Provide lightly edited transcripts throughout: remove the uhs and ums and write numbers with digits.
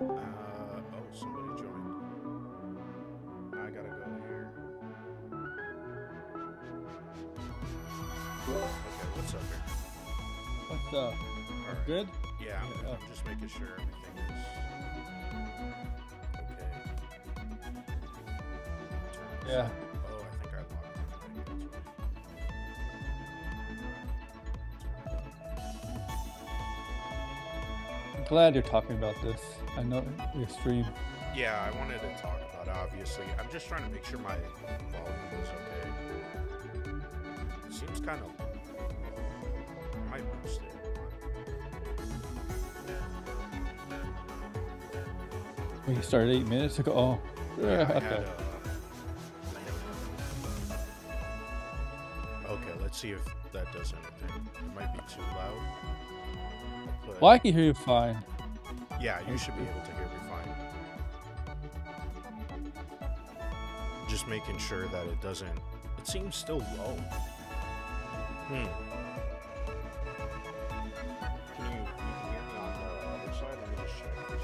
Oh, somebody joined. I gotta go here. Okay, what's up here? What's All what's right. good? Yeah, I'm good. Yeah. I'm just making sure everything is okay. Turn this Yeah. up. Oh, I think I locked my mic. I'm glad you're talking about this. I know your stream. Yeah, I wanted to talk about it, obviously. I'm just trying to make sure my volume is okay. It seems kind of low. I might boost it. We started 8 minutes ago. Oh, Yeah, I okay. had Okay, let's see if that does anything. It might be too loud. But Well, I can hear you fine. yeah, you should be able to hear me fine. Just making sure that it doesn't. It seems still low. Hmm. You can hear me on the other side? Let me just check this.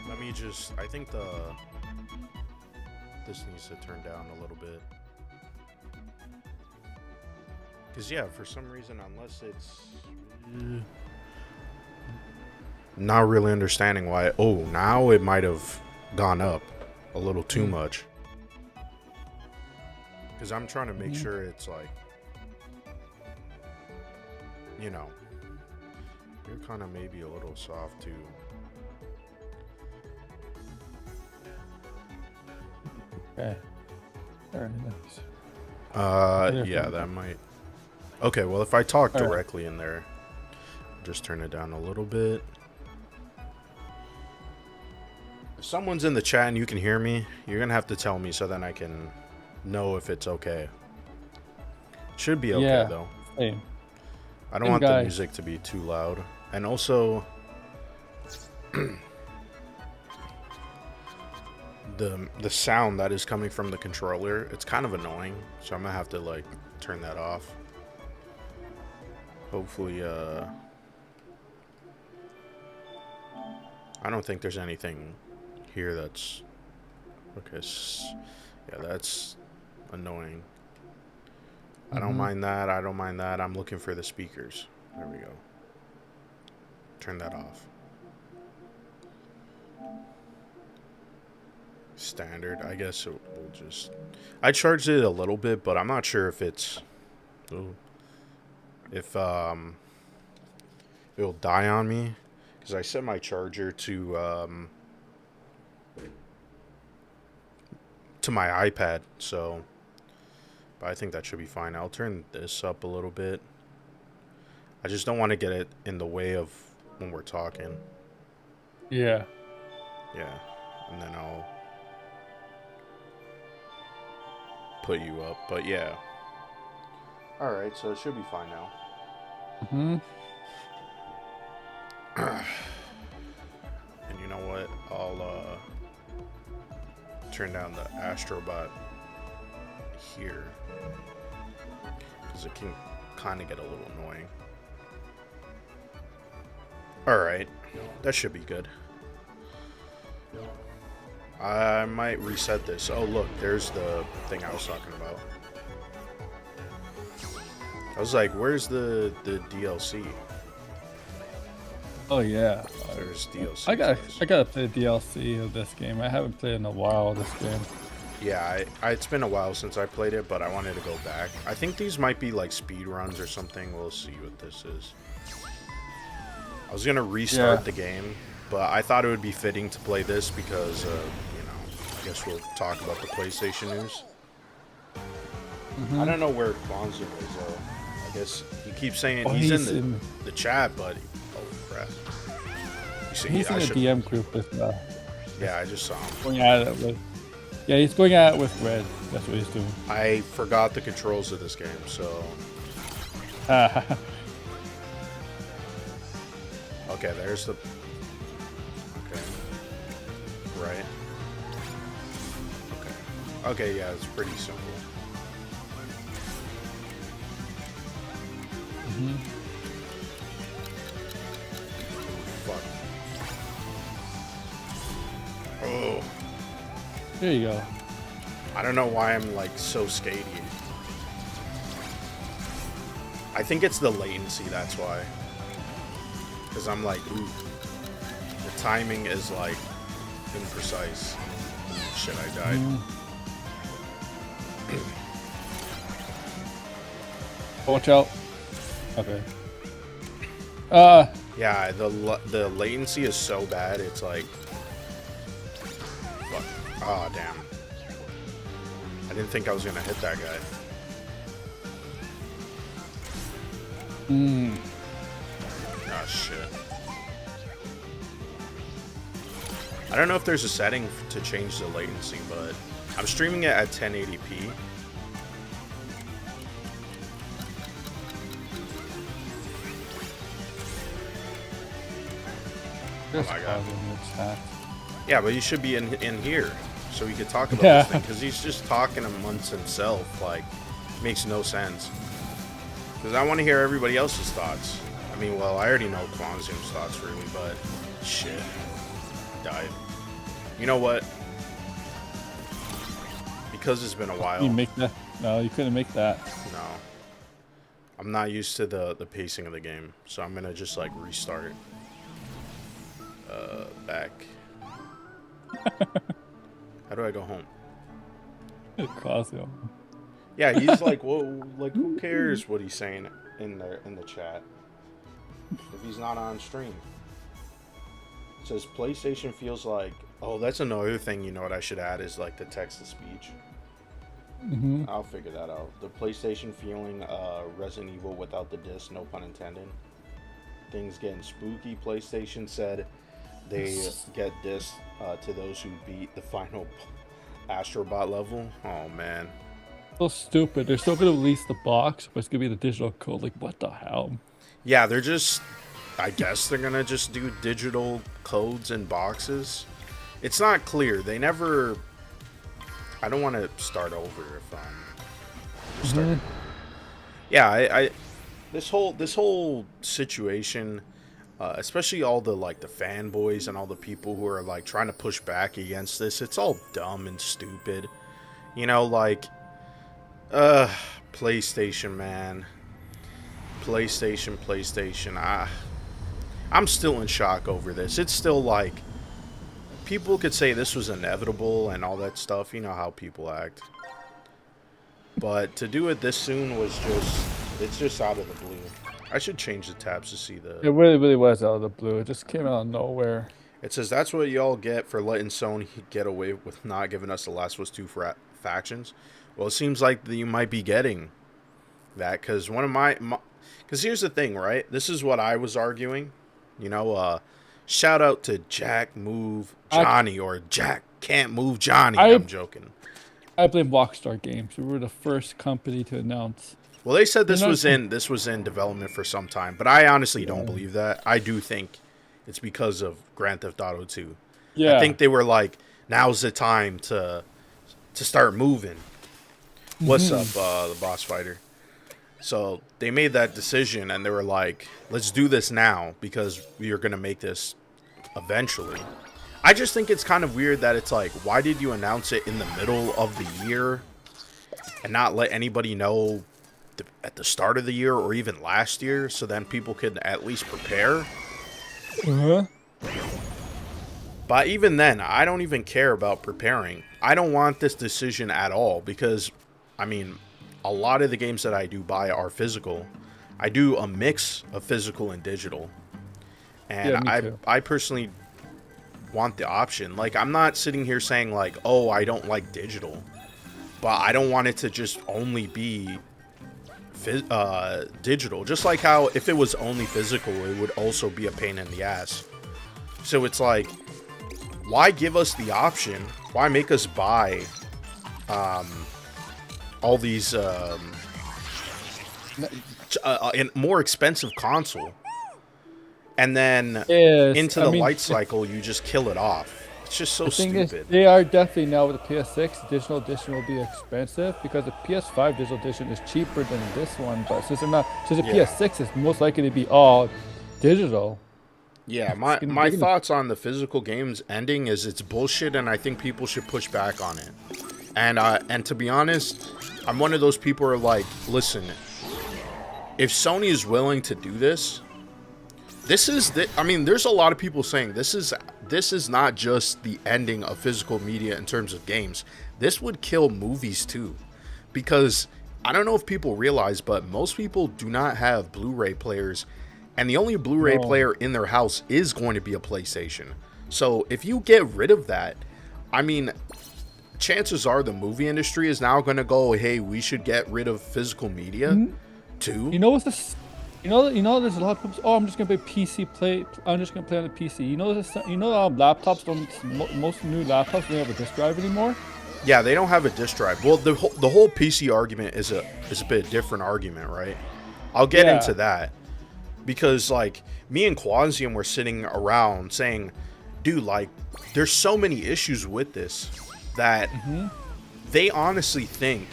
Let me just. I think this needs to turn down a little bit. Because, yeah, for some reason, unless it's. Not really understanding why. Oh, now it might have gone up a little too much. Because I'm trying to make sure it's like. You know. You're kind of maybe a little soft too. Okay. Very nice. Yeah, that might. Okay, well, if I talk All right. directly in there, just turn it down a little bit. If someone's in the chat and you can hear me, you're gonna have to tell me so then I can know if it's okay. Should be okay Yeah. though. Same. I don't Same want guy. the music to be too loud, and also the sound that is coming from the controller, it's kind of annoying, so I'm gonna have to like turn that off. Hopefully, I don't think there's anything here that's okay. Yeah, that's annoying. I don't mind that. I don't mind that. I'm looking for the speakers. There we go. Turn that off. Standard. I guess we'll just. I charged it a little bit, but I'm not sure if it's. Ooh, if it'll die on me, because I set my charger to my iPad. So, but I think that should be fine. I'll turn this up a little bit. I just don't want to get it in the way of when we're talking. Yeah. Yeah, and then I'll put you up. But yeah. All right, so it should be fine now. And you know what? I'll turn down the Astrobot here because it can kind of get a little annoying. All right, that should be good. I might reset this. Oh, look, there's the thing I was talking about. I was like, where's the DLC? Oh yeah. There's DLC. I gotta play the DLC of this game. I haven't played in a while. This game. Yeah, it's been a while since I played it, but I wanted to go back. I think these might be like speed runs or something. We'll see what this is. I was gonna restart the game, but I thought it would be fitting to play this because, I guess we'll talk about the PlayStation news. I don't know where Bonzo is, though. I guess he keeps saying he's in the chat, but oh crap! You see, He's in the DM group with. Yeah, I just saw him. Going at it with. Yeah, he's going at it with Red. That's what he's doing. I forgot the controls of this game, so. Okay, there's the... Okay. Right. Okay. Okay, yeah, it's pretty simple. Mm-hmm. Fuck. Oh. There you go. I don't know why I'm, like, so skatey. I think it's the latency, that's why. Because I'm like, ooh. The timing is, like, imprecise. Shit, I died. Watch out. Okay. Yeah, the latency is so bad, it's like... Fuck. Oh, damn. I didn't think I was gonna hit that guy. Oh, shit. I don't know if there's a setting to change the latency, but I'm streaming it at 1080p. Oh my God. God. Yeah, but you should be in here so we could talk about Yeah. this thing, because he's just talking amongst himself. Like, makes no sense. Because I want to hear everybody else's thoughts. I mean, well, I already know Kwanzum's thoughts really, but shit. Died. You know what? Because it's been a while. You make that? No, you couldn't make that. No. I'm not used to the pacing of the game, so I'm gonna just like restart. Back. How do I go home? Quasio. Yeah, he's like, whoa, like who cares what he's saying in the chat if he's not on stream? It says PlayStation feels like, oh, that's another thing. You know what I should add is like the text to speech. Mm-hmm. I'll figure that out. The PlayStation feeling Resident Evil without the disc, no pun intended. Things getting spooky. PlayStation said they get disc to those who beat the final Astrobot level. Oh man. So stupid. They're still gonna release the box, but it's gonna be the digital code. Like, what the hell? Yeah, they're just... I guess they're gonna just do digital codes and boxes. It's not clear. They never... I don't want to start over if I'm... Start... Yeah, I this whole situation, especially all the like the fanboys and all the people who are like trying to push back against this, it's all dumb and stupid. You know, like, PlayStation, man. PlayStation. I'm still in shock over this. It's still like, people could say this was inevitable and all that stuff. You know how people act. But to do it this soon was just, it's just out of the blue. I should change the tabs to see the... It really, really was out of the blue. It just came out of nowhere. It says, that's what y'all get for letting Sony get away with not giving us The Last of Us 2 factions. Well, it seems like you might be getting that, because one of my... Because here's the thing, right? This is what I was arguing. You know, shout out to Jack Move Johnny, or Jack Can't Move Johnny. I'm joking. I blame Rockstar Games. We were the first company to announce. Well, they said this was in development for some time, but I honestly don't believe that. I do think it's because of Grand Theft Auto 2. Yeah. I think they were like, now's the time to start moving. What's up, the boss fighter? So they made that decision, and they were like, let's do this now, because we are going to make this eventually. I just think it's kind of weird that it's like, why did you announce it in the middle of the year and not let anybody know at the start of the year or even last year, so then people could at least prepare? But even then, I don't even care about preparing. I don't want this decision at all, because, I mean, a lot of the games that I do buy are physical. I do a mix of physical and digital. And Yeah, me too. I personally want the option. Like, I'm not sitting here saying like, oh, I don't like digital, but I don't want it to just only be digital. Just like how if it was only physical, it would also be a pain in the ass. So it's like, why give us the option? Why make us buy all these and more expensive console and then Yes, into I the mean, light cycle, you just kill it off. It's just so the thing is, stupid. they are definitely now with the PS6 digital edition will be expensive because the PS5 digital edition is cheaper than this one. But since the Yeah. PS6 is most likely to be all digital, Yeah, it's my gonna, my they're gonna, thoughts on the physical games ending is it's bullshit, and I think people should push back on it. And to be honest, I'm one of those people who are like, listen, if Sony is willing to do this, I mean, there's a lot of people saying this is not just the ending of physical media in terms of games. This would kill movies too, because I don't know if people realize, but most people do not have Blu-ray players, and the only Blu-ray no. player in their house is going to be a PlayStation. So if you get rid of that, I mean, chances are the movie industry is now going to go, hey, we should get rid of physical media too. You know what's this? There's a lot of people. Oh, I'm just gonna play PC. I'm just gonna play on the PC. Laptops don't. Most new laptops don't have a disk drive anymore. Yeah, they don't have a disk drive. Well, the whole PC argument is a bit different argument, right? I'll get into that, because like me and Quasium were sitting around saying, dude, like there's so many issues with this that they honestly think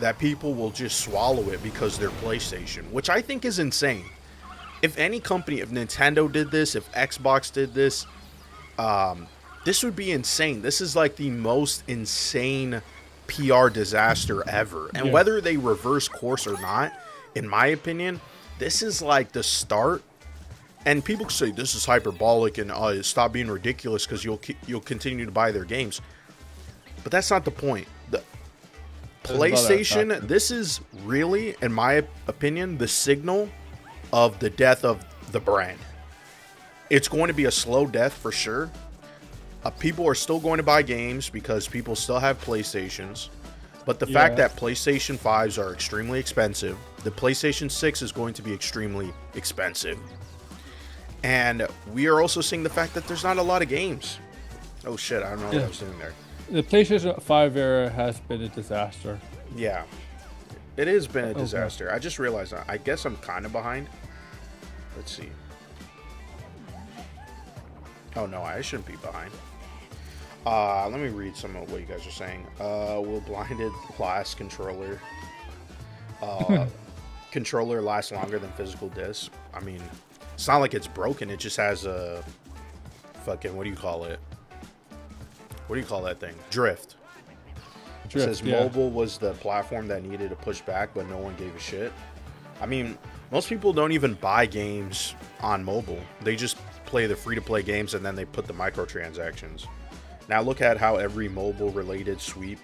that people will just swallow it because they're PlayStation, which I think is insane. If any company, if Nintendo did this, if Xbox did this, this would be insane. This is like the most insane PR disaster ever. And whether they reverse course or not, in my opinion, this is like the start. And people say this is hyperbolic and stop being ridiculous because you'll continue to buy their games. But that's not the point. The PlayStation, this is really, in my opinion, the signal of the death of the brand. It's going to be a slow death for sure. People are still going to buy games because people still have PlayStations. But the fact that PlayStation 5s are extremely expensive, the PlayStation 6 is going to be extremely expensive. And we are also seeing the fact that there's not a lot of games. Oh shit, I don't know what I was doing there. The PlayStation 5 era has been a disaster. Yeah, it has been a disaster. I just realized that. I guess I'm kind of behind. Let's see. Oh no, I shouldn't be behind. Let me read some of what you guys are saying. Will blinded glass controller controller last longer than physical disc? I mean, it's not like it's broken. It just has a fucking, what do you call it? What do you call that thing? Drift. It says mobile was the platform that needed to push back, but no one gave a shit. I mean, most people don't even buy games on mobile. They just play the free-to-play games and then they put the microtransactions. Now look at how every mobile-related speep.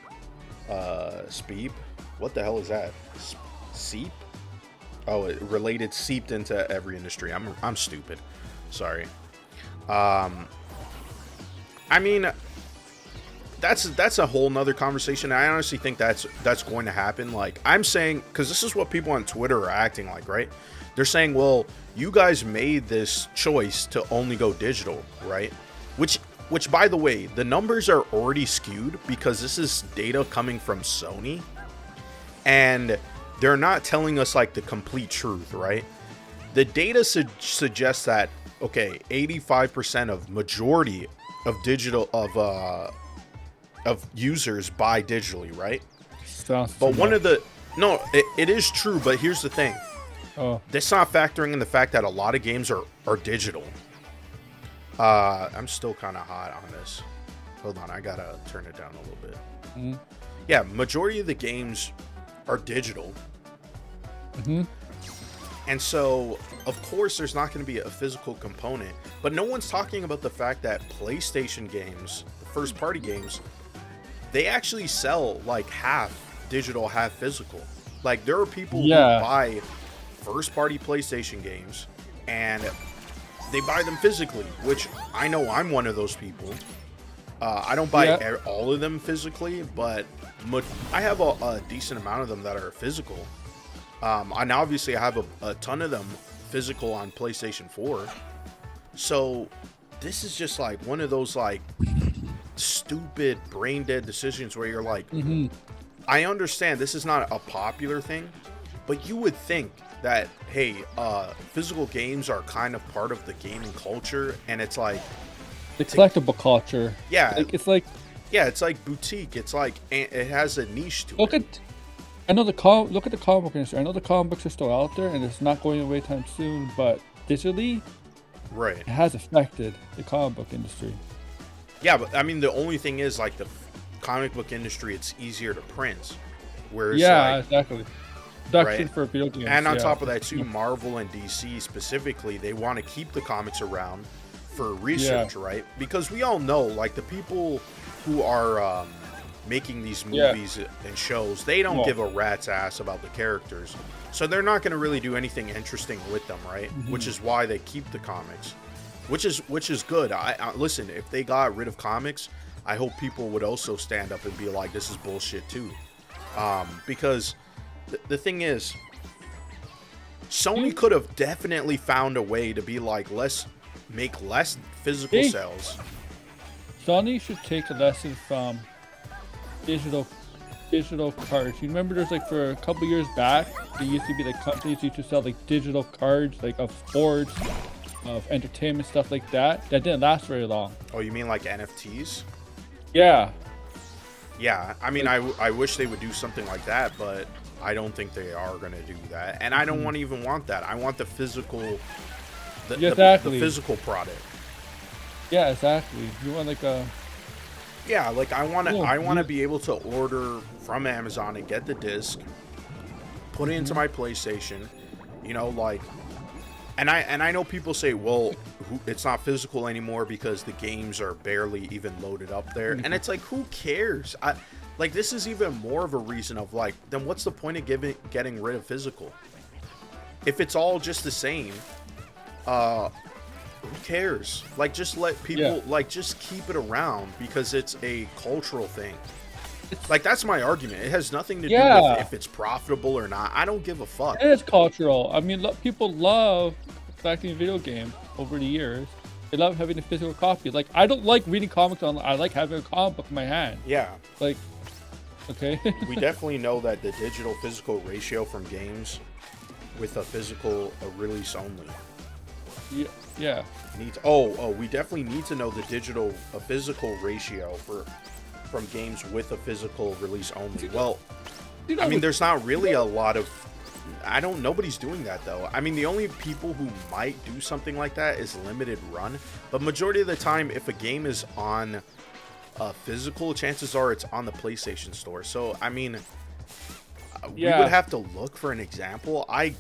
What the hell is that? Seep? Oh, it related seeped into every industry. I'm stupid. Sorry. I mean, that's a whole nother conversation. I honestly think that's going to happen. Like, I'm saying, because this is what people on Twitter are acting like, right? They're saying, well, you guys made this choice to only go digital, right? Which by the way, the numbers are already skewed because this is data coming from Sony, and they're not telling us like the complete truth, right? The data suggests that, okay, 85% of majority of digital of users buy digitally, right? But one of the it is true, but here's the thing. That's not factoring in the fact that a lot of games are digital. I'm still kind of hot on this. Hold on, I gotta turn it down a little bit. Yeah, majority of the games are digital. And so, of course, there's not going to be a physical component. But no one's talking about the fact that PlayStation games, the first-party games, they actually sell like half digital, half physical. Like, there are people who buy first-party PlayStation games, and they buy them physically, which I know I'm one of those people. I don't buy all of them physically, but I have a decent amount of them that are physical. And obviously I have a ton of them physical on PlayStation 4. So this is just like one of those like stupid brain dead decisions where you're like, I understand this is not a popular thing, but you would think that, hey, physical games are kind of part of the gaming culture, and it's like The collectible culture. yeah, It's like yeah, it's like boutique. It's like it has a niche to look it. at. Look at the comic book industry. I know the comic books are still out there and it's not going away time soon, but digitally, Right. it has affected the comic book industry. Yeah, but I mean, the only thing is, like, the comic book industry, it's easier to print. Whereas, Yeah, like, exactly. Production right. for video games. And on yeah. top of that, too, Marvel and DC specifically, they want to keep the comics around for research, right? Because we all know, like, the people who are making these movies and shows, they don't give a rat's ass about the characters. So they're not going to really do anything interesting with them, right? Which is why they keep the comics. Which is good. I listen, if they got rid of comics, I hope people would also stand up and be like, this is bullshit too. Because the thing is, Sony could have definitely found a way to be like, make less physical sales. Sony should take a lesson from digital cards. You remember there's like for a couple years back, there used to be like companies used to sell like digital cards, like of sports, of entertainment, stuff like that. That didn't last very long. Oh, you mean like NFTs? Yeah. Yeah, I mean, I wish they would do something like that, but I don't think they are going to do that. And I don't even want that. I want the physical, the physical product. Yeah, exactly. You want like a... Yeah, like I want to be able to order from Amazon and get the disc, put it into my PlayStation, you know, like, and I know people say, well, it's not physical anymore because the games are barely even loaded up there, and it's like, who cares? Like, this is even more of a reason of like, then what's the point of getting rid of physical? If it's all just the same, who cares? Like, just let people like just keep it around because it's a cultural thing. Like, that's my argument. It has nothing to do with if it's profitable or not. I don't give a fuck. It is cultural. I mean, people love collecting video games over the years. They love having a physical copy. Like, I don't like reading comics online. I like having a comic book in my hand. Yeah. Like, okay. We definitely know that the digital physical ratio from games with a physical release only. Yeah. We definitely need to know the physical ratio from games with a physical release only. Well, I mean, there's not really a lot of... nobody's doing that, though. I mean, the only people who might do something like that is limited run. But majority of the time, if a game is on physical, chances are it's on the PlayStation Store. So, I mean, we would have to look for an example. I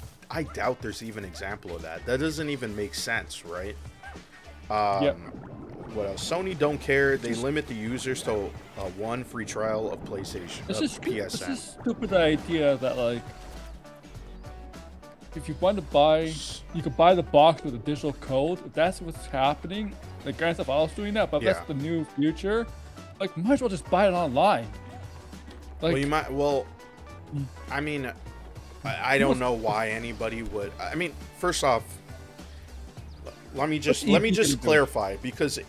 doubt there's even an example of that. That doesn't even make sense, right? What else? Sony don't care. They limit the users to one free trial of PlayStation. This is PSN. a stupid idea that, like, if you want to buy, you could buy the box with a digital code. If that's what's happening, like Grand Theft Auto's doing that, but if that's the new future, like, might as well just buy it online. Like, well, you might. Well, I mean, I don't know why anybody would. I mean, first off, let me just clarify, because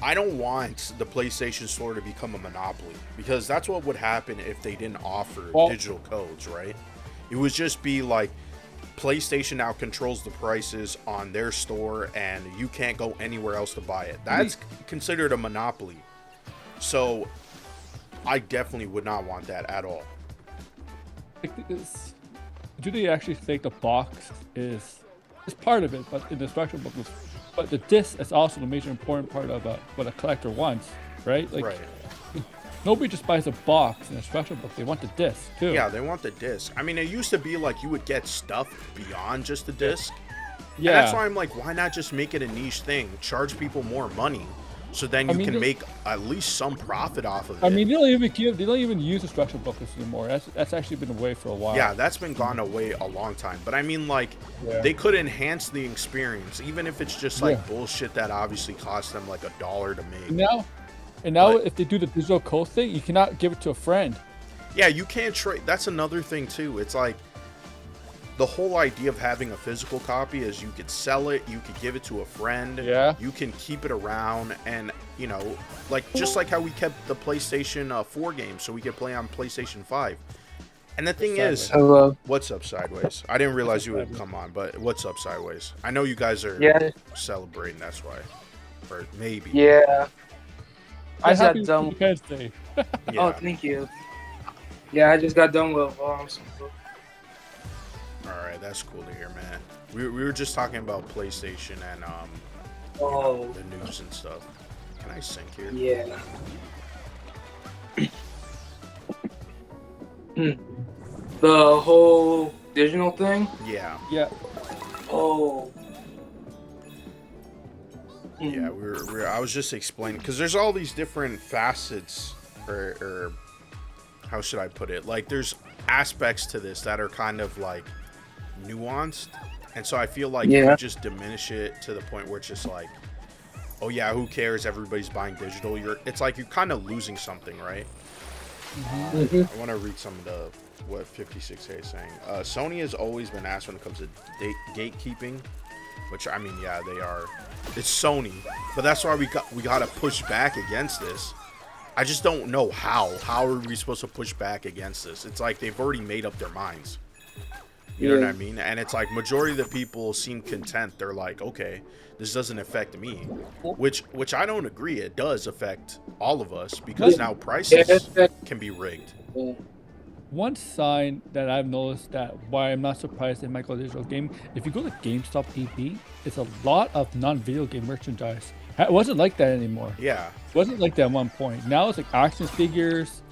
I don't want the PlayStation Store to become a monopoly, because that's what would happen if they didn't offer digital codes, right? It would just be like PlayStation now controls the prices on their store and you can't go anywhere else to buy it. That's considered a monopoly. So I definitely would not want that at all. Do they actually think the box is part of it, but in the instruction book, but the disc is also the major important part of what a collector wants, right? Like, right. Nobody just buys a box in a instruction book. They want the disc too. Yeah, they want the disc. I mean, it used to be like you would get stuff beyond just the disc. Yeah. And that's why I'm like, why not just make it a niche thing? Charge people more money, so then you can make at least some profit off of it. I mean, they don't even use instruction booklets anymore. That's actually been away for a while. Yeah, that's been gone away a long time. But I mean, like, they could enhance the experience, even if it's just like bullshit that obviously costs them like $1 to make. And now, if they do the digital code thing, you cannot give it to a friend. Yeah, you can't trade. That's another thing too. It's like, the whole idea of having a physical copy is you could sell it, you could give it to a friend, you can keep it around, and, you know, like, just like how we kept the PlayStation 4 games so we could play on PlayStation 5. And the thing is, Hello. what's up, Sideways? I didn't realize you would Sideways? come on, but what's up, Sideways? I know you guys are Yeah, celebrating, that's why. Or maybe. yeah. I just happy got done. Independence Day. Yeah. Oh, thank you. Yeah, I just got done with Alright, that's cool to hear, man. We were just talking about PlayStation and Oh, the news and stuff. Can I sync here? yeah. The whole digital thing. Yeah. Yeah. Oh. Yeah, I was just explaining because there's all these different facets, or how should I put it? Like, there's aspects to this that are kind of like nuanced, and so I feel like Yeah. you just diminish it to the point where it's just like, oh yeah, who cares? Everybody's buying digital. It's like you're kind of losing something, right? Mhm. I want to read some of what 56K is saying. Sony has always been asked when it comes to gatekeeping, which, I mean, yeah, they are. It's Sony, but that's why we got to push back against this. I just don't know how. How are we supposed to push back against this? It's like they've already made up their minds. You know what I mean? And it's like majority of the people seem content. They're like, okay, this doesn't affect me, which I don't agree. It does affect all of us because now prices can be rigged. One sign that I've noticed that why I'm not surprised they might go digital game, if you go to GameStop EP, it's a lot of non-video game merchandise. It wasn't like that anymore. Yeah. It wasn't like that at one point. Now it's like action figures,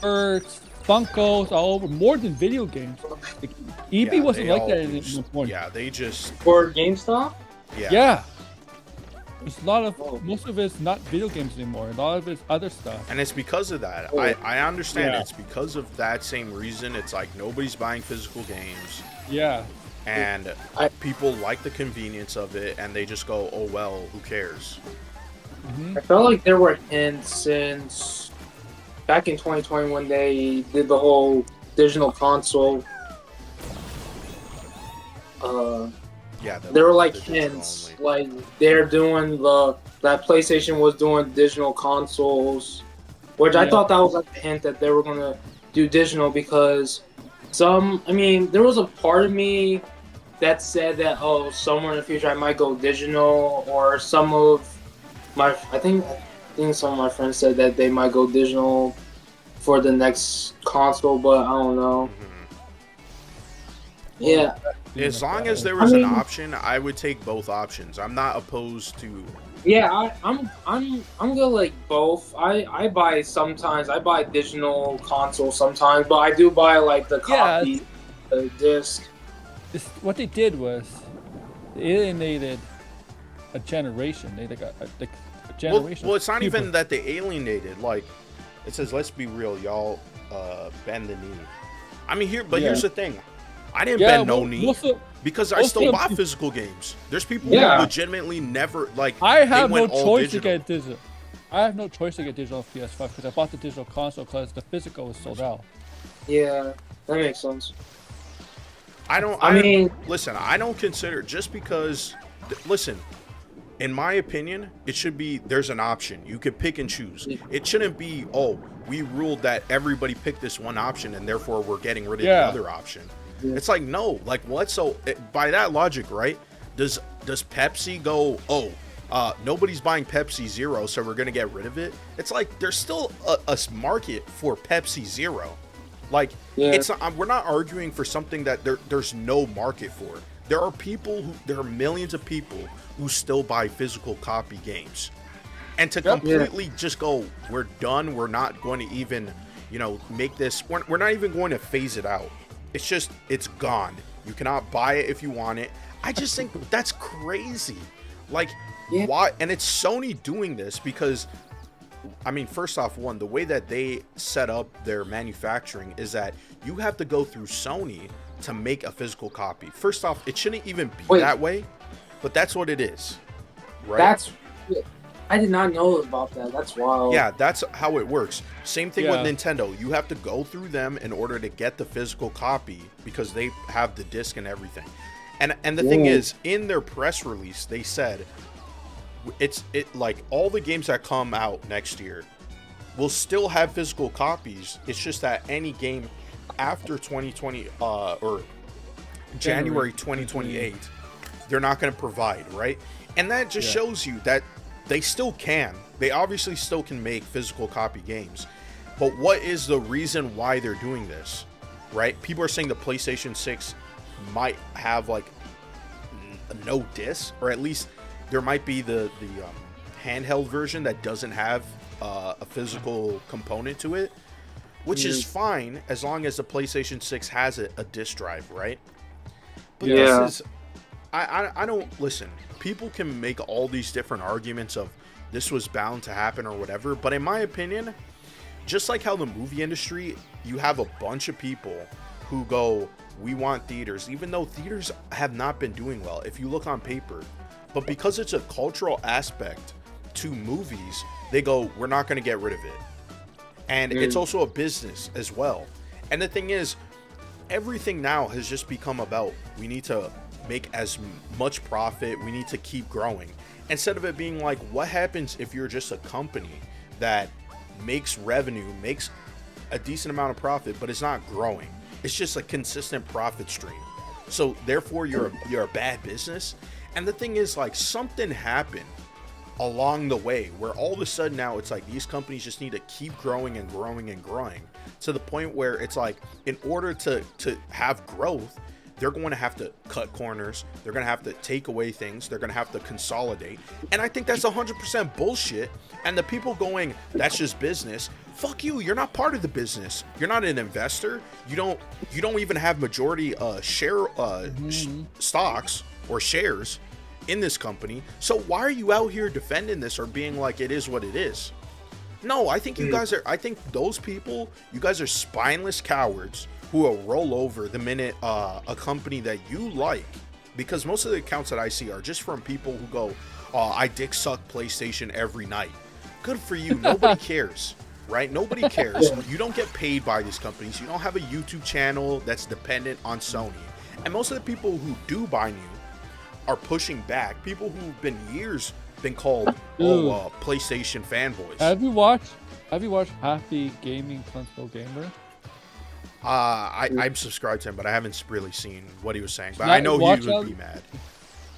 shirts, Funkos, all over, more than video games. Like, EP Yeah, wasn't they like all that at just- one point. Yeah, they just For GameStop. Yeah. There's a lot of, most of it's not video games anymore. A lot of it's other stuff. And it's because of that. Oh. I understand Yeah. it's because of that same reason. It's like nobody's buying physical games, Yeah. and people like the convenience of it, and they just go, oh well, who cares? I felt like there were hints since back in 2020 when they did the whole digital console. Yeah, There were like the digital hints, only. like they're doing that PlayStation was doing digital consoles, which I Yeah. thought that was like a hint that they were gonna do digital because there was a part of me that said that somewhere in the future I might go digital, or I think some of my friends said that they might go digital for the next console, but I don't know. Yeah. As long as there was an option, I would take both options. I'm not opposed to. Yeah, I'm gonna like both. I buy sometimes. I buy digital console sometimes, but I do buy like the copy, the disc. What they did was they alienated a generation. They got a generation. Well, it's not people. even that they alienated. Like, it says, let's be real, y'all. Bend the knee. I mean, here's the thing. I didn't bend no knee because I still buy physical games. There's people who legitimately never like. I have they no went all choice digital. to get digital. I have no choice to get digital PS5 because I bought the digital console because the physical was sold out. Yeah, that makes sense. I mean, listen, I don't consider just because. Listen, in my opinion, it should be there's an option. You could pick and choose. It shouldn't be we ruled that everybody picked this one option and therefore we're getting rid of the other option. It's like, no, like what? So by that logic, right? Does Pepsi go, nobody's buying Pepsi Zero, so we're gonna get rid of it? It's like there's still a market for Pepsi Zero. Like it's not, we're not arguing for something that there's no market for. There are millions of people who still buy physical copy games, and to completely just go, we're done. We're not going to even, make this. We're not even going to phase it out. It's just, it's gone. You cannot buy it if you want it. I just think that's crazy. Like, why? And it's Sony doing this because, I mean, first off, the way that they set up their manufacturing is that you have to go through Sony to make a physical copy. First off, it shouldn't even be that way, but that's what it is, right? I did not know about that. That's wild. Yeah, that's how it works. Same thing with Nintendo. You have to go through them in order to get the physical copy because they have the disc and everything. And the thing is, in their press release, they said like all the games that come out next year, will still have physical copies. It's just that any game after 2020 or January 2028, they're not going to provide, right? And that just shows you that they still can. They obviously still can make physical copy games. But what is the reason why they're doing this, right? People are saying the PlayStation 6 might have like no disc, or at least there might be the handheld version that doesn't have a physical component to it, which is fine as long as the PlayStation 6 has a disc drive, right? But this is, I don't, listen, people can make all these different arguments of this was bound to happen or whatever, but in my opinion, just like how the movie industry, you have a bunch of people who go, we want theaters, even though theaters have not been doing well, if you look on paper. But because it's a cultural aspect to movies, they go, we're not going to get rid of it. And it's also a business as well. And the thing is, everything now has just become about, we need to make as much profit, we need to keep growing. Instead of it being like, what happens if you're just a company that makes revenue, makes a decent amount of profit, but it's not growing? It's just a consistent profit stream. So therefore you're a bad business. And the thing is, like, something happened along the way where all of a sudden now it's like these companies just need to keep growing and growing and growing to the point where it's like, in order to have growth, they're going to have to cut corners, they're going to have to take away things, they're going to have to consolidate. And I think that's 100% bullshit. And the people going, that's just business, fuck you, you're not part of the business, you're not an investor, you don't even have majority share stocks or shares in this company. So why are you out here defending this or being like it is what it is? No, I think you guys are, I think those people, you guys are spineless cowards who will roll over the minute a company that you like, because most of the accounts that I see are just from people who go, I dick suck PlayStation every night. Good for you. Nobody cares, right? Nobody cares. You don't get paid by these companies. You don't have a YouTube channel that's dependent on Sony. And most of the people who do buy you are pushing back. People who've been years been called PlayStation fanboys. Have you watched Happy Gaming Console Gamer? I'm subscribed to him, but I haven't really seen what he was saying. But I know he would be mad.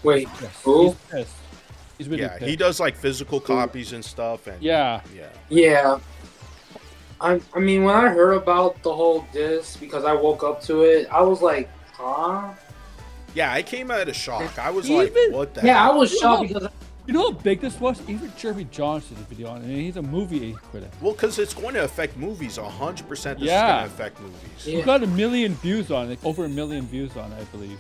Wait, Yes. who? He's pissed. He's really pissed. He does like physical copies and stuff. And Yeah. Yeah. I mean, when I heard about the whole disc, because I woke up to it, I was like, huh? Yeah, I came out of shock. I was Even- like, what the Yeah, heck? I was shocked because You know how big this was? Even Jeremy Johnson did a video on it, and he's a movie critic. Well, because it's going to affect movies. 100% this is going Yeah. to affect movies. Yeah. He got 1 million views on it, over 1 million views on it, I believe.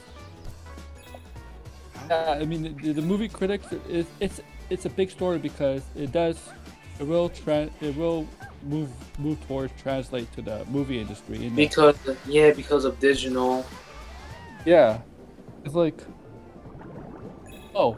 Yeah, I mean, the movie critics, it's a big story because it will move towards translate to the movie industry. And because of digital. yeah, it's like, oh,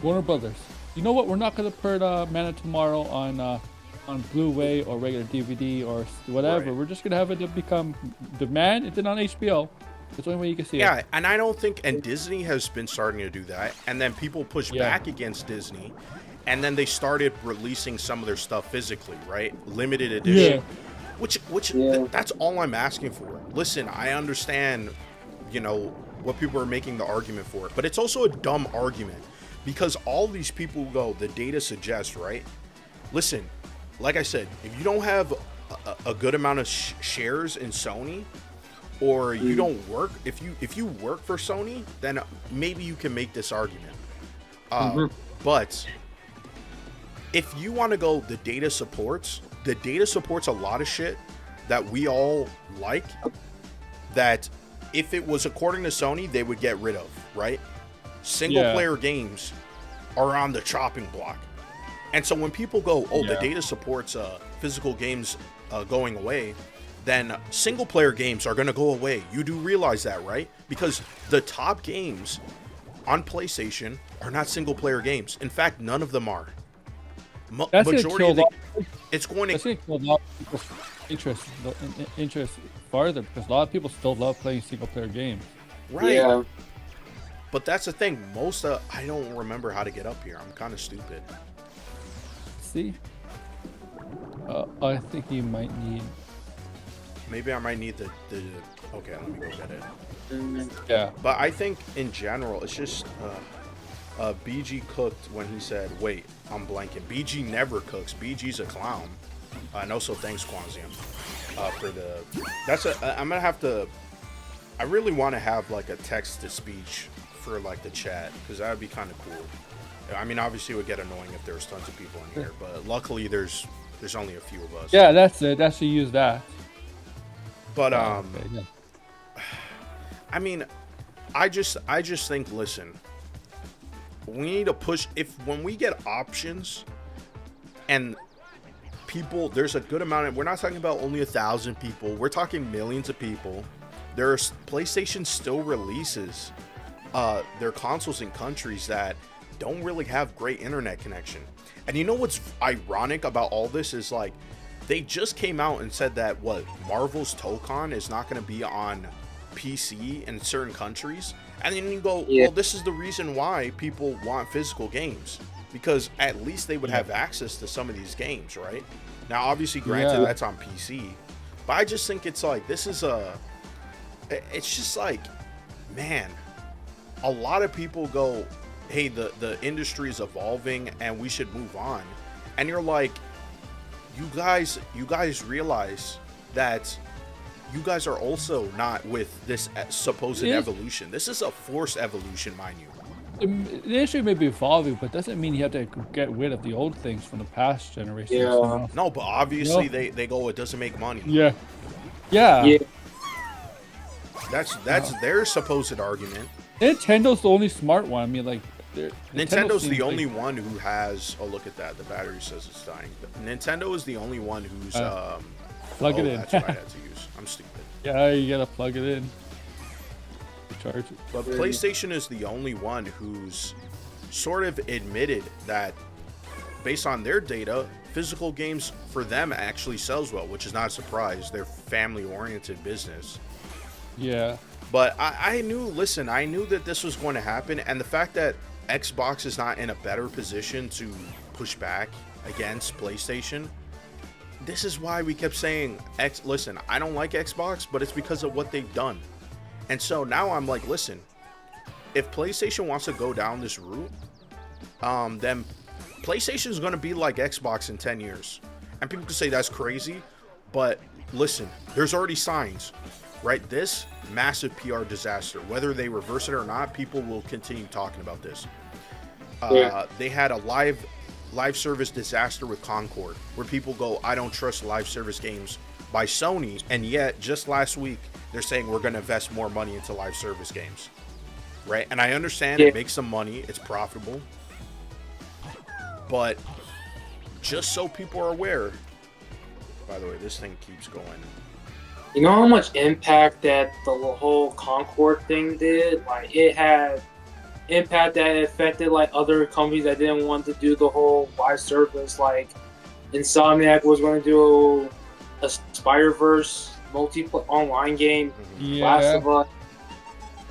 Warner Brothers. You know what? We're not gonna put Man of Tomorrow on Blu-ray or regular DVD or whatever. Right. We're just gonna have it become demand and then on HBO. That's the only way you can see it. Yeah, and I don't think, and Disney has been starting to do that, and then people push back against Disney, and then they started releasing some of their stuff physically, right? Limited edition. Yeah. That's all I'm asking for. Listen, I understand, what people are making the argument for, but it's also a dumb argument, because all these people go, the data suggests, right? Listen, like I said, if you don't have a good amount of shares in Sony, or you don't work, if you work for Sony, then maybe you can make this argument. But if you want to go, the data supports a lot of shit that we all like, that if it was according to Sony, they would get rid of, right? Single player games are on the chopping block. And so when people go, the data supports physical games going away, then single player games are going to go away. You do realize that, right? Because the top games on PlayStation are not single player games. In fact, none of them are. That's Majority of it's going to kill a lot of people's interest farther, because a lot of people still love playing single player games. right. Yeah. But that's the thing. I don't remember how to get up here. I'm kind of stupid. See? I think you might need. Maybe I might need the. Okay, let me go get it. Yeah. But I think in general, it's just BG cooked when he said, "Wait, I'm blanking." BG never cooks. BG's a clown. And also thanks Quanzium for the. That's a. I'm gonna have to. I really want to have like a text to speech for like the chat because that would be kind of cool. I mean, obviously it would get annoying if there was tons of people in here, but luckily there's only a few of us. Yeah, that's it. That should use that. But Okay, yeah. I mean, I just think, listen, we need to push. When we get options and people, there's a good amount of, we're not talking about only 1,000 people, we're talking millions of people. There's PlayStation still releases their consoles in countries that don't really have great internet connection. And you know what's ironic about all this is like they just came out and said that Marvel's Tokon is not going to be on PC in certain countries, and then you go, well, this is the reason why people want physical games, because at least they would have access to some of these games, right? Now obviously granted that's on PC, but I just think it's like it's just like, man, a lot of people go, hey, the industry is evolving and we should move on, and you're like, you guys realize that you guys are also not with this supposed evolution. This is a forced evolution, mind you. The industry may be evolving, but doesn't mean you have to get rid of the old things from the past generations. Yeah. You know? No, but obviously they go, it doesn't make money. Yeah. Yeah. That's their supposed argument. Nintendo's the only smart one. I mean, like, Nintendo's the only one who has. Oh, look at that! The battery says it's dying. But Nintendo is the only one who's. Plug it in. That's what I had to use. I'm stupid. Yeah, you gotta plug it in. Charge it. But PlayStation is the only one who's sort of admitted that, based on their data, physical games for them actually sells well, which is not a surprise. They're family-oriented business. Yeah. But I knew that this was going to happen, and the fact that Xbox is not in a better position to push back against PlayStation, this is why we kept saying, listen, I don't like Xbox, but it's because of what they've done. And so now I'm like, listen, if PlayStation wants to go down this route, then PlayStation is going to be like Xbox in 10 years. And people can say that's crazy, but listen, there's already signs. Right, this massive PR disaster, whether they reverse it or not, people will continue talking about this. They had a live service disaster with Concord, where people go, I don't trust live service games by Sony, and yet just last week they're saying we're going to invest more money into live service games, right? And I understand it makes some money, it's profitable, but just so people are aware. By the way, this thing keeps going. You know how much impact that the whole Concord thing did? Like, it had impact that affected like other companies that didn't want to do the whole live service. Like, Insomniac was going to do a Spider-Verse multiplayer online game. Yeah. Last of Us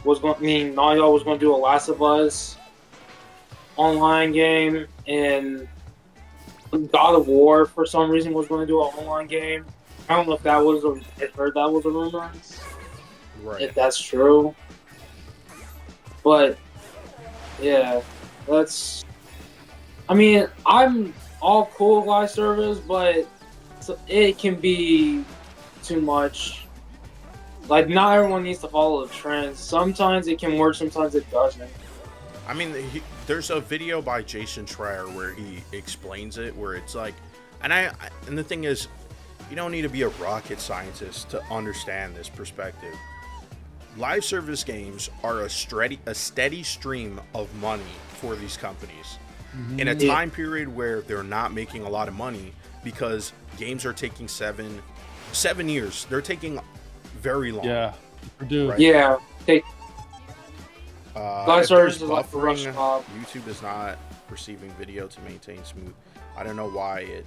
Naughty Dog was going to do a Last of Us online game, and God of War for some reason was going to do an online game. I don't know if that was I heard that was a rumor. Right. If that's true. But yeah, I mean, I'm all cool with live service, but it can be too much. Like, not everyone needs to follow the trends. Sometimes it can work, sometimes it doesn't. I mean, there's a video by Jason Schreier where he explains it, where it's like, and the thing is, you don't need to be a rocket scientist to understand this perspective. Live service games are a steady stream of money for these companies. Mm-hmm. In a time period where they're not making a lot of money because games are taking 7 years. They're taking very long. Yeah. Do. Right? Yeah. Live service is like YouTube is not receiving video to maintain smooth. I don't know why it.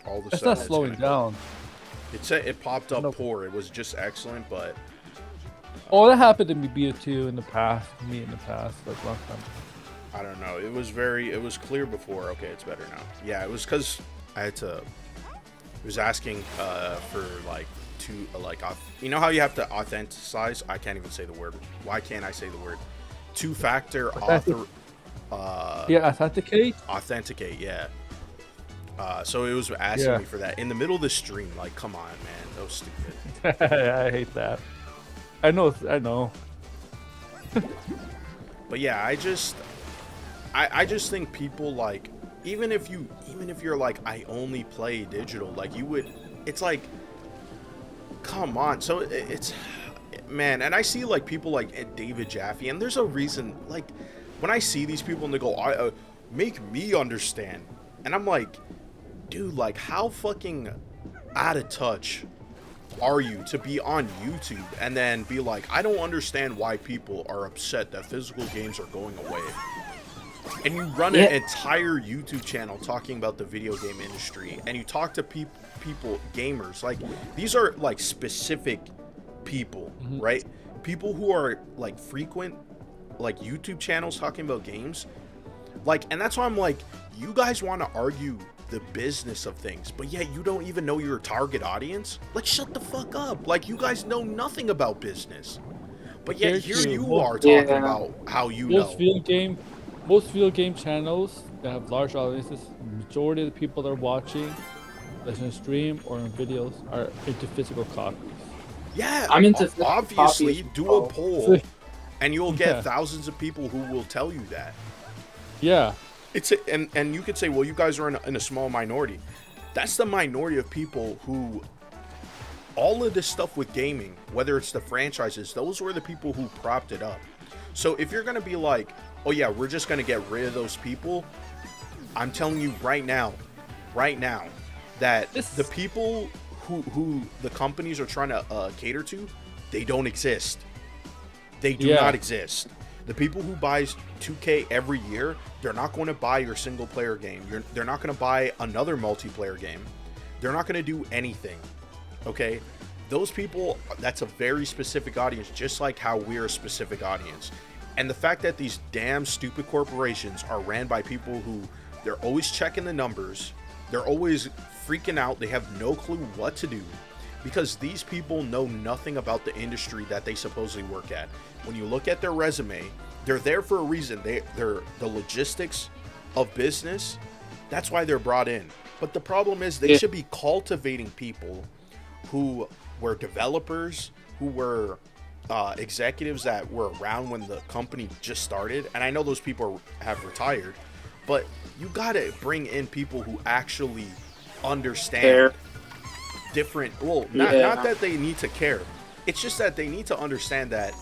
All of a sudden, it's not slowing down. It popped up poor. It was just excellent, but. Oh, that happened to me too in the past. Like last time. I don't know. It was clear before. Okay, it's better now. Yeah, it was because I had to. He was asking for like you know how you have to authenticize? I can't even say the word. Why can't I say the word? Two-factor authenticate. Authenticate, yeah. So it was asking me for that in the middle of the stream. Like, come on, man, that was stupid. I hate that. I know. But yeah, I just think people like even if you're like I only play digital, like it's like come on. So it's man, and I see like people like David Jaffe, and there's a reason like when I see these people and they go make me understand, and I'm like, dude, like how fucking out of touch are you to be on YouTube and then be like, I don't understand why people are upset that physical games are going away. And you run an entire YouTube channel talking about the video game industry, and you talk to people, gamers. Like, these are like specific people, right? People who are like frequent like YouTube channels talking about games. Like, and that's why I'm like, you guys want to argue the business of things, but yet you don't even know your target audience. Like, shut the fuck up. Like, you guys know nothing about business, but yet here you are talking about how you know. Most video game channels that have large audiences, majority of the people that are watching, listening to stream or in videos, are into physical copies. Yeah, I'm into obviously do a poll, and you'll get thousands of people who will tell you that. Yeah. And you could say, well, you guys are in a small minority. That's the minority of people who, all of this stuff with gaming, whether it's the franchises, those were the people who propped it up. So if you're going to be like, oh yeah, we're just going to get rid of those people, I'm telling you right now, that the people who the companies are trying to cater to, they don't exist. They do not exist. The people who buys 2K every year, they're not going to buy your single player game. They're not going to buy another multiplayer game. They're not going to do anything. Okay? Those people, that's a very specific audience, just like how we're a specific audience. And the fact that these damn stupid corporations are ran by people who, they're always checking the numbers. They're always freaking out. They have no clue what to do. Because these people know nothing about the industry that they supposedly work at. When you look at their resume, they're there for a reason. They're the logistics of business. That's why they're brought in. But the problem is they should be cultivating people who were developers, who were executives that were around when the company just started. And I know those people have retired. But you got to bring in people who actually understand different, not that they need to care, it's just that they need to understand that,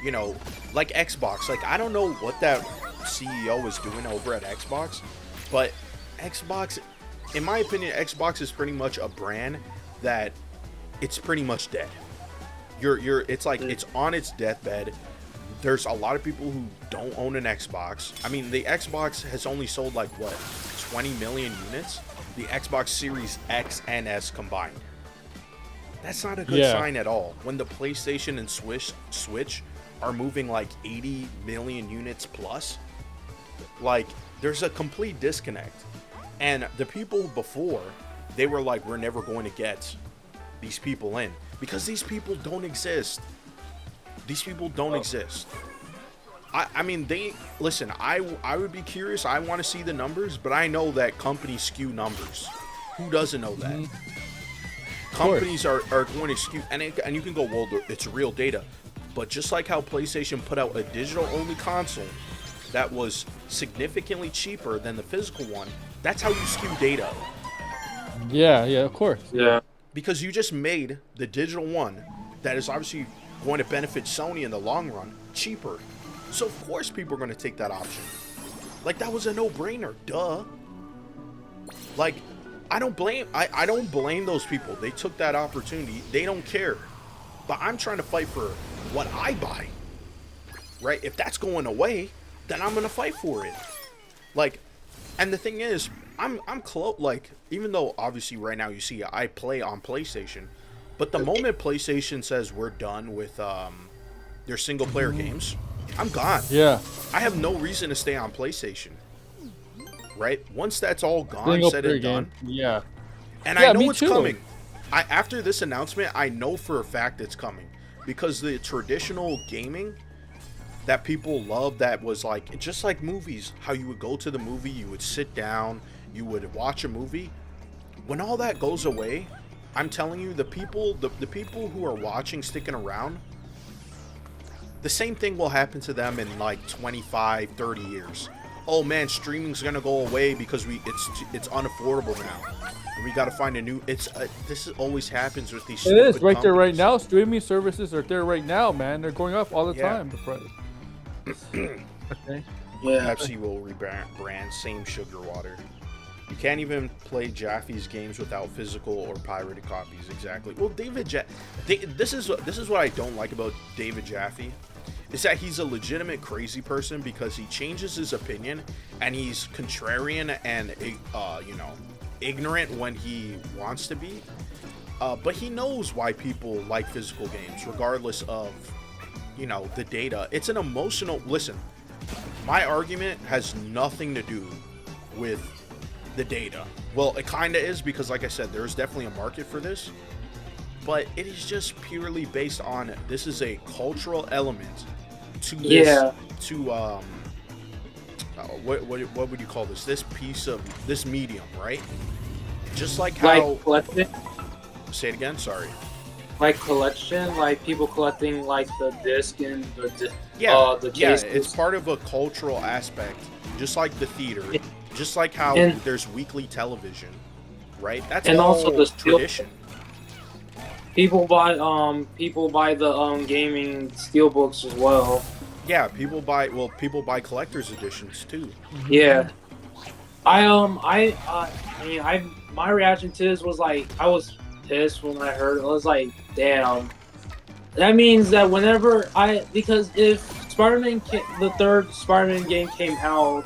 you know, like Xbox, like I don't know what that CEO is doing over at Xbox, but Xbox, in my opinion, Xbox is pretty much a brand that it's pretty much dead. It's like it's on its deathbed. There's a lot of people who don't own an Xbox. I mean, the Xbox has only sold like what, 20 million units? The Xbox Series X and S combined. That's not a good sign at all. When the PlayStation and Switch are moving like 80 million units plus, like there's a complete disconnect. And the people before, they were like, we're never going to get these people in because these people don't exist. These people don't exist. I mean, listen, I would be curious. I want to see the numbers, but I know that companies skew numbers. Who doesn't know that? Companies are going to skew, and you can go, well, it's real data. But just like how PlayStation put out a digital-only console that was significantly cheaper than the physical one, that's how you skew data. Yeah, of course. Yeah. Because you just made the digital one that is obviously going to benefit Sony in the long run cheaper. So of course people are going to take that option. Like that was a no-brainer, duh. Like I don't blame those people. They took that opportunity. They don't care. But I'm trying to fight for what I buy. Right? If that's going away, then I'm going to fight for it. Like, and the thing is, I'm close. Like, even though obviously right now you see I play on PlayStation, but the moment PlayStation says we're done with their single player games, I'm gone. Yeah. I have no reason to stay on PlayStation. right? Once that's all gone, Single said player and done, game. Yeah. and Yeah, I know me it's too. coming. After this announcement, I know for a fact it's coming because the traditional gaming that people love, that was like just like movies, how you would go to the movie, you would sit down, you would watch a movie. When all that goes away, I'm telling you, the people who are watching, sticking around, the same thing will happen to them in like 25, 30 years. Oh man, streaming's gonna go away because it's unaffordable now. We got to find a new. This always happens with these. It is right companies. there right now. Streaming services are there right now, man. They're going up all the time. The price. Okay. Yeah. Pepsi will rebrand same sugar water. You can't even play Jaffe's games without physical or pirated copies. Exactly. Well, this is what I don't like about David Jaffe, is that he's a legitimate crazy person because he changes his opinion and he's contrarian and ignorant when he wants to be. But he knows why people like physical games, regardless of the data. It's an emotional. Listen, my argument has nothing to do with the data. Well, it kind of is, because like I said, there's definitely a market for this, but it is just purely based on this is a cultural element to this. Yeah. To what would you call this? This piece of this medium, right? Just like how. Like collecting. Say it again. Sorry. Like collection, like people collecting like the disc and the case. It's part of a cultural aspect, just like the theater, just like how there's weekly television, right? That's and all also the tradition. People buy the gaming steelbooks as well. Yeah, people buy collector's editions too. Yeah. My reaction to this was like, I was pissed when I heard it. I was like, damn. That means that because if the third Spider-Man game came out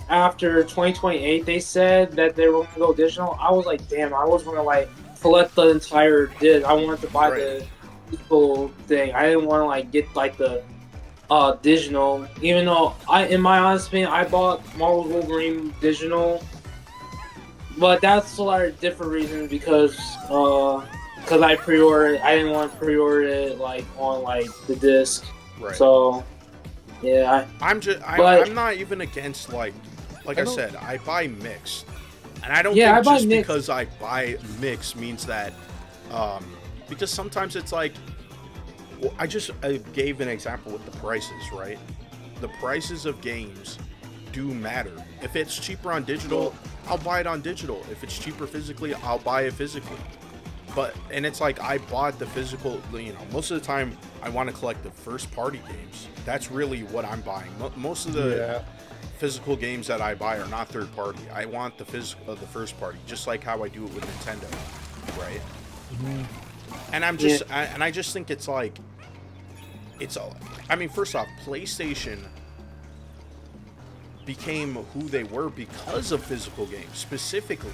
after 2028, they said that they were going to go digital. I was like, damn, I was going to like collect the entire disc. I wanted to buy the physical thing. I didn't want to like get like the digital, even though in my honest opinion, I bought Marvel's Wolverine digital. But that's a lot of different reasons, because I pre-ordered. I didn't want to pre-order it like on like the disc. Right. So yeah, I'm not even against like I said, I buy mixed, and I don't think just because I buy mixed means that because sometimes it's like, well, I gave an example with the prices, right? The prices of games do matter. If it's cheaper on digital, I'll buy it on digital. If it's cheaper physically, I'll buy it physically. And it's like, I bought the physical, most of the time I want to collect the first party games. That's really what I'm buying. Most of the physical games that I buy are not third party. I want the first party, just like how I do it with Nintendo, right? Mm-hmm. And I just think it's like, first off, PlayStation became who they were because of physical games, specifically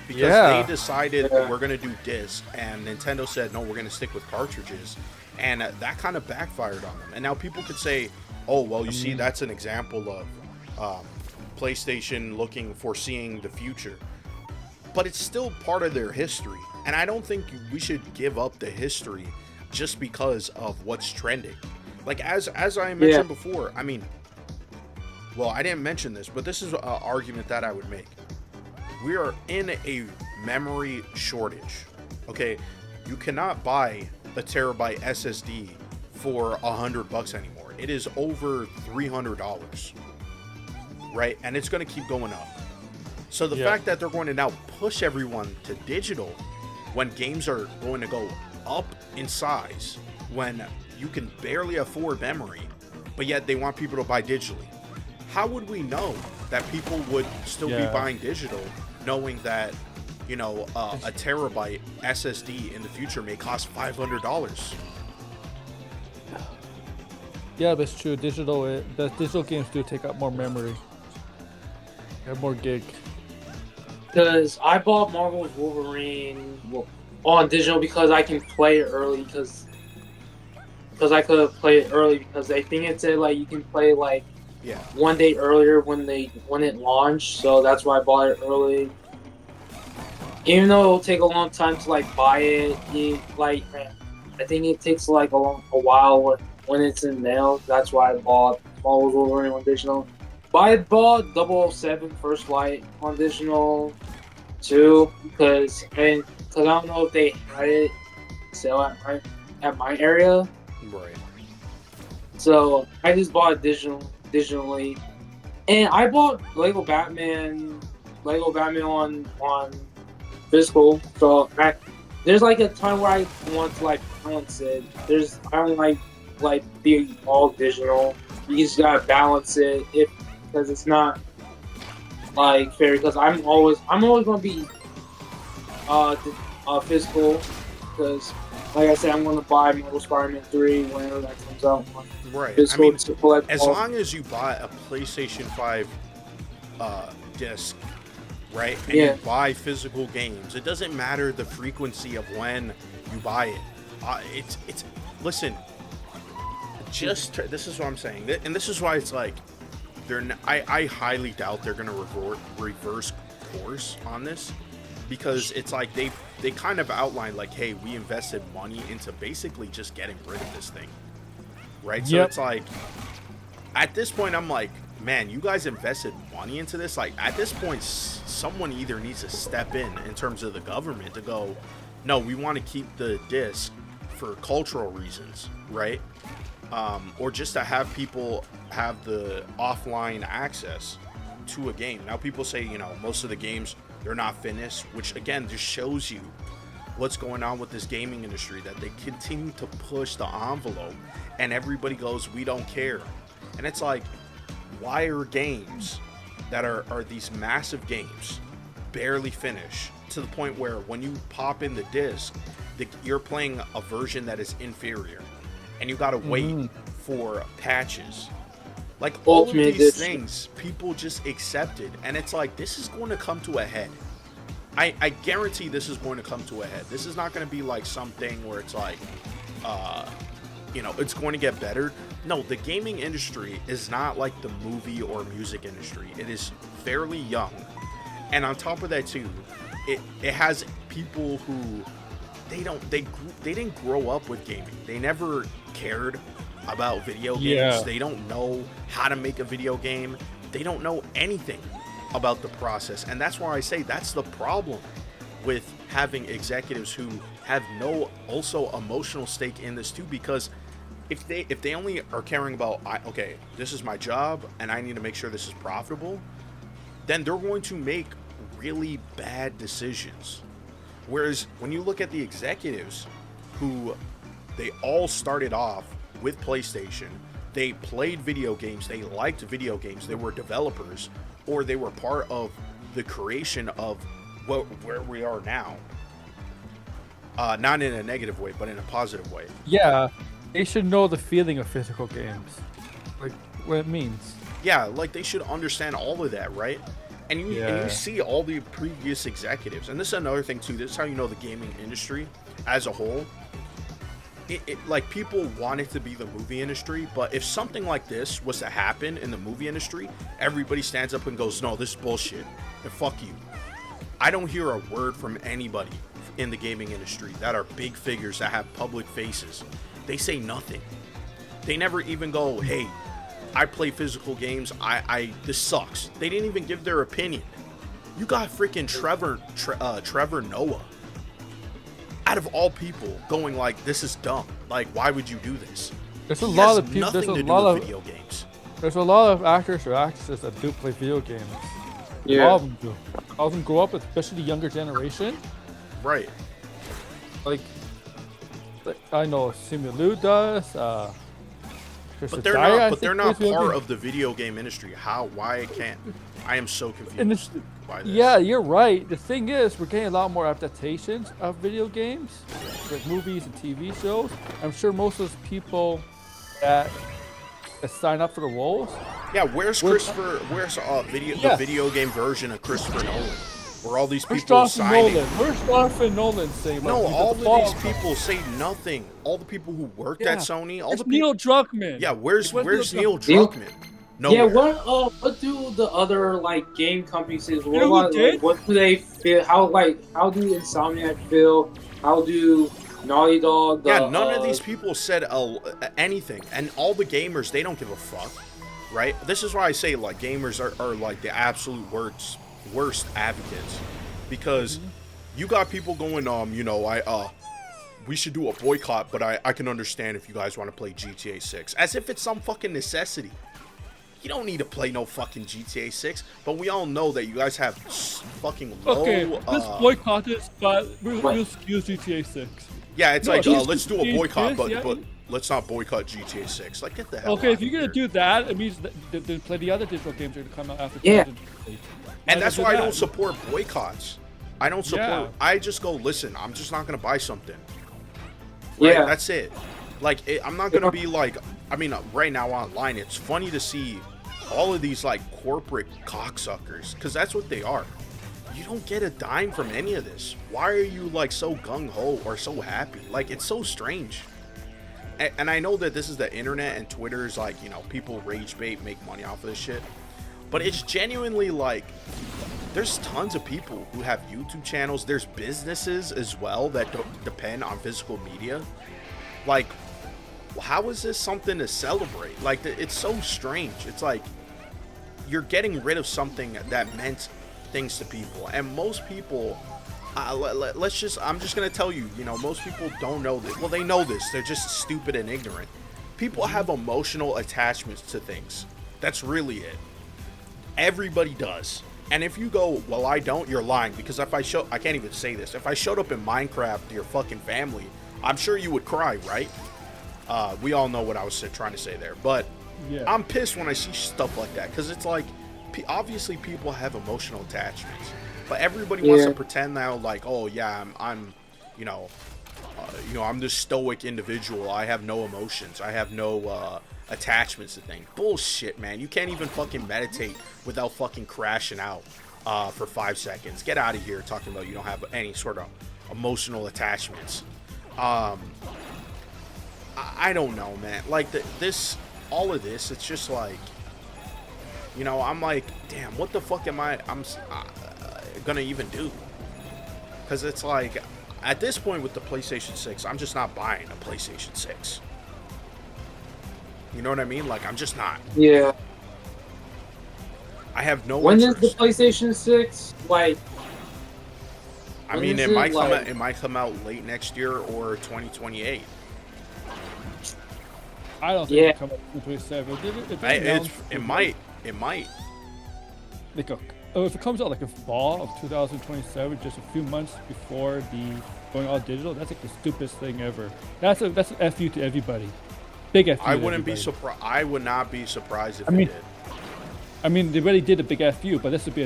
because they decided that we're going to do disc, and Nintendo said no, we're going to stick with cartridges, and that kind of backfired on them. And now people could say, oh well, you see, that's an example of PlayStation foreseeing the future, but it's still part of their history, and I don't think we should give up the history just because of what's trending. Like as I mentioned before, well, I didn't mention this, but this is an argument that I would make. We are in a memory shortage. Okay, you cannot buy a terabyte SSD for $100 anymore. It is over $300, right? And it's going to keep going up. So the fact that they're going to now push everyone to digital when games are going to go up in size, when you can barely afford memory, but yet they want people to buy digitally. How would we know that people would still be buying digital, knowing that, a terabyte SSD in the future may cost $500? Yeah, that's true. The digital games do take up more memory. They have more gig. Because I bought Marvel's Wolverine on digital because I can play it early. Because I could play it early, because I think it said like you can play like Yeah. one day earlier when it launched, so that's why I bought it early. Even though it'll take a long time to like buy it, I think it takes like a while when it's in mail. That's why I bought Marvel's Wolverine on digital. But I bought 007 First Light on digital too because I don't know if they had it sell at my area. Right. So I just bought it digitally, and I bought Lego Batman on physical. So there's like a time where I want to like balance it. I don't like being all digital. You just gotta balance it because it's not like fair. Because I'm always gonna be physical because. Like I said, I'm going to buy Marvel Spider-Man 3 whenever that comes out. Right. I mean, as long as you buy a PlayStation 5 disc, right, and you buy physical games, it doesn't matter the frequency of when you buy it. Listen, this is what I'm saying, and this is why it's like I highly doubt they're going to reverse course on this, because it's like they kind of outlined like, hey, we invested money into basically just getting rid of this thing, right? So it's like, at this point, I'm like, man, you guys invested money into this. Like, at this point, someone either needs to step in terms of the government to go, no, we want to keep the disc for cultural reasons, right? Or just to have people have the offline access to a game. Now, people say, you know, most of the games, they're not finished, which again just shows you what's going on with this gaming industry, that they continue to push the envelope and everybody goes, we don't care. And it's like, why are games that are these massive games barely finished to the point where when you pop in the disc, you're playing a version that is inferior and you gotta wait for patches? Like, all of these things, people just accepted, and it's like, this is going to come to a head. I guarantee this is going to come to a head. This is not going to be like something where it's like, you know, it's going to get better. No, the gaming industry is not like the movie or music industry. It is fairly young, and on top of that too, it has people who they didn't grow up with gaming. They never cared about video games. Yeah. They don't know how to make a video game. They don't know anything about the process, and that's why I say that's the problem with having executives who have no also emotional stake in this too, because if they only are caring about, okay, this is my job and I need to make sure this is profitable, then they're going to make really bad decisions. Whereas when you look at the executives who they all started off with PlayStation, they played video games, they liked video games, they were developers, or they were part of the creation of where we are now. Not in a negative way, but in a positive way. Yeah, they should know the feeling of physical games, like what it means. Yeah, like they should understand all of that, right? And you see all the previous executives, and this is another thing too. This is how you know the gaming industry as a whole. It like, people want it to be the movie industry, but if something like this was to happen in the movie industry, everybody stands up and goes, no, this is bullshit, and fuck you. I don't hear a word from anybody in the gaming industry that are big figures that have public faces. They say nothing. They never even go, hey, I play physical games, this sucks. They didn't even give their opinion. You got freaking Trevor Noah, out of all people, going like, this is dumb. Like, why would you do this? There's a lot of people. There's a lot of video games. There's a lot of actors or actresses that do play video games. Yeah. All of them do. All of them grow up, especially the younger generation. Right. Like I know Simu Liu does. But they're not part of the video game industry. Why can't? I am so confused by this. Yeah, you're right. The thing is, we're getting a lot more adaptations of video games, like movies and TV shows. I'm sure most of those people that sign up for the roles. Yeah, where's Christopher? Where's the video game version of Christopher Nolan? Where all these people signing? Where's Jonathan Nolan saying? No, all of these people say nothing. All the people who worked at Sony, all the people. Neil Druckmann. Yeah, where's Neil Druckmann? Yeah, Nowhere. what do the other like game companies do? You know who What did? what do they feel? How do Insomniac feel? How do Naughty Dog? Yeah, none of these people said anything, and all the gamers, they don't give a fuck, right? This is why I say like gamers are like the absolute worst advocates, because you got people going, we should do a boycott, but I can understand if you guys want to play GTA 6, as if it's some fucking necessity. You don't need to play no fucking GTA 6, but we all know that you guys have fucking low. Okay, let's boycott this, but we'll excuse GTA 6. Yeah, it's No, like just let's do a boycott, this, yeah. but let's not boycott GTA 6. Like, get the hell. Okay, out if you're of gonna here. do that, it means that play the other digital games are gonna come out after. Yeah. 2008. And that's why I don't that. support boycotts. I don't support. Yeah. I just go, listen, I'm just not gonna buy something. Right? Yeah. That's it. Like, I'm not gonna be like. I mean, right now online, it's funny to see all of these like corporate cocksuckers, because that's what they are. You don't get a dime from any of this. Why are you like so gung-ho or so happy? Like, it's so strange. And I know that this is the internet and Twitter is like, people rage bait, make money off of this shit. But it's genuinely like, there's tons of people who have YouTube channels. There's businesses as well that depend on physical media. Like, how is this something to celebrate? Like, it's so strange. It's like, you're getting rid of something that meant things to people, and most people I'm just gonna tell you, most people don't know this. Well, they know this, they're just stupid and ignorant. People have emotional attachments to things. That's really it. Everybody does. And if you go, well, I don't, you're lying, because I can't even say this, if I showed up in Minecraft to your fucking family, I'm sure you would cry, right? We all know what I was trying to say there, but Yeah. I'm pissed when I see stuff like that, because it's like, obviously people have emotional attachments, but everybody wants to pretend now like, oh yeah, I'm I'm this stoic individual. I have no emotions. I have no attachments to things. Bullshit, man. You can't even fucking meditate without fucking crashing out for 5 seconds. Get out of here talking about you don't have any sort of emotional attachments. I don't know, man. Like all of this, it's just like, I'm like, damn, what the fuck am I'm gonna even do? Because it's like, at this point with the PlayStation 6, I'm just not buying a PlayStation 6. You know what I mean? Like, I'm just not. Yeah. I have no When interest. is the PlayStation 6? Like, I mean, it might come out late next year or 2028. I don't think it'll come up in 2027. It might. Like if it comes out like in fall of 2027, just a few months before the going all digital, that's like the stupidest thing ever. That's an FU to everybody. Big FU. I wouldn't be surprised. I would not be surprised if it did. I mean, they already did a big FU, but that would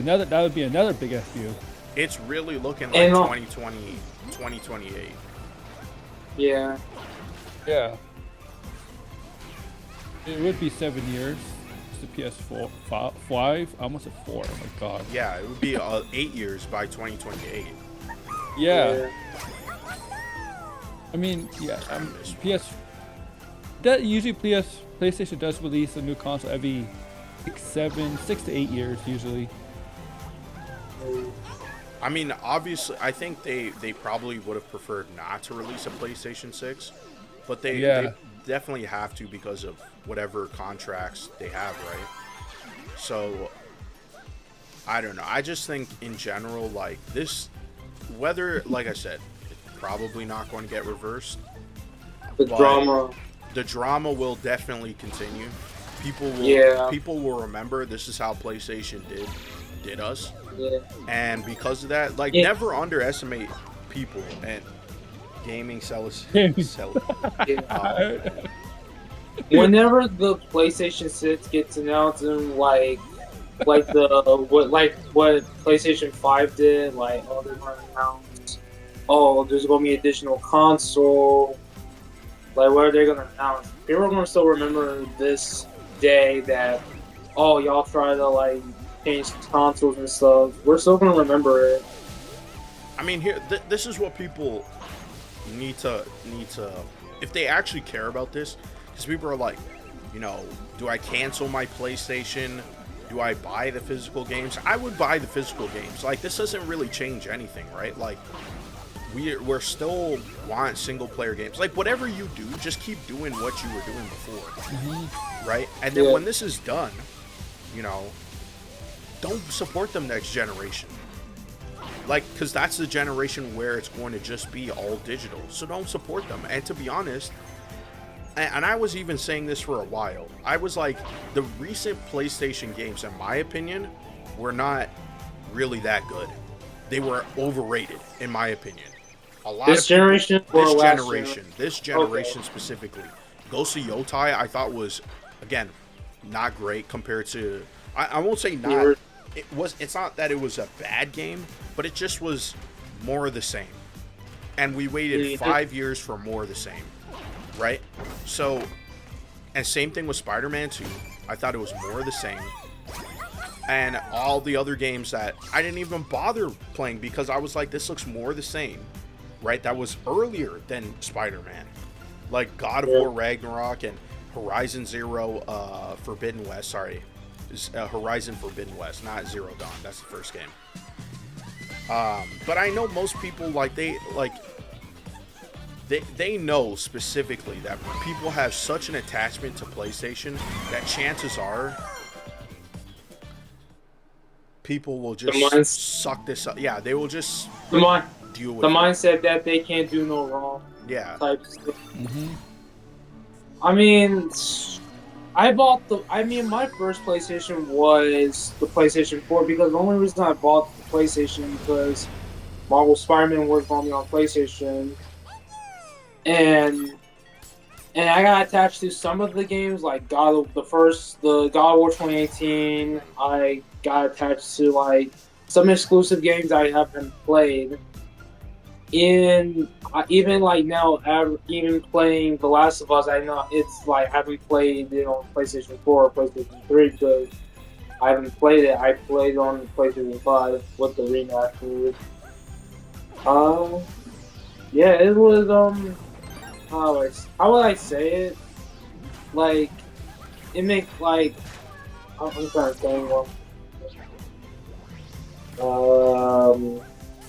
be another big FU. It's really looking like 2028. Yeah. Yeah. It would be 7 years. It's the PS4, 5, almost a 4. Oh my god. Yeah, it would be 8 years by 2028. Yeah. I mean, yeah. That usually PlayStation does release a new console every 6 to 8 years usually. I mean, obviously, I think they probably would have preferred not to release a PlayStation 6, but they definitely have to because of whatever contracts they have, right? So, I don't know. I just think in general, like this, whether, like I said, it's probably not going to get reversed. The drama will definitely continue. People will remember this is how PlayStation did us. Yeah. And because of that, like, never underestimate people and gaming Whenever the PlayStation 6 gets announced, and what PlayStation 5 did, like, oh, they're gonna announce, oh, there's gonna be additional console. Like, what are they gonna announce? People are gonna still remember this day that, oh, y'all try to like change consoles and stuff. We're still gonna remember it. I mean, here, this is what people need to, if they actually care about this, because people are like, you know, do I cancel my PlayStation? Do I buy the physical games? I would buy the physical games. Like, this doesn't really change anything, right? Like, we're still want single player games. Like, whatever you do, just keep doing what you were doing before, right? And then when this is done, you know, don't support them next generation. Like, because that's the generation where it's going to just be all digital. So don't support them. And to be honest, and I was even saying this for a while, I was like, the recent PlayStation games, in my opinion, were not really that good. They were overrated, in my opinion. A lot this of people, generation or this last generation, this generation specifically. Ghost of Yotai, I thought was, again, not great compared to. I won't say not. It's not that it was a bad game, but it just was more of the same. And we waited 5 years for more of the same. Right? So, and same thing with Spider-Man 2. I thought it was more of the same. And all the other games that I didn't even bother playing because I was like, this looks more the same. Right? That was earlier than Spider-Man. Like God of War Ragnarok and Horizon Forbidden West. Sorry. Horizon Forbidden West, not Zero Dawn. That's the first game. But I know most people, They know specifically that people have such an attachment to PlayStation that chances are people will just suck this up. Yeah, they will just deal with the mindset that they can't do no wrong. Yeah. Type stuff. I mean, my first PlayStation was the PlayStation 4 because the only reason I bought the PlayStation because Marvel Spider-Man worked on me on PlayStation. And I got attached to some of the games, like God of War 2018. I got attached to like some exclusive games I haven't played. Even like now, even playing The Last of Us, I know it's like I haven't played it on PlayStation 4 or PlayStation 3 because I haven't played it. I played on PlayStation 5 with the remaster. Yeah, it was how would I say it? Like, it makes like I'm trying to think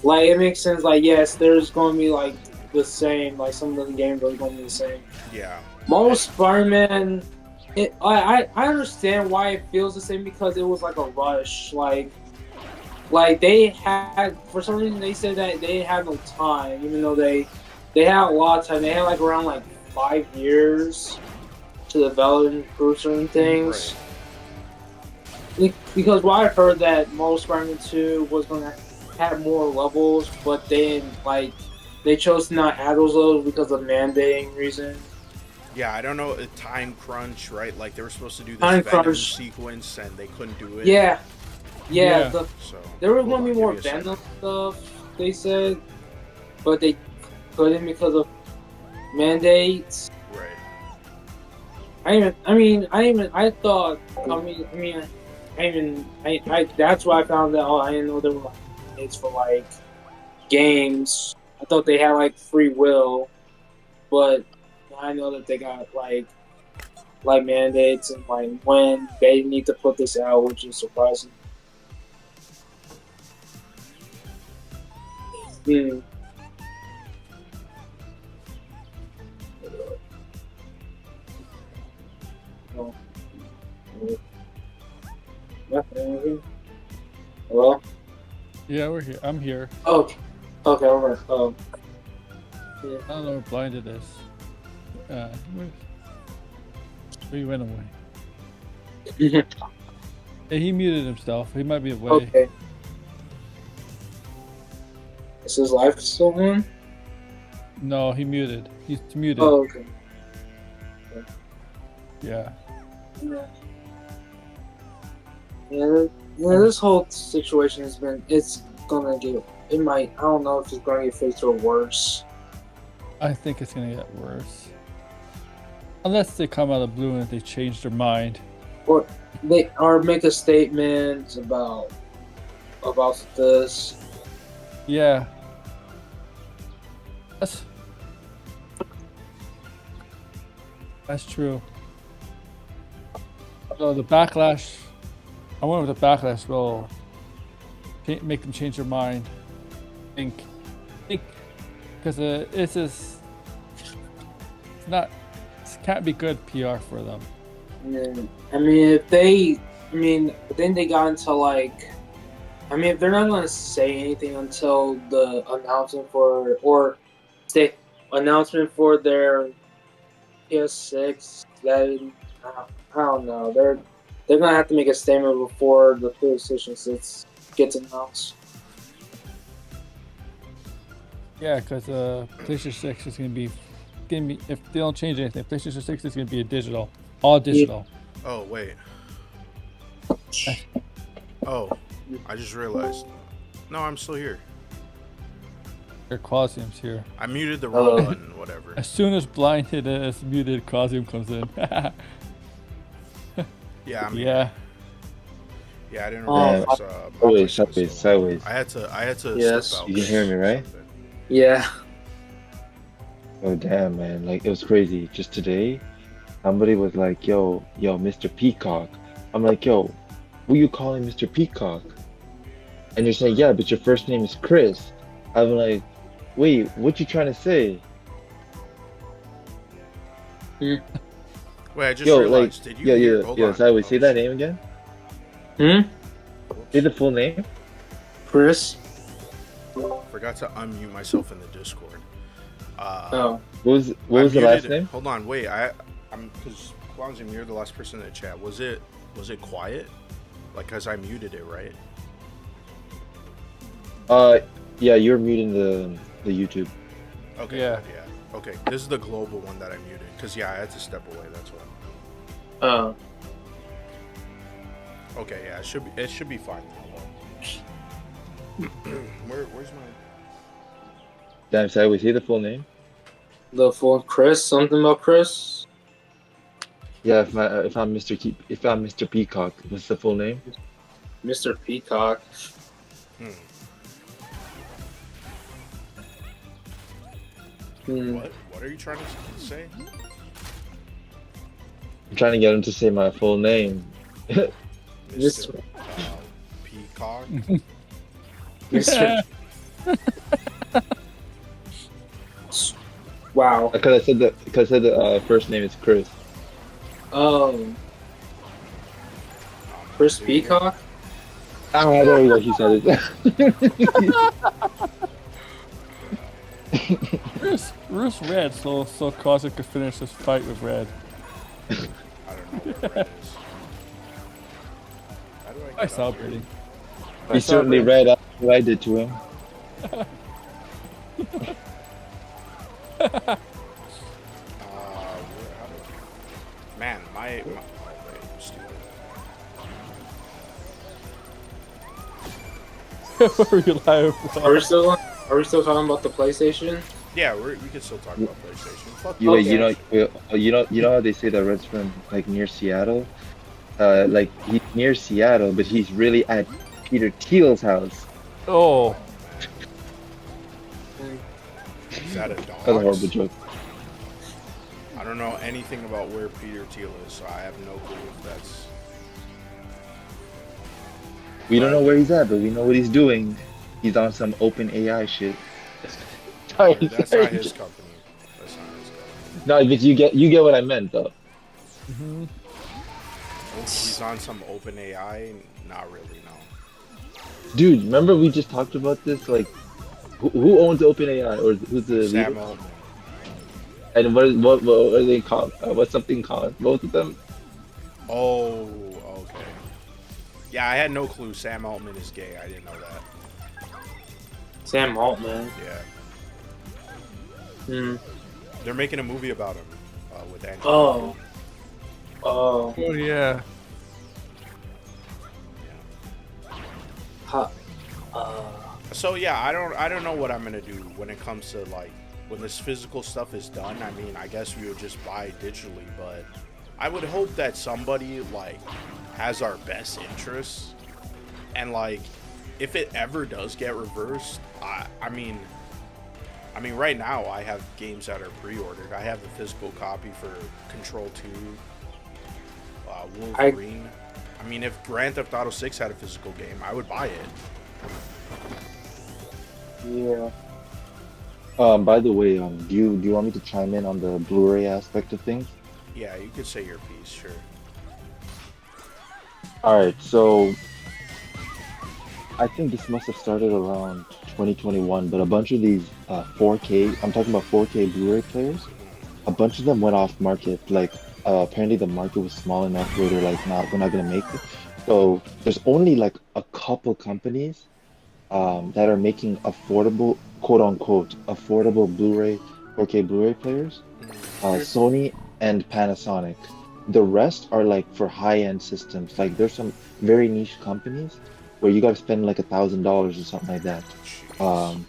like it makes sense. Like, yes, there's going to be like the same. Like some of the games are going to be the same. Yeah. Marvel Spider-Man. I understand why it feels the same because it was like a rush. Like they had, for some reason they said that they had no time, even though they had a lot of time. They had like around like 5 years to develop and prove certain things. Right. Because what I heard that Marvel Spider-Man 2 was going to have more levels, but they chose to not add those levels because of mandating reasons. Yeah, I don't know, a time crunch, right? Like they were supposed to do this Venom sequence and they couldn't do it. Yeah. So, there were going to be more Venom stuff, they said, but they couldn't because of mandates. Right. That's why I found out. I didn't know there were mandates for like games. I thought they had like free will, but I know that they got like mandates and like when they need to put this out, which is surprising. Hello? Yeah, we're here. I'm here. Okay, alright. Yeah. I don't know where Blinded is. He went away. Hey, he muted himself. He might be away. Okay. Is his live still on? No, he muted. He's muted. Oh, okay. Yeah. Yeah, this whole situation it's gonna get, I don't know if it's gonna get fixed or worse. I think it's gonna get worse. Unless they come out of the blue and they change their mind. Or make a statement about this. Yeah. That's true. So the backlash, I wonder if the backlash will make them change their mind. Think, because it's just, it's not, it can't be good PR for them. I mean, but then they got into like, I mean, if they're not going to say anything until the announcement for their PS6, then I don't know. They're gonna have to make a statement before the PlayStation 6 gets announced. Yeah, because PlayStation 6 is gonna be if they don't change anything, PlayStation 6 is gonna be all digital. Oh wait. Oh, I just realized. No, I'm still here. Their Quasium's here. I muted the wrong button. Whatever. As soon as blinded is muted, Quasium comes in. Yeah. I mean, yeah. Yeah, I didn't realize. Sideways. I had to. Yes. Step out. You can hear me, right? Yeah. Oh damn, man! Like it was crazy. Just today, somebody was like, "Yo, Mr. Peacock." I'm like, "Yo, who you calling Mr. Peacock?" And you're saying, "Yeah, but your first name is Chris." I'm like, "Wait, what you trying to say?" Wait, I just realized. Did you hear? Hold on. Sideways. Say that name again. Say the full name. Chris. Forgot to unmute myself in the Discord. What was the last name? Hold on, wait. I'm because Quanzim, you're the last person in the chat. Was it quiet? Like, cause I muted it, right? Yeah, you're muting the YouTube. Okay. Yeah. Good, yeah. Okay. This is the global one that I muted. Cause yeah, I had to step away. That's why. Oh. Okay. Yeah. It should be fine now. Where's my? Damn, Sideways. Say the full name. The full Chris. Something about Chris. Yeah, if I'm Mr. Peacock, what's the full name? Mr. Peacock. What are you trying to say? I'm trying to get him to say my full name. Mr. Peacock. Mr. Wow. Because I said the first name is Chris. Chris Peacock? Oh, there you go. He said it. Bruce Red, so Cosmic could finish this fight with Red. I don't know what Red is. How do I I get saw up here? Brady. He certainly read up what I did to him. Man, my oh, wait, I'm stupid. What were you live for? Are we still talking about the PlayStation? Yeah, we can still talk about PlayStation. Fuck You, Okay. you know how they say that Red's from like near Seattle? Like he's near Seattle, but he's really at Peter Thiel's house. Oh, Is that a dog? That's a horrible joke. I don't know anything about where Peter Thiel is, so I have no clue if that's. We don't know where he's at, but we know what he's doing. He's on some open AI shit. Sorry, That's not sorry. his company. That's not his company. No, but you get what I meant though. He's on some open AI. Not really, no. Dude, remember we just talked about this? Like, who owns OpenAI, or who's the Sam leader? Altman. And what are they called? What's something called? Both of them? Oh, okay. Yeah, I had no clue Sam Altman is gay. I didn't know that. Sam Altman. Yeah. They're making a movie about him with Andrew. Oh. oh yeah. So yeah, I don't know what I'm gonna do when it comes to like when this physical stuff is done. I mean, I guess we would just buy digitally, but I would hope that somebody like has our best interests, and like if it ever does get reversed, I mean right now I have games that are pre-ordered. I have the physical copy for Control 2. Wolverine. I mean, if Grand Theft Auto 6 had a physical game, I would buy it. Yeah. By the way, do you want me to chime in on the Blu-ray aspect of things? Yeah, you could say your piece, sure. All right, so I think this must have started around 2021, but a bunch of these 4K, I'm talking about 4K Blu-ray players, a bunch of them went off market. Like apparently the market was small enough where they're like, nah, we're not gonna make it. So there's only like a couple companies that are making affordable, quote unquote, affordable Blu-ray, 4K Blu-ray players, Sony and Panasonic. The rest are like for high-end systems. Like there's some very niche companies where you got to spend like $1,000 or something like that. Jeez.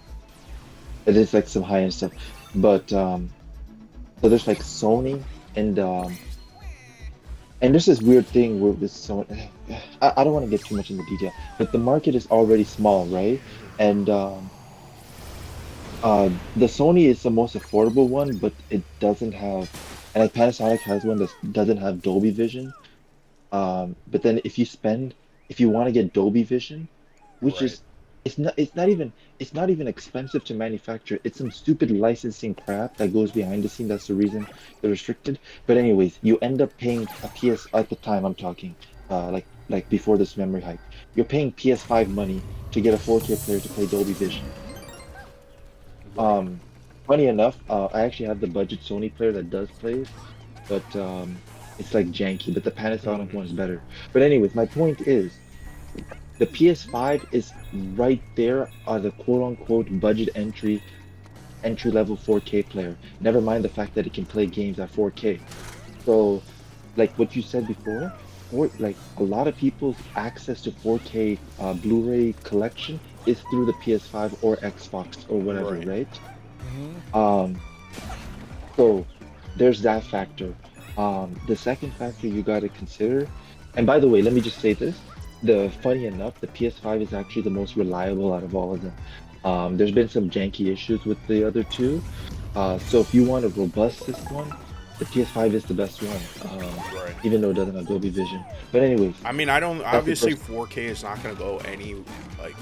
It is like some high-end stuff. But so there's like Sony and there's this weird thing where this so I don't want to get too much into detail, but the market is already small, right? And the Sony is the most affordable one, but it doesn't have, and like Panasonic has one that doesn't have Dolby Vision. But then if you want to get Dolby Vision, which Right. is it's not even expensive to manufacture. It's some stupid licensing crap that goes behind the scene. That's the reason they're restricted. But anyways, you end up paying a PS at the time I'm talking, like before this memory hike. You're paying PS5 money to get a 4K player to play Dolby Vision. Right. Um, Funny enough, I actually have the budget Sony player that does play it, but it's like janky. But the Panasonic Mhm. one's better. But anyways, my point is the PS5 is right there on the quote unquote budget entry level 4K player. Never mind the fact that it can play games at 4K. So, like what you said before, like a lot of people's access to 4K Blu-ray collection is through the PS5 or Xbox or whatever, Right. right? Hmm. Um, so there's that factor. The second factor you got to consider, and by the way, let me just say this. Funny enough, the PS5 is actually the most reliable out of all of them. There's been some janky issues with the other two. So if you want a robust one, the PS5 is the best one, Right. even though it doesn't have Dolby Vision. But anyways, I mean, I don't. that's the Obviously, first. 4K is not gonna go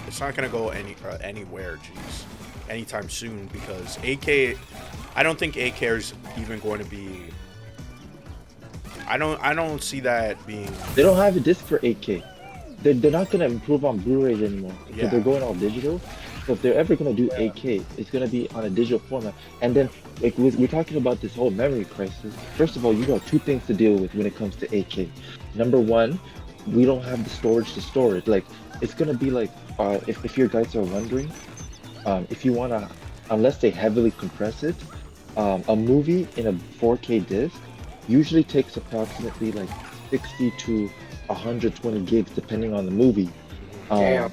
it's not gonna go anywhere. Jeez, anytime soon because 8K. I don't think 8K is even going to be. I don't see that being. They don't have a disc for 8K. They're not gonna improve on Blu-rays anymore because they're Yeah. going all digital. So if they're ever gonna do Yeah. 8K, it's gonna be on a digital format. And then, like, we're talking about this whole memory crisis. First of all, you got two things to deal with when it comes to 8K. Number one, we don't have the storage to store it. Like, it's gonna be like, if your guys are wondering, if you wanna, unless they heavily compress it, a movie in a 4K disc usually takes approximately like 60 to 120 gigs depending on the movie. Damn. Um,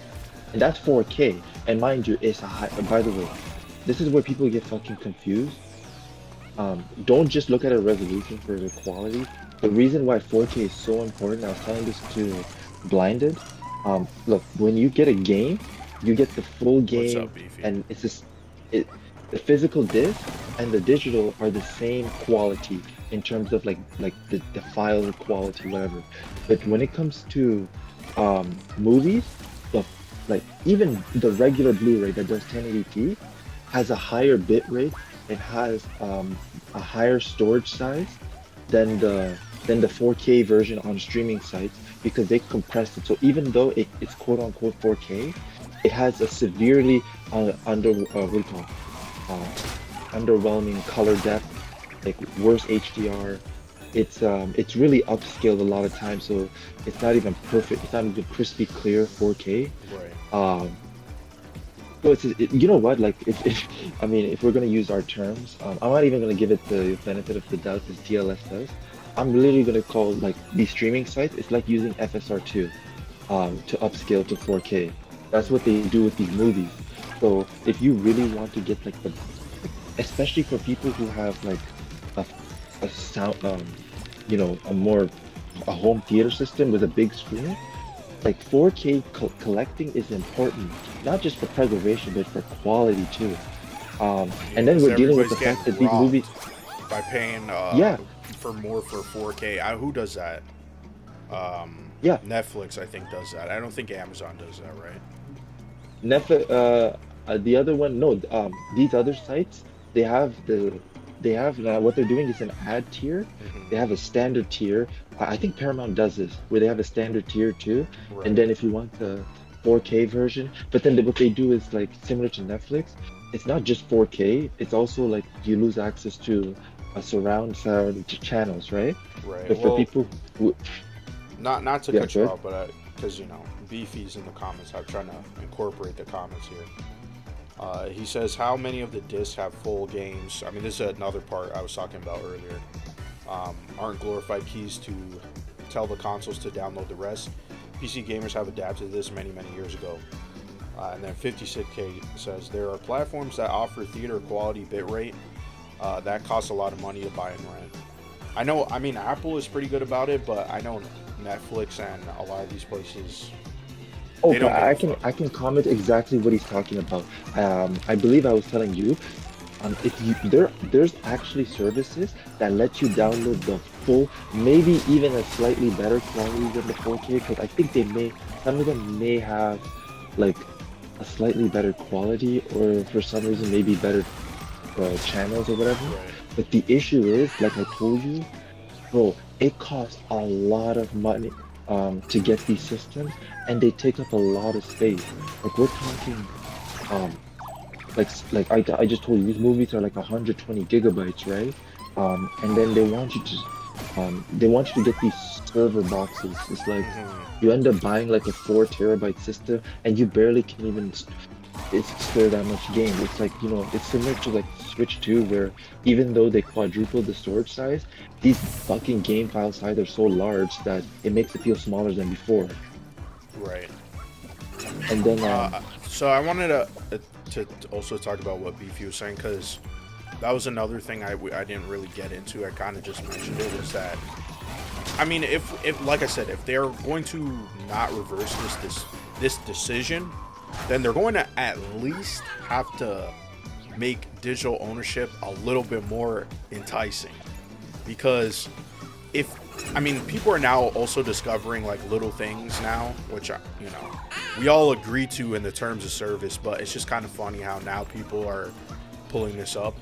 and that's 4K. And mind you, it's a high. By the way, this is where people get fucking confused. Don't just look at a resolution for the quality. The reason why 4K is so important, I was telling this to Blinded. Look, when you get a game, you get the full What's game, up, Beefy? and it's just it. The physical disc and the digital are the same quality in terms of like the file quality, whatever. But when it comes to movies, the like even the regular Blu-ray that does 1080p has a higher bit rate. It has a higher storage size than the 4K version on streaming sites because they compressed it. So even though it's quote unquote 4K, it has a severely what do you call it? Underwhelming color depth, like worse HDR. It's really upscaled a lot of times, so it's not even perfect. It's not even crispy clear 4K. Right. So you know what? Like if I mean if we're gonna use our terms, I'm not even gonna give it the benefit of the doubt as TLS does. I'm literally gonna call like these streaming sites. It's like using FSR2, to upscale to 4K. That's what they do with these movies. So if you really want to get like especially for people who have like a, a sound, a home theater system with a big screen, like 4K collecting is important, not just for preservation, but for quality too. And then Because we're dealing with everybody's the fact getting that these movies, robbed by paying yeah, for more for 4K. Who does that? Yeah, Netflix, I think, does that. I don't think Amazon does that, right? Netflix, the other one, no, these other sites, they have what they're doing is an ad tier. Hmm. They have a standard tier. I think Paramount does this, where they have a standard tier too. And Right. then if you want the 4K version, but then what they do is like similar to Netflix. It's not just 4K. It's also like you lose access to a surround sound channels, right? Right. But for Well, people who, not to yeah, cut you good. off, but because Beefy's in the comments, I'm trying to incorporate the comments here. He says, how many of the discs have full games? I mean, this is another part I was talking about earlier. Aren't glorified keys to tell the consoles to download the rest? PC gamers have adapted this many, many years ago. And then 56K says, there are platforms that offer theater quality bitrate that costs a lot of money to buy and rent. I mean, Apple is pretty good about it, but I know Netflix and a lot of these places, Oh, they but don't give I a can fuck. I can comment exactly what he's talking about. I believe I was telling you, if you there's actually services that let you download the full, maybe even a slightly better quality than the 4K, because I think some of them may have like a slightly better quality, or for some reason maybe better channels or whatever. Right. But the issue is, like I told you, bro, it costs a lot of money to get these systems, and they take up a lot of space. Like we're talking, um, I just told you, these movies are like 120 gigabytes, right? And then they want you to get these server boxes. It's like Hmm. you end up buying like a 4 terabyte system, and you barely can even it's still that much game. It's like, it's similar to like Switch 2, where even though they quadrupled the storage size, these fucking game file size are so large that it makes it feel smaller than before. Right. And then, So I wanted to also talk about what Beefy was saying, because that was another thing I didn't really get into. I kind of just mentioned it, was that, I mean, if like I said, if they're going to not reverse this decision, then they're going to at least have to make digital ownership a little bit more enticing. Because if I mean, people are now also discovering like little things now, which we all agree to in the terms of service, but it's just kind of funny how now people are pulling this up.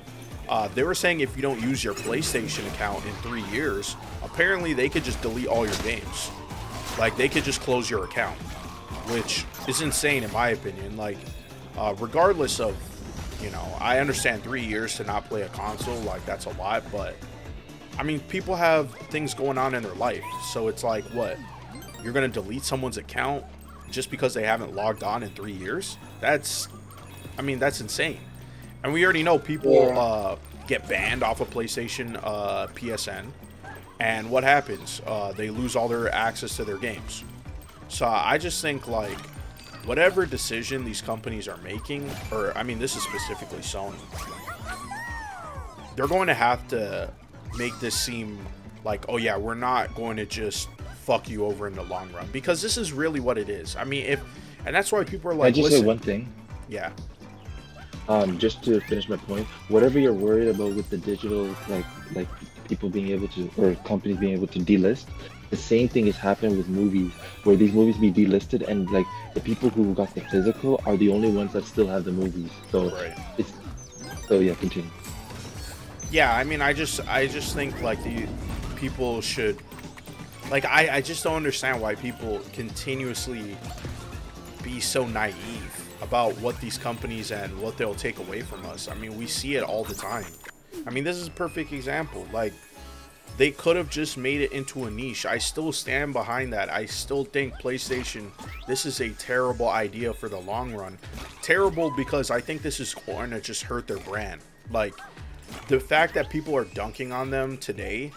They were saying if you don't use your PlayStation account in 3 years, apparently they could just delete all your games. Like, they could just close your account, which is insane in my opinion. Like, regardless of, I understand 3 years to not play a console, like, that's a lot, but I mean, people have things going on in their life, so it's like, what? You're gonna delete someone's account just because they haven't logged on in 3 years? That's insane. And we already know people Yeah. get banned off of PlayStation, PSN, and what happens? They lose all their access to their games. So I just think, like, whatever decision these companies are making, or I mean, this is specifically Sony, they're going to have to make this seem like, oh yeah, we're not going to just fuck you over in the long run, because this is really what it is. I mean, and that's why people are can I like, just say listen, one thing? yeah, Just to finish my point, whatever you're worried about with the digital, like people being able to, or companies being able to delist, the same thing is happening with movies, where these movies be delisted, and like the people who got the physical are the only ones that still have the movies. So right. it's so yeah, continue. Yeah, I mean, I just think like the people should, like, I just don't understand why people continuously be so naive about what these companies and what they'll take away from us. I mean, we see it all the time. I mean, this is a perfect example. Like, they could have just made it into a niche. I still stand behind that. I still think PlayStation, this is a terrible idea for the long run. Terrible because I think this is going to just hurt their brand. Like, the fact that people are dunking on them today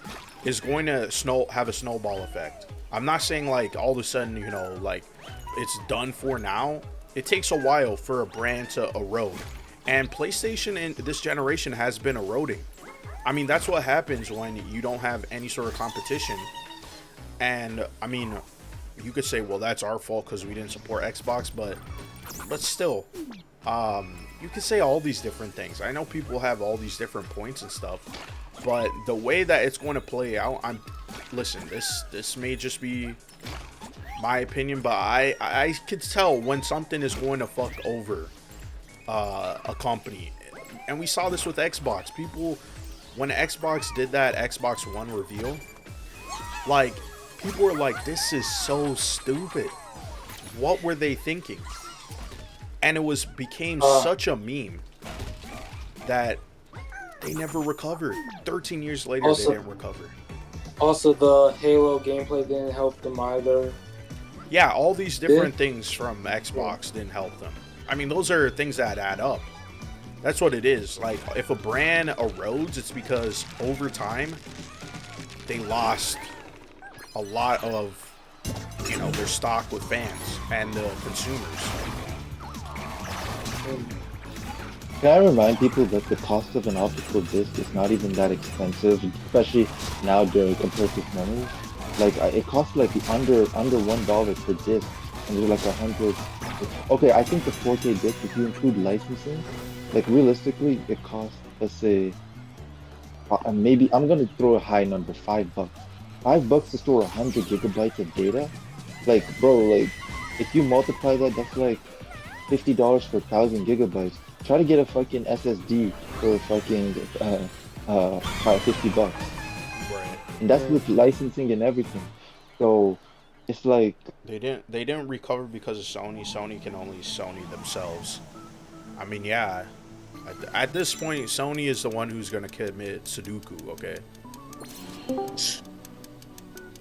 is going to have a snowball effect. I'm not saying like all of a sudden, like it's done for now. It takes a while for a brand to erode. And PlayStation in this generation has been eroding. I mean, that's what happens when you don't have any sort of competition. And I mean, you could say, well, that's our fault because we didn't support Xbox, but still, you could say all these different things. I know people have all these different points and stuff, but the way that it's going to play out, listen, this may just be my opinion, but I could tell when something is going to fuck over a company, and we saw this with Xbox. People, when Xbox did that Xbox One reveal, like people were like, "This is so stupid. What were they thinking?" And it became such a meme that they never recovered. 13 years later, Also- they didn't recover. Also, the Halo gameplay didn't help them either. Yeah, all these different things from Xbox didn't help them. I mean, those are things that add up. That's what it is. Like, if a brand erodes, it's because over time, they lost a lot of, their stock with fans and the consumers. Can I remind people that the cost of an optical disc is not even that expensive, especially now during compared to money. Like it costs like under $1 per disc, and there's like 100. Okay, I think the 4K disc, if you include licensing, like realistically, it costs, let's say, maybe I'm gonna throw a high number, $5. $5 to store 100 gigabytes of data. Like, bro, like if you multiply that, that's like $50 for 1,000 gigabytes. Try to get a fucking SSD for fucking $50. Right. And that's with licensing and everything. So it's like They didn't recover because of Sony. Sony can only Sony themselves. I mean, yeah. At this point, Sony is the one who's gonna commit Sudoku. Okay.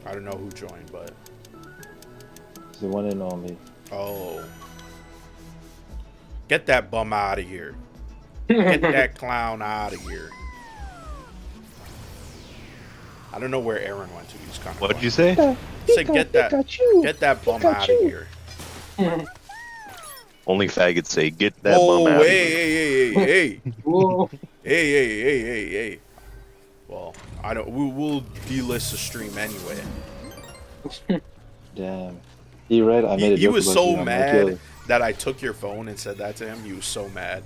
I don't know who joined, but it's the one and only. oh, get that bum out of here. Get that clown out of here. I don't know where Aaron went to. He's kind of. What'd you say? He said, get that bum out of here. Only faggots say, get that Oh, bum out. hey. Whoa. Hey. Well, I don't. We'll delist the stream anyway. Damn. He read. I made a He joke was about so you. I'm like, mad yo, that I took your phone and said that to him. He was so mad.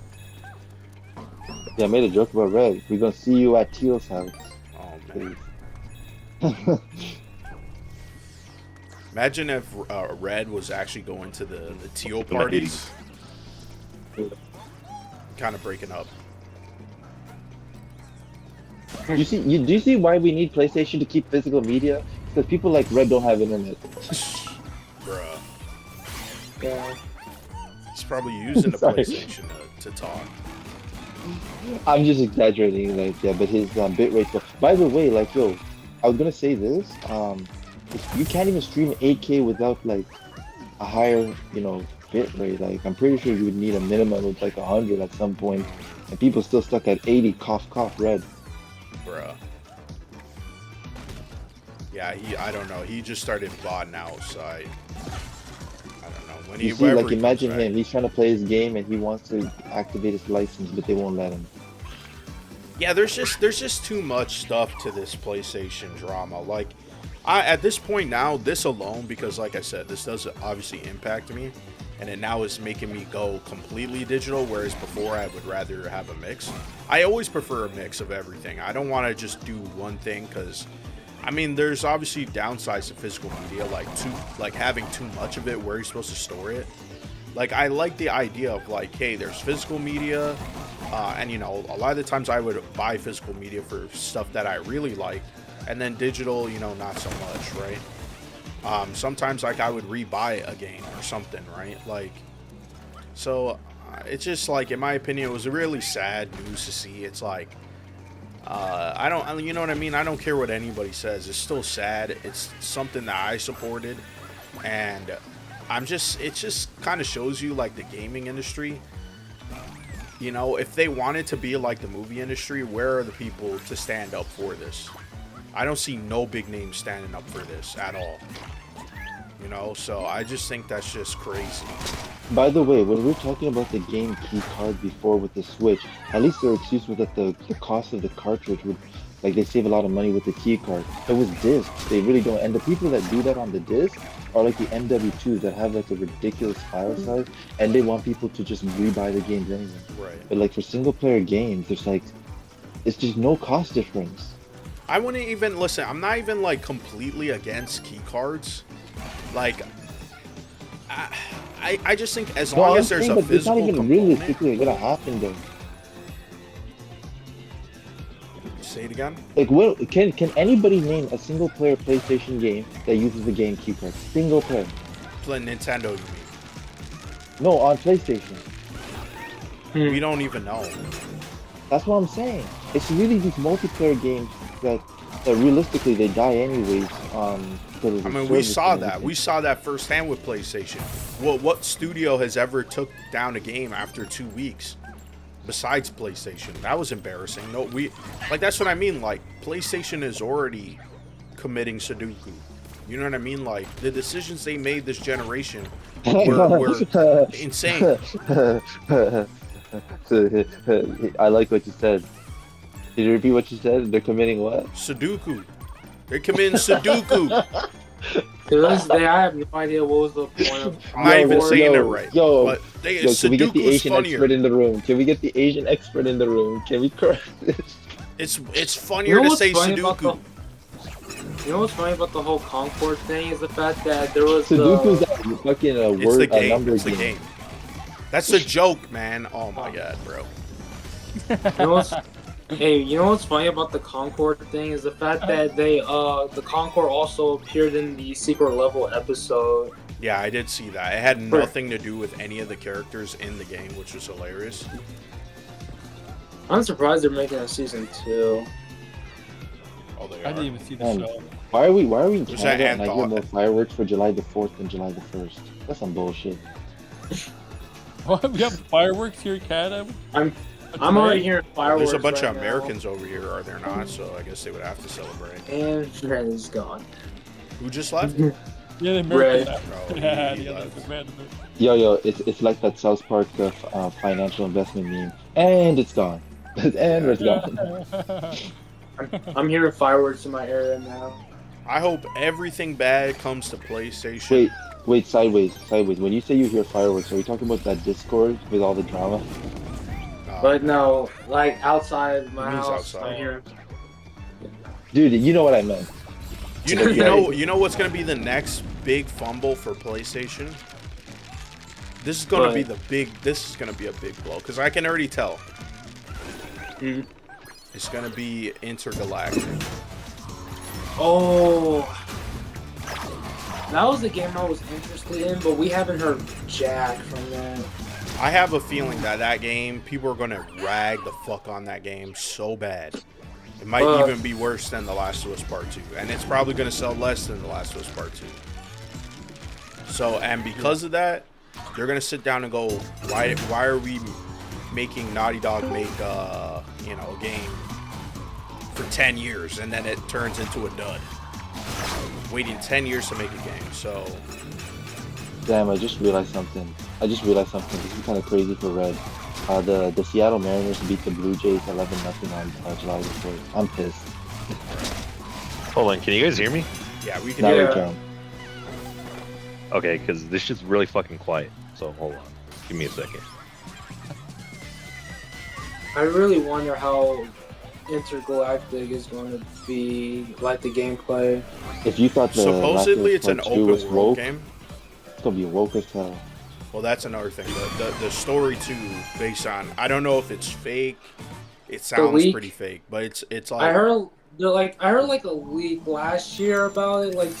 yeah, I made a joke about Red. We're gonna see you at Teal's house. Oh man. Please. Imagine if Red was actually going to the Teal parties. Kind of breaking up. Do you see why we need PlayStation to keep physical media? Because people like Red don't have internet. Bruh. Yeah. He's probably using the Sorry. PlayStation to talk. I'm just exaggerating, like, yeah, but his bit rate. By the way, like, yo, I was gonna say this. You can't even stream 8K without like a higher, bit rate. Like, I'm pretty sure you would need a minimum of like 100 at some point, and people still stuck at 80. Cough, cough, Red. Bruh. Yeah, I don't know. He just started botting out, so I don't know. When You see, wherever like, he imagine comes back- him. He's trying to play his game and he wants to activate his license, but they won't let him. Yeah, there's just too much stuff to this PlayStation drama. Like, at this point now, this alone, because like I said, this does obviously impact me, and it now is making me go completely digital, whereas before I would rather have a mix. I always prefer a mix of everything. I don't want to just do one thing, because I mean, there's obviously downsides to physical media, like having too much of it. Where you're supposed to store it. Like, I like the idea of like, hey, there's physical media, and a lot of the times I would buy physical media for stuff that I really like, and then digital, not so much, right? Sometimes like I would rebuy a game or something, right? Like, so it's just like, in my opinion, it was really sad news to see. It's like, I don't, you know what I mean? I don't care what anybody says. It's still sad. It's something that I supported, and it just kind of shows you like the gaming industry. If they wanted to be like the movie industry, where are the people to stand up for this? I don't see no big names standing up for this at all. So I just think that's just crazy. By the way, when we were talking about the game key card before with the Switch, at least their excuse was that the cost of the cartridge would, like, they save a lot of money with the key card. It was discs. They really don't. And the people that do that on the disc are like the MW2s that have like a ridiculous file size, and they want people to just rebuy the games anyway. Right. But like for single player games, it's just no cost difference. I wouldn't even listen. I'm not even like completely against key cards. Like, I just think as long as there's a but it's not physical even component. realistically gonna happen though. Say it again. Like, can anybody name a single player PlayStation game that uses the game key card? Single player. Play Nintendo, you mean? No, on PlayStation. We don't even know. That's what I'm saying. It's really these multiplayer games that realistically they die anyways. Because of the I mean, we service saw and that. everything. We saw that firsthand with PlayStation. What studio has ever took down a game after 2 weeks? Besides PlayStation, that was embarrassing. No, that's what I mean. Like, PlayStation is already committing Sudoku. You know what I mean? Like, the decisions they made this generation were insane. I like what you said. Did you repeat what you said? They're committing what? Sudoku. They're committing Sudoku. To this day, I have no idea what was the point of. I'm not even saying it yo, right. yo, but Can we get the Sudoku's Asian expert funnier. in the room? Can we get the Asian expert in the room? Can we correct this? It's funnier to what's say funny about Sudoku. You know what's funny about the whole Concord thing is the fact that there was Sudoku's the. a fucking It's word, the game. number It's the game. That's a joke, man. Oh my god, bro. You know what's, hey, you know what's funny about the Concord thing is the fact that the Concord also appeared in the secret level episode. Yeah, I did see that. It had nothing to do with any of the characters in the game, which was hilarious. I'm surprised they're making a season 2. Oh, they I are. didn't even see the Man, show. Why are we in Was that Canada and I get Anthon? more fireworks for July the 4th than July the 1st? That's some bullshit. What? We have fireworks here in Canada. I'm already hearing fireworks. There's a bunch right of now, Americans over here, are there not? So I guess they would have to celebrate. and Fred is gone. Who just left? Yeah, the American. Red. Oh, Yeah, he yeah, left. that's random. Yo, it's like that South Park financial investment meme. And it's gone. And it's gone. I'm hearing fireworks in my area now. I hope everything bad comes to PlayStation. Wait, sideways. When you say you hear fireworks, are you talking about that Discord with all the drama? But no, like outside my It means house, outside. I'm hearing. Dude, you know what I meant. You know what's gonna be the next big fumble for PlayStation? This is gonna What? be This is gonna be a big blow because I can already tell. Mhm. It's gonna be Intergalactic. Oh, that was the game I was interested in, but we haven't heard jack from that. I have a feeling that game, people are gonna rag the fuck on that game so bad. It might even be worse than The Last of Us Part 2, and it's probably gonna sell less than The Last of Us Part 2. So, and because of that, they're gonna sit down and go, why are we making Naughty Dog make a game for 10 years and then it turns into a dud? Waiting 10 years to make a game, so Damn, I just realized something. This is kind of crazy for Red. The Seattle Mariners beat the Blue Jays 11-0 on July the 4th. I'm pissed. Hold on, can you guys hear me? yeah, we can Now do we Yeah. can. Okay, because this shit's really fucking quiet. So hold on, give me a second. I really wonder how Intergalactic is going to be, like the gameplay. If you thought the Supposedly Last it's of an Us Part 2 was open world woke, game. it's gonna be woke as hell. Well, that's another thing. The story too, based on, I don't know if it's fake. It sounds leak? pretty fake, but it's like I heard like a leak last year about it. Like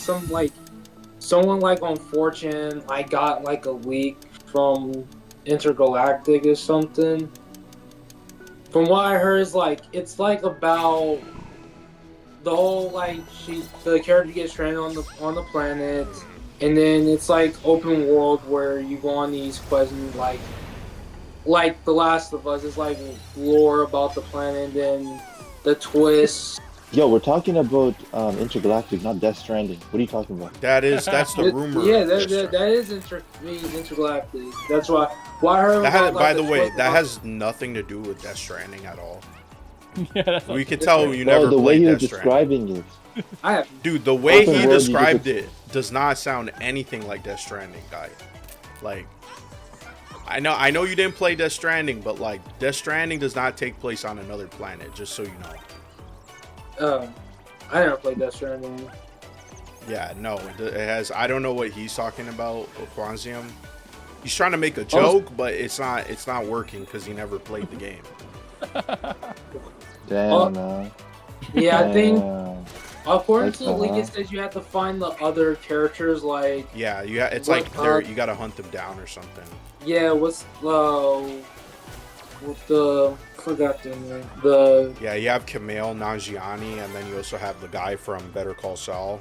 someone like on Fortune, I got like a leak from Intergalactic or something. From what I heard, is like it's like about the whole the character gets stranded on the planet, and then it's like open world where you go on these quests and like The Last of Us is like lore about the planet, and then the twist. Yo, we're talking about Intergalactic, not Death Stranding. What are you talking about? that's the rumor. Yeah, of this that stuff. is Intergalactic. That's why I heard. about, By like, the way, twist that about- has nothing to do with Death Stranding at all. Yeah, that's We can tell you Well, never the way played he was Death Stranding. describing it. I have Dude, the way Open he world, you described just- it does not sound anything like Death Stranding, guy. Like, I know you didn't play Death Stranding, but like Death Stranding does not take place on another planet. Just so you know. I never played Death Stranding. Yeah, no, it has. I don't know what he's talking about, Quanzium. He's trying to make a joke, but it's not working because he never played the game. Damn, man. Yeah, I think Damn. according Like, to the league, it says you have to find the other characters. Like, Yeah, it's What, like they're you gotta hunt them down or something. yeah, what's with the forgot the name. The Yeah, you have Kumail Nanjiani, and then you also have the guy from Better Call Saul,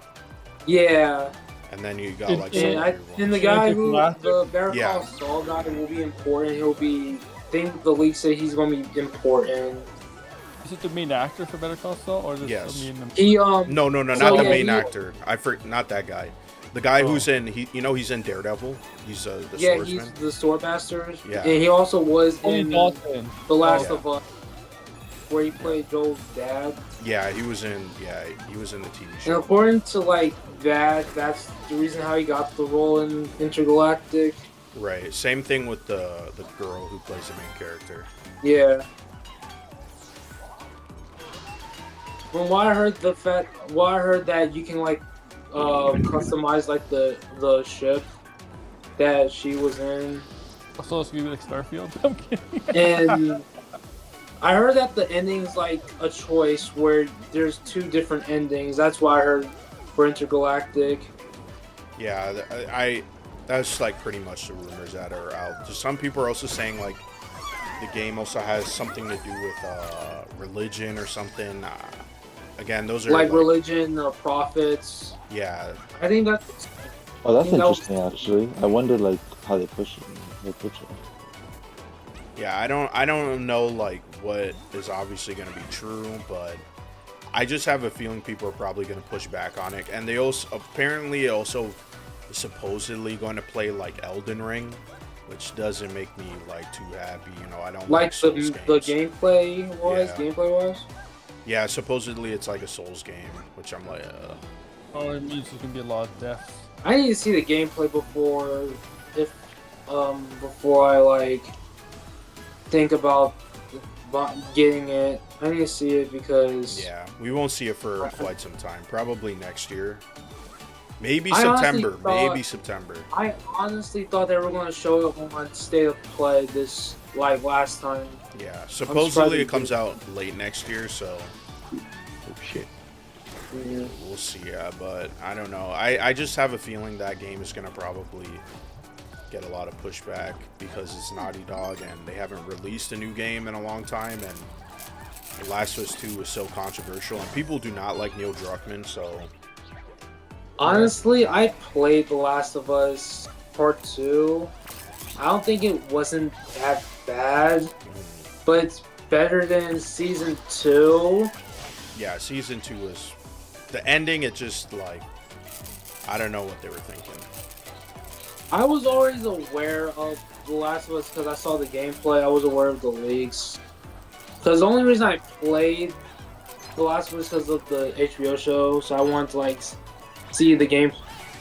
yeah, and then you got like and some I weird and the ones. guy Like who Galactic? the Better Yeah. Call Saul guy will be important. He'll be. I think the league say he's gonna be important. Is it the main actor for Better Call Saul, or is it Yes. the main? He No, So, not the yeah, main he- actor. Not that guy. The guy Oh. who's in he's in Daredevil. He's the yeah, swordsman. he's the Swordmaster. Yeah. And he also was Tony in Dalton. The Last Yeah. of Us, where he played Joel's dad. Yeah, he was in the TV And show. according to like that's the reason how he got the role in Intergalactic. Right. Same thing with the girl who plays the main character. Yeah. From what I heard, I heard that you can like customize like the ship that she was in, So it's gonna be like Starfield. I'm kidding. and I heard that the ending's like a choice where there's two different endings. That's what I heard for Intergalactic. Yeah, that's like pretty much the rumors that are out. Just some people are also saying like the game also has something to do with religion or something. Again, those are Like religion, prophets. Yeah, I think that's Oh, that's You know- interesting, actually. I wonder, like, how they push it. yeah. I don't know like what is obviously going to be true, but I just have a feeling people are probably going to push back on it. And they also supposedly going to play like Elden Ring, which doesn't make me like too happy. You know, I don't like Souls the games. gameplay was. Yeah. Gameplay was. Yeah, supposedly it's like a Souls game, which I'm like, Oh, it means there's gonna be a lot of deaths. I need to see the gameplay before I like think about getting it. I need to see it because yeah, we won't see it for quite some time. Probably next year, maybe I honestly September. thought- Maybe September. I honestly thought they were going to show it on State of Play this like last time. Yeah, surprised supposedly they it comes didn't. out late next year, so Oh shit. Yeah. we'll see. Yeah, but I don't know. I just have a feeling that game is gonna probably get a lot of pushback because it's Naughty Dog and they haven't released a new game in a long time, and The Last of Us 2 is so controversial and people do not like Neil Druckmann. So Honestly, I played The Last of Us Part 2. I don't think it wasn't that bad, but it's better than Season 2. yeah, season 2 is the ending. It just like I don't know what they were thinking. I was always aware of The Last of Us because I saw the gameplay. I was aware of the leaks. Because the only reason I played The Last of Us because of the HBO show, so I wanted to like see the game,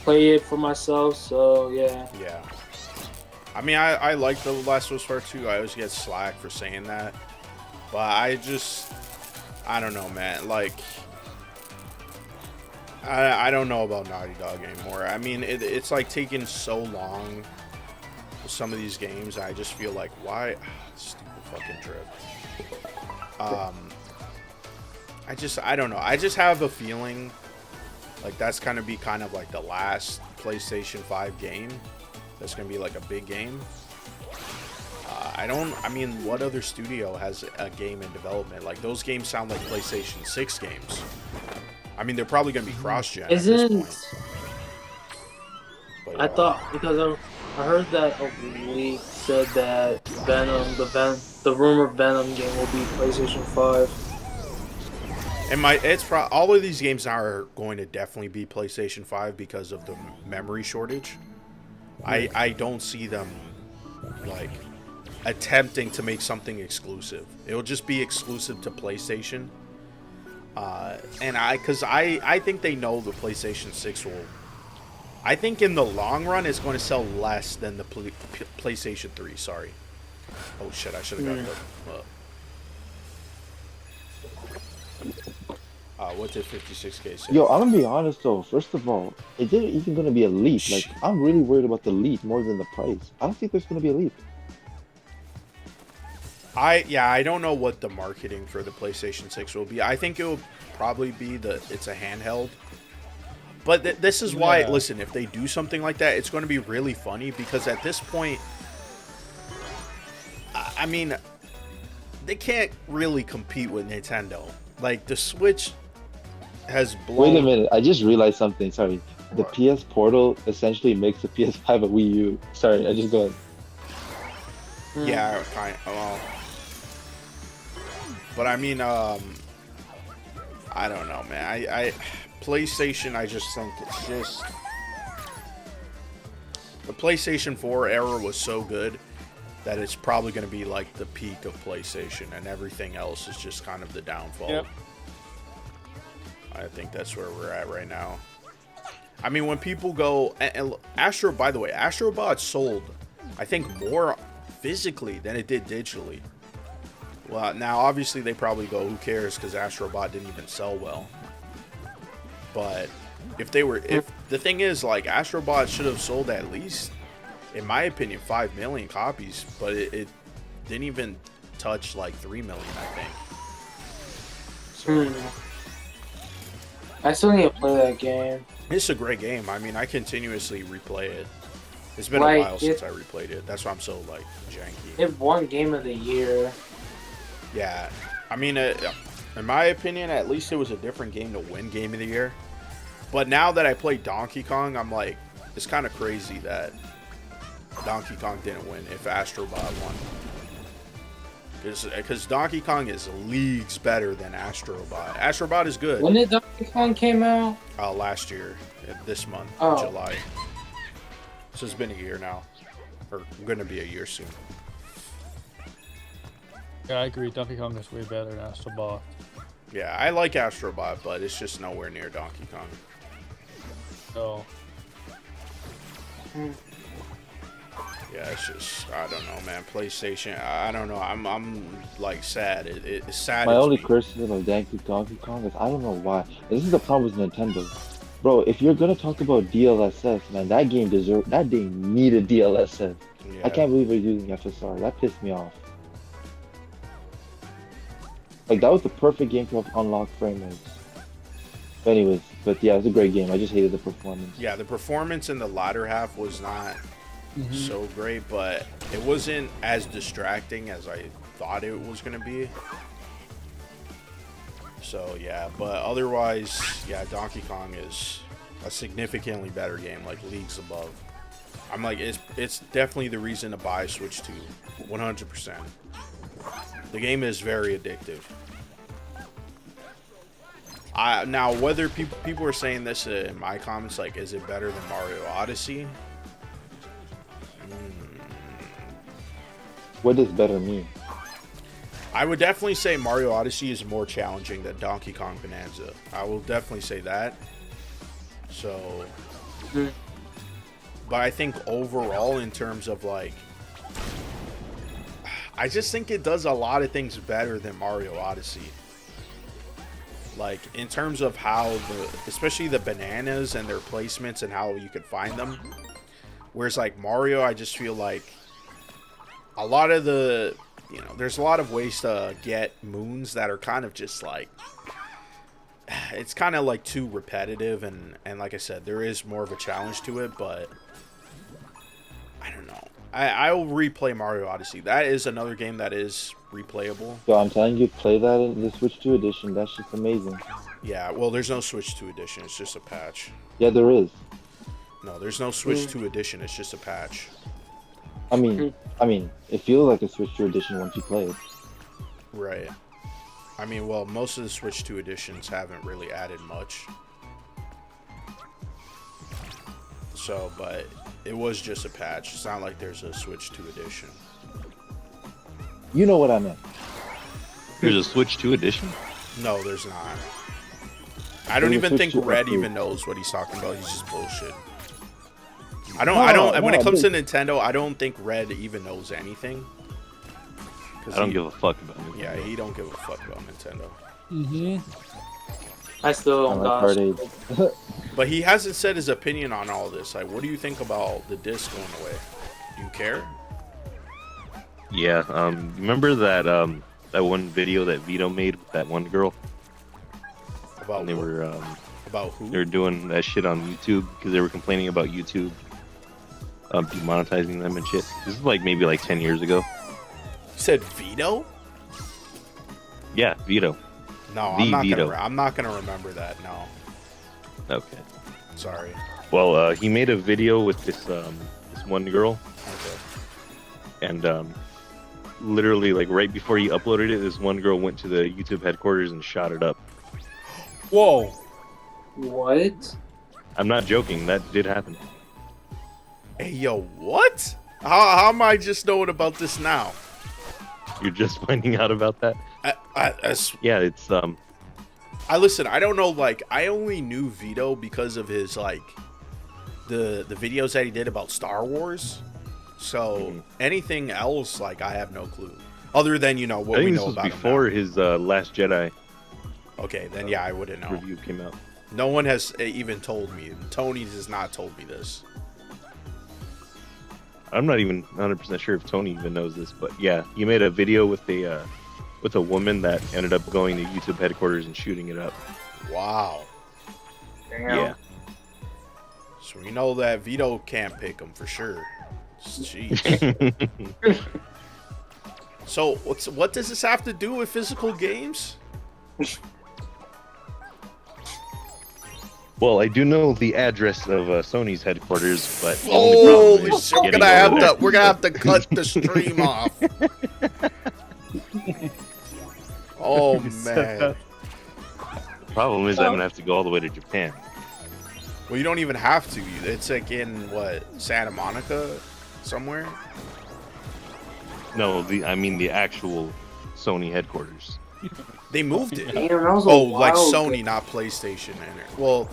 play it for myself. So yeah. Yeah. I mean, I like The Last of Us Part 2. I always get slack for saying that. But I don't know, man. Like, I don't know about Naughty Dog anymore. I mean, it's like taking so long with some of these games. I just feel like, why? Stupid fucking trip. I don't know. I just have a feeling like that's going to be kind of like the last PlayStation 5 game. That's going to be like a big game. I mean, what other studio has a game in development? Like, those games sound like PlayStation 6 games. I mean, they're probably going to be cross-gen at this Isn't point. But, I thought because I heard that a leak said that the rumored Venom game will be PlayStation 5. and all of these games now are going to definitely be PlayStation 5 because of the memory shortage. I don't see them like attempting to make something exclusive. It'll just be exclusive to PlayStation. And I think they know the PlayStation 6 will. I think in the long run it's going to sell less than the PlayStation 3. Sorry. Oh shit! I should have got the. What did 56K say? Yo, I'm gonna be honest though. First of all, it didn't even gonna be a leap. Like, I'm really worried about the leap more than the price. I don't think there's gonna be a leap. I don't know what the marketing for the PlayStation 6 will be. I think it will probably be it's a handheld. But this is why, listen, if they do something like that, it's going to be really funny because at this point, I mean, they can't really compete with Nintendo. Like, the Switch has blown... Wait a minute, I just realized something. Sorry. The What? PS Portal essentially makes the PS5 a Wii U. Sorry, I just got... Yeah, kind well... But I mean, I don't know, man. I PlayStation, I just think it's just... The PlayStation 4 era was so good that it's probably going to be like the peak of PlayStation, and everything else is just kind of the downfall. Yep. I think that's where we're at right now. I mean, when people go... And by the way, Astro Bot sold, I think, more physically than it did digitally. Well, now, obviously, they probably go, who cares, because Astro Bot didn't even sell well. But if the thing is, like, Astro Bot should have sold at least, in my opinion, 5 million copies, but it didn't even touch, like, 3 million, I think. So, I still need to play that game. it's a great game. I mean, I continuously replay it. It's been Like, a while since I replayed it. That's why I'm so, like, janky. It won Game of the Year. Yeah. I mean, in my opinion, at least it was a different game to win Game of the Year. But now that I play Donkey Kong, I'm like, it's kind of crazy that Donkey Kong didn't win if Astro Bot won. Because Donkey Kong is leagues better than Astro Bot. Astro Bot is good. When did Donkey Kong came out? Last year, this month, Oh. July. So it's been a year now. Or going to be a year soon. Yeah, I agree. Donkey Kong is way better than Astro Bot. Yeah, I like Astro Bot, but it's just nowhere near Donkey Kong. So, Yeah, it's just, I don't know, man. PlayStation, I don't know. I'm like sad. It's sad. My only criticism of Donkey Kong is I don't know why. This is the problem with Nintendo. Bro, if you're gonna talk about DLSS, man, that game needed DLSS. Yeah. I can't believe they're using FSR. That pissed me off. Like, that was the perfect game to unlock frame rates. But anyways, yeah, it's a great game. I just hated the performance. Yeah, the performance in the latter half was not so great, but it wasn't as distracting as I thought it was going to be. So, yeah, but otherwise, yeah, Donkey Kong is a significantly better game, like leagues above. I'm like, it's definitely the reason to buy Switch 2, 100%. The game is very addictive. Now, whether people are saying this in my comments, like, is it better than Mario Odyssey? What does better mean? I would definitely say Mario Odyssey is more challenging than Donkey Kong Bonanza. I will definitely say that. So, but I think overall, in terms of, like, I just think it does a lot of things better than Mario Odyssey. Like, in terms of how especially the bananas and their placements and how you could find them. Whereas, like, Mario, I just feel like a lot of there's a lot of ways to get moons that are kind of just like, it's kind of like too repetitive, and like I said, there is more of a challenge to it, but I don't know. I will replay Mario Odyssey. That is another game that is replayable. So I'm telling you, play that in the Switch 2 edition. That's just amazing. Yeah, well, there's no Switch 2 edition. It's just a patch. Yeah, there is. No, there's no Switch 2 edition. It's just a patch. I mean, it feels like a Switch 2 edition once you play it. Right. I mean, well, most of the Switch 2 editions haven't really added much. So, but it was just a patch. It's not like there's a Switch 2 edition. You know what I meant. There's a Switch 2 edition? No, there's not. I don't even think Red even knows what he's talking about. He's just bullshit. When it comes to Nintendo, I don't think Red even knows anything. I don't give a fuck about it. Yeah, he don't give a fuck about Nintendo. I still I don't like dodge. arcade. But he hasn't said his opinion on all this. Like, what do you think about the disc going away? Do you care? Yeah. Remember that that one video that Vito made with that one girl? About And they what? were About who? they were doing that shit on YouTube because they were complaining about YouTube demonetizing them and shit. This is like maybe like 10 years ago. You said Vito? Yeah, Vito. No, The I'm not Vito. gonna. I'm not gonna remember that. No, Okay. sorry. Well, he made a video with this one girl, Okay. and literally like right before he uploaded it, this one girl went to the YouTube headquarters and shot it up. Whoa. What? I'm not joking. That did happen. Hey, yo, what? How am I just knowing about this now? You're just finding out about that? Yeah, it's I listen. I don't know. Like, I only knew Vito because of his like the videos that he did about Star Wars. So anything else, like, I have no clue. Other than I what think we this know was about before him his Last Jedi now. Okay, then yeah, I wouldn't know. review came out. No one has even told me. Tony has not told me this. I'm not even 100% sure if Tony even knows this, but yeah, he made a video with a woman that ended up going to YouTube headquarters and shooting it up. Wow. Damn. Yeah. So we know that Vito can't pick him for sure. Jeez. So what does this have to do with physical games? Well, I do know the address of Sony's headquarters, but the only Holy problem is shit! We're getting gonna have over there. to. We're gonna have to cut the stream off. Oh man. The problem is I'm gonna have to go all the way to Japan. Well, you don't even have to. It's like in what, Santa Monica, somewhere. No, I mean the actual Sony headquarters. They moved it. Damn, that was a Oh, like wild- Sony, not PlayStation. Well,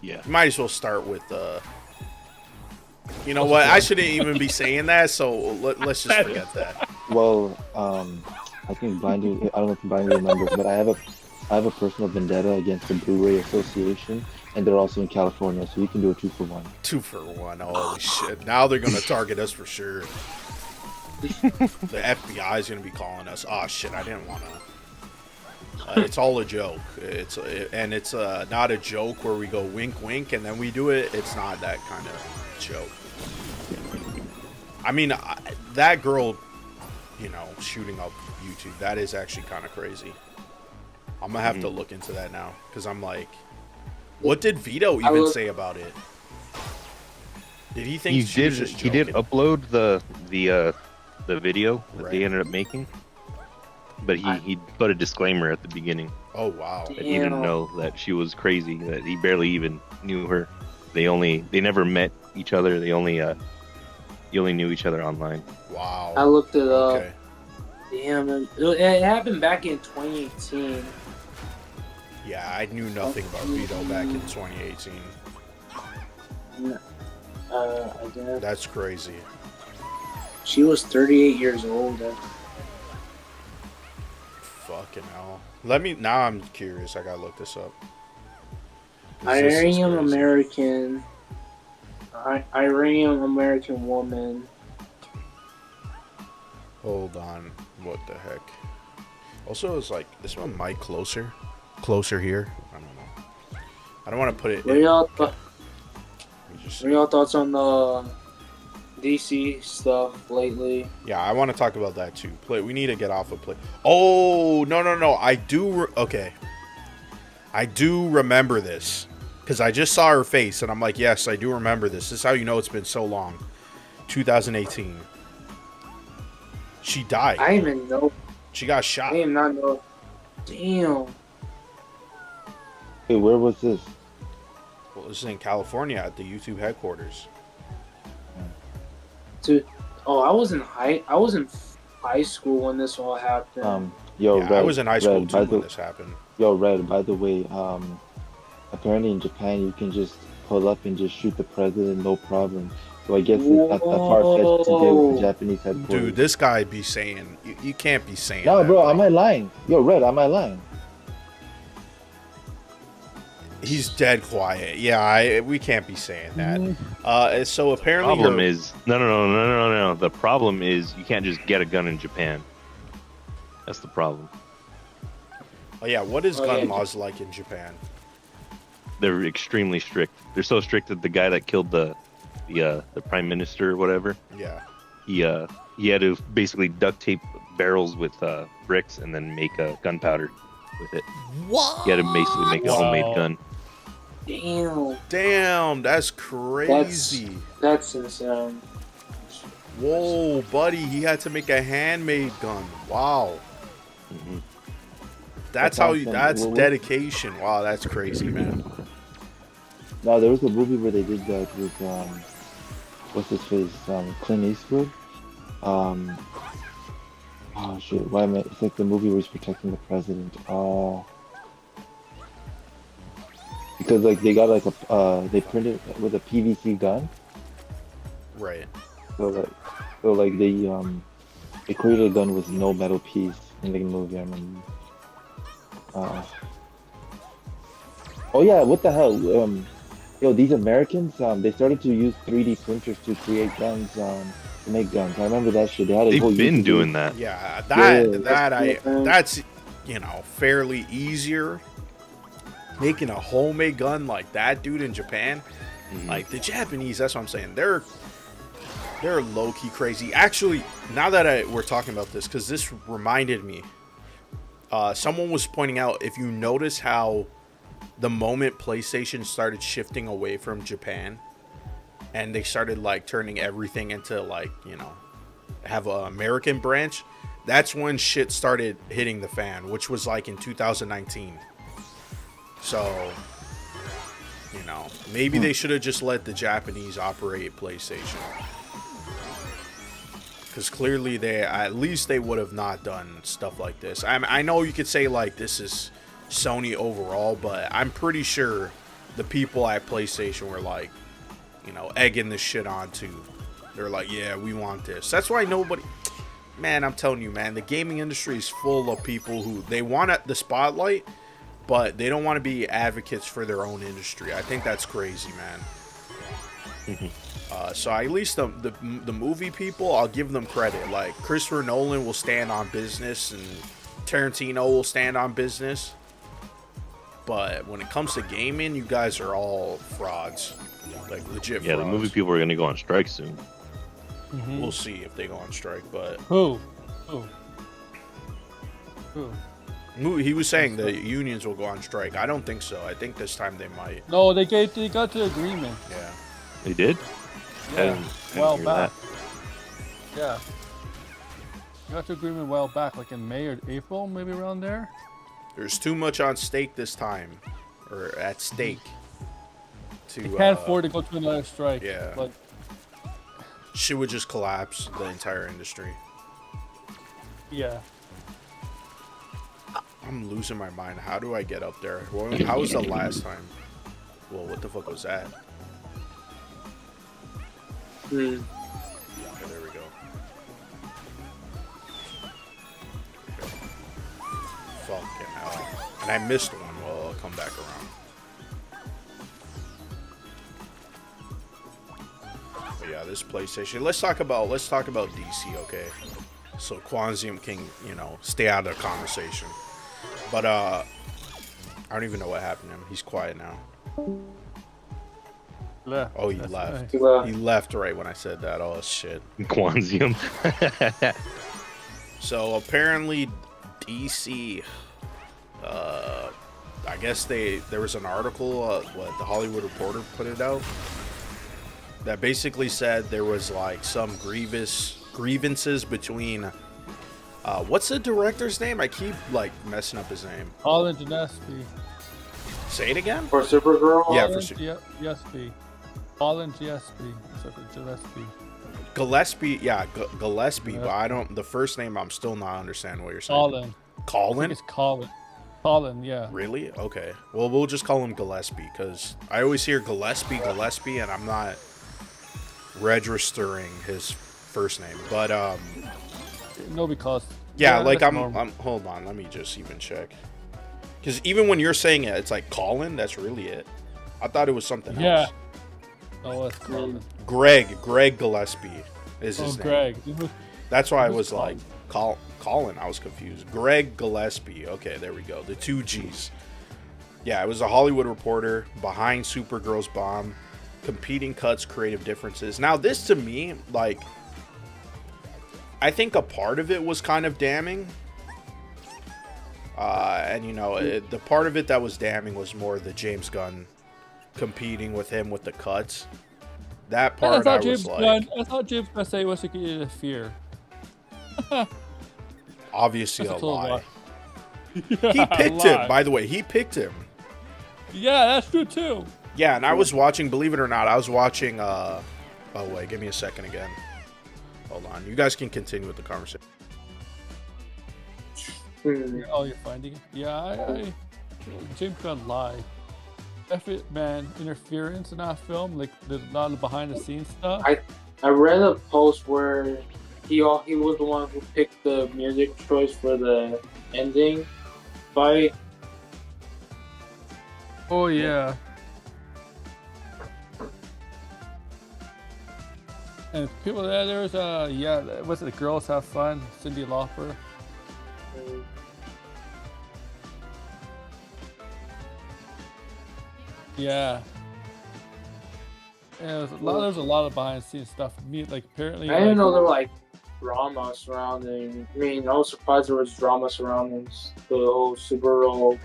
Yeah. you might as well start with. You know what? I shouldn't even be saying that. So let's just forget that. Well, I think Blindy. I don't know if Blindy remembers, but I have a personal vendetta against the Blu-ray Association, and they're also in California, so you can do a 2-for-1. 2-for-1. Holy shit! Now they're gonna target us for sure. The FBI is gonna be calling us. Oh shit! I didn't want to. It's all a joke. It's not a joke where we go wink wink and then we do it. It's not that kind of joke. I mean, that girl, shooting up YouTube, that is actually kind of crazy. I'm gonna have to look into that now because I'm like, what did Vito even say about it? Did he think she was just He did joking? upload the video that Right. they ended up making, but he put a disclaimer at the beginning Oh wow. that he didn't Damn. know that she was crazy, that he barely even knew her. They never met each other. They only knew each other online. Wow. I looked it up. Okay. Damn, it happened back in 2018. Yeah, I knew nothing about Vito back in 2018. I guess That's crazy. she was 38 years old. Fucking hell. Now I'm curious. I gotta look this up. 'Cause this is Iranian crazy. American. Iranian American woman. Hold on. What the heck? Also, it's like this one might closer here. I don't know. I don't want to put it. What are y'all, Let me just- what are y'all thoughts on the DC stuff lately? Yeah, I want to talk about that too. We need to get off of play. Oh no! I do. Okay. I do remember this because I just saw her face and I'm like, yes, I do remember this. This is how you know it's been so long. 2018. She died. I didn't even know. She got I shot. did not know. Damn. Hey, where was this? Well, this is in California at the YouTube headquarters. Dude. Oh, I was in high school when this all happened. Yo, Yeah, Red, I was in high school Red, too by when the, this happened. Yo, Red, by the way, apparently in Japan you can just pull up and just shoot the president, no problem. So I guess it's not that far-fetched to deal with the Japanese headquarters. Dude, this guy be saying you can't be saying No, that, bro, am I lying? Yo, Red, am I lying? He's dead quiet. Yeah, we can't be saying that. So apparently, Problem is no. The problem is you can't just get a gun in Japan. That's the problem. Oh yeah, what is gun laws like in Japan? They're extremely strict. They're so strict that the guy that killed the prime minister or whatever, Yeah. he had to basically duct tape barrels with bricks and then make gunpowder with it. What? He had to basically make a homemade gun. Damn, that's crazy. That's insane. Whoa, buddy, he had to make a handmade gun. Wow. Hmm. That's awesome. that's Well, dedication. Wow, that's crazy, man. No, there was a movie where they did that with what's his face? Clint Eastwood. Oh shit! Why am I? It's like the movie where he's protecting the president. Because like they got like they printed with a PVC gun. Right. So like they created a gun with no metal piece in the movie. I remember. Oh yeah, what the hell? Yo, these Americans, they started to use 3D printers to create guns, to make guns. I remember that shit. They had a whole They've been YouTube doing that. Yeah, Yeah. that's fairly easier. Making a homemade gun like that, dude, in Japan, like the Japanese. That's what I'm saying. They're low key crazy. Actually, now that we're talking about this, because this reminded me. Someone was pointing out, if you notice how the moment PlayStation started shifting away from Japan and they started like turning everything into like, have an American branch, that's when shit started hitting the fan, which was like in 2019. So, maybe they should have just let the Japanese operate PlayStation. Because clearly at least they would have not done stuff like this. I know you could say like this is Sony overall, but I'm pretty sure the people at PlayStation were like, egging this shit on too. They're like, yeah, we want this. That's why nobody, man, I'm telling you, man, the gaming industry is full of people who they want the spotlight, but they don't want to be advocates for their own industry. I think that's crazy, man. So at least the movie people, I'll give them credit. Like Christopher Nolan will stand on business, and Tarantino will stand on business. But when it comes to gaming, you guys are all frauds, like legit. Yeah, frauds. the movie people are gonna go on strike soon. We'll see if they go on strike, but Who? he was saying the unions will go on strike. I don't think so. I think this time they might. No, they got to agreement. Yeah. They did? Yeah, I well didn't hear back. that. Yeah. They got to agreement a while back, like in May or April, maybe around there. There's too much on stake this time, or at stake. To They can't afford to go to another strike. yeah. But Shit would just collapse the entire industry. yeah. I'm losing my mind. How do I get up there? How was the last time? Well, what the fuck was that? Okay, there we go. Fucking hell. And I missed one. Well, I'll come back around. But yeah, this PlayStation. Let's talk about DC, okay? So Quanzium can, stay out of the conversation. But I don't even know what happened to him. He's quiet now. Left. Oh, he That's left. nice. He left right when I said that. Oh shit. Quanzium. So apparently DC, I guess there was an article, what the Hollywood Reporter put it out, that basically said there was like some grievances between, what's the director's name? I keep like messing up his name. Holland Gillespie. Say it again? For Supergirl? Yeah, Gillespie. Holland Gillespie. Gillespie. Gillespie, yeah, Gillespie, Yeah. but I don't, the first name, I'm still not understanding what you're saying. Colin. I Colin? think it's Colin. Colin, yeah. Really? Okay. Well, we'll just call him Gillespie, because I always hear Gillespie, and I'm not registering his first name. But, No, because yeah, like that's I'm, normal. hold on, let me just even check. Because even when you're saying it, it's like Colin. That's really it. I thought it was something Yeah. else. Oh, it's Colin. Greg Gillespie is Oh, his name. Greg. That's why I was Who's like Colin. I was confused. Greg Gillespie. Okay, there we go. The two G's. Yeah, it was a Hollywood Reporter behind Supergirl's bomb, competing cuts, creative differences. Now, this to me, like, I think a part of it was kind of damning. And, you know, the part of it that was damning was more the James Gunn competing with him with the cuts. That part I was like... I thought James Gunn said he was to get interfere. Obviously That's a lie. Yeah, He picked him, by the way. He picked him. Yeah, that's true, too. Yeah, and I was watching, believe it or not, I was watching... Oh, wait, give me a second again. Hold on. You guys can continue with the conversation. Oh, you're finding it? Yeah, James Gunn lied. Man, interference in that film, like there's a lot of behind the scenes stuff. I read a post where he was the one who picked the music choice for the ending fight. Oh yeah. And people there's what's it, the Girls Have Fun, Cyndi Lauper. Yeah. There's a lot of behind the scenes stuff. Like apparently I didn't know there were like drama surrounding. I mean, I was surprised there was drama surrounding the whole Supergirl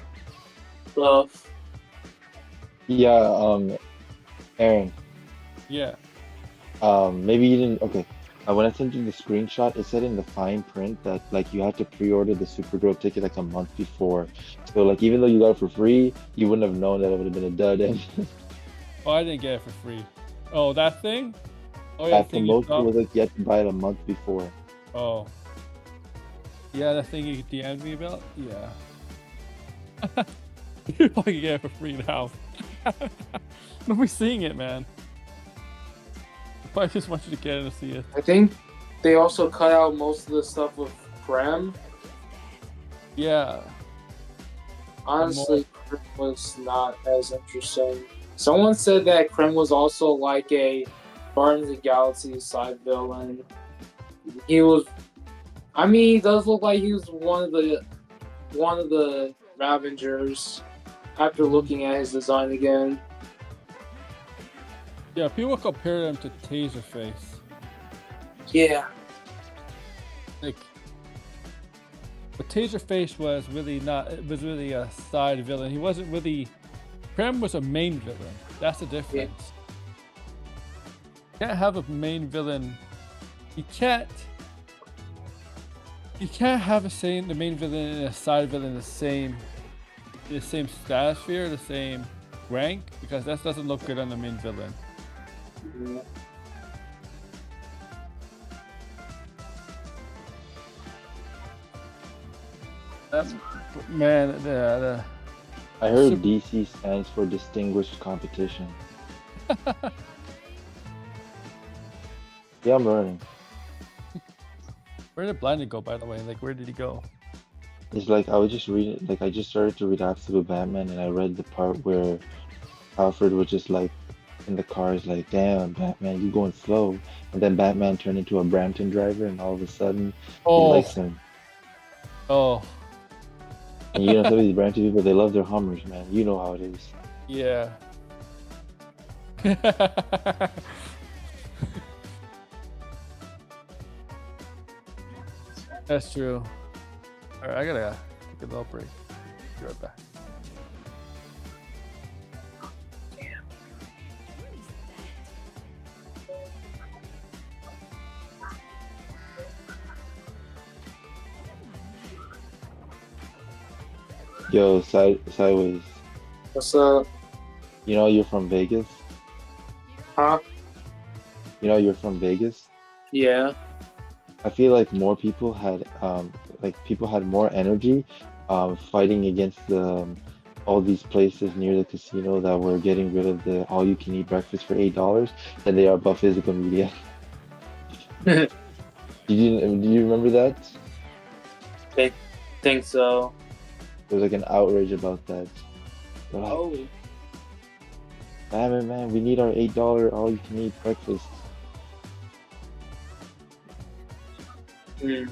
stuff. Yeah, Aaron. Yeah. Maybe you didn't. Okay. When I sent you the screenshot, it said in the fine print that like you had to pre-order the Supergirl ticket like a month before. So like even though you got it for free, you wouldn't have known that it would have been a dud. And Oh, I didn't get it for free. Oh, that thing? Oh that promotion was like you had to buy it a month before. Oh. Yeah, that thing you DM'd me about? Yeah. You probably can get it for free now. Nobody's seeing it, man. I just want you to get in to see it. I think they also cut out most of the stuff with Krem. Yeah. Honestly, Krem was not as interesting. Someone said that Krem was also like a Guardians of the Galaxy side villain. He does look like he was one of the Ravengers after looking at his design again. Yeah, people compare them to Taserface. Yeah. Like, but Taserface was really a side villain. He wasn't really. Krem was a main villain. That's the difference. You can't have a main villain. You can't have the main villain and a side villain the same stratosphere, the same rank, because that doesn't look good on the main villain. Yeah. That's man. I heard DC stands for Distinguished Competition. Yeah, I'm learning. Where did Blinded go, by the way? Like, where did he go? It's like I was just reading, like I just started to read Absolute Batman, and I read the part where Alfred was just like in the car, is like, "Damn, Batman, you going slow," and then Batman turned into a Brampton driver, and all of a sudden he likes him. Oh. And you know, some of these Brampton people, they love their Hummers, man. You know how it is. Yeah. That's true. Alright, I gotta take a little break. Be right back. Yo, sideways. What's up? You know you're from Vegas? Huh? You know you're from Vegas? Yeah. I feel like more people had more energy fighting against all these places near the casino that were getting rid of the all-you-can-eat breakfast for $8 than they are about physical media. Do you remember that? Think so. There was like an outrage about that. They're like, Oh. man, we need our $8 all you can eat breakfast. Mm.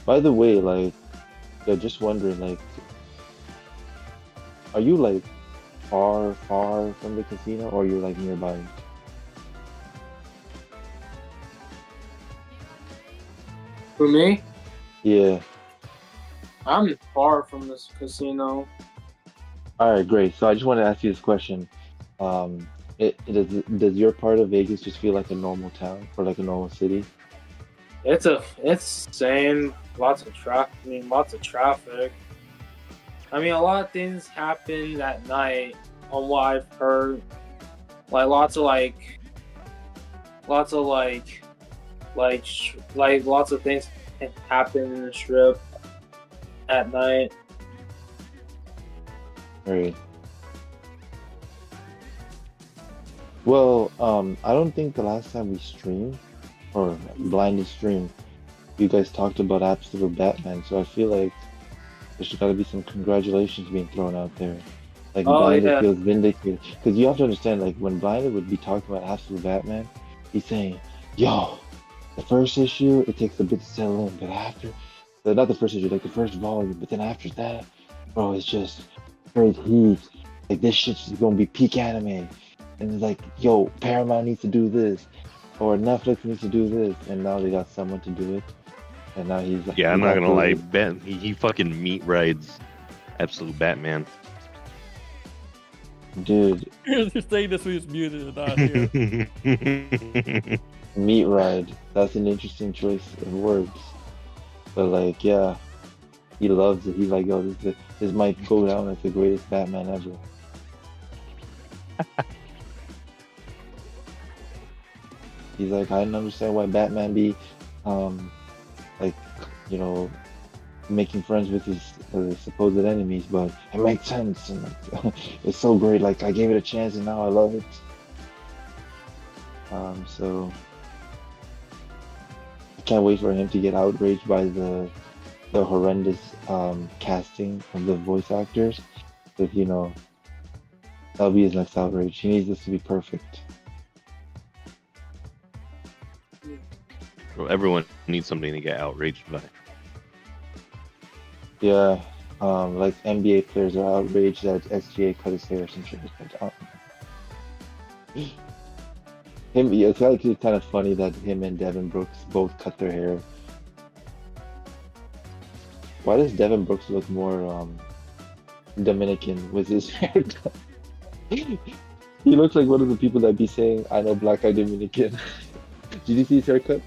By the way, like, yeah, just wondering, like, are you like far from the casino, or you're like nearby? For me, Yeah. I'm far from this casino. All right, great. So I just want to ask you this question. Does your part of Vegas just feel like a normal town or like a normal city? It's same. Lots of traffic. I mean, lots of traffic. I mean, a lot of things happen at night. On what I've heard, like lots of lots of things can happen in the strip at night. Right. Well, I don't think the last time we streamed or blinded streamed, you guys talked about Absolute Batman. So I feel like there's got to be some congratulations being thrown out there. Like Oh Blinded yeah. feels vindicated. Because you have to understand, like when Blinded would be talking about Absolute Batman, he's saying, "Yo, the first issue it takes a bit to settle in, but after, not the first issue, like the first volume, but then after that, bro, it's just straight heat. Like this shit's gonna be peak anime." And it's like, yo, Paramount needs to do this, or Netflix needs to do this, and now they got someone to do it, and now he's like, Yeah, I'm he's not gonna lie. absolutely- Ben, he fucking meat rides Absolute Batman. dude, You're saying this when he's muted and not here. meat ride. That's an interesting choice of words, but like, yeah, he loves it. He's like, yo, this might go down as the greatest Batman ever. He's like, I don't understand why Batman be, like, you know, making friends with his supposed enemies, but it makes sense, and like, it's so great. Like, I gave it a chance, and now I love it. So I can't wait for him to get outraged by the horrendous casting of the voice actors. But you know, that'll be his next outrage. He needs this to be perfect. Well, everyone needs something to get outraged by. Yeah, like NBA players are outraged that SGA cut his hair or some shit like that. Yeah, it's actually kind of funny that him and Devin Brooks both cut their hair. Why does Devin Brooks look more Dominican with his haircut? He looks like one of the people that be saying, "I know black, I Dominican." Did you see his haircut?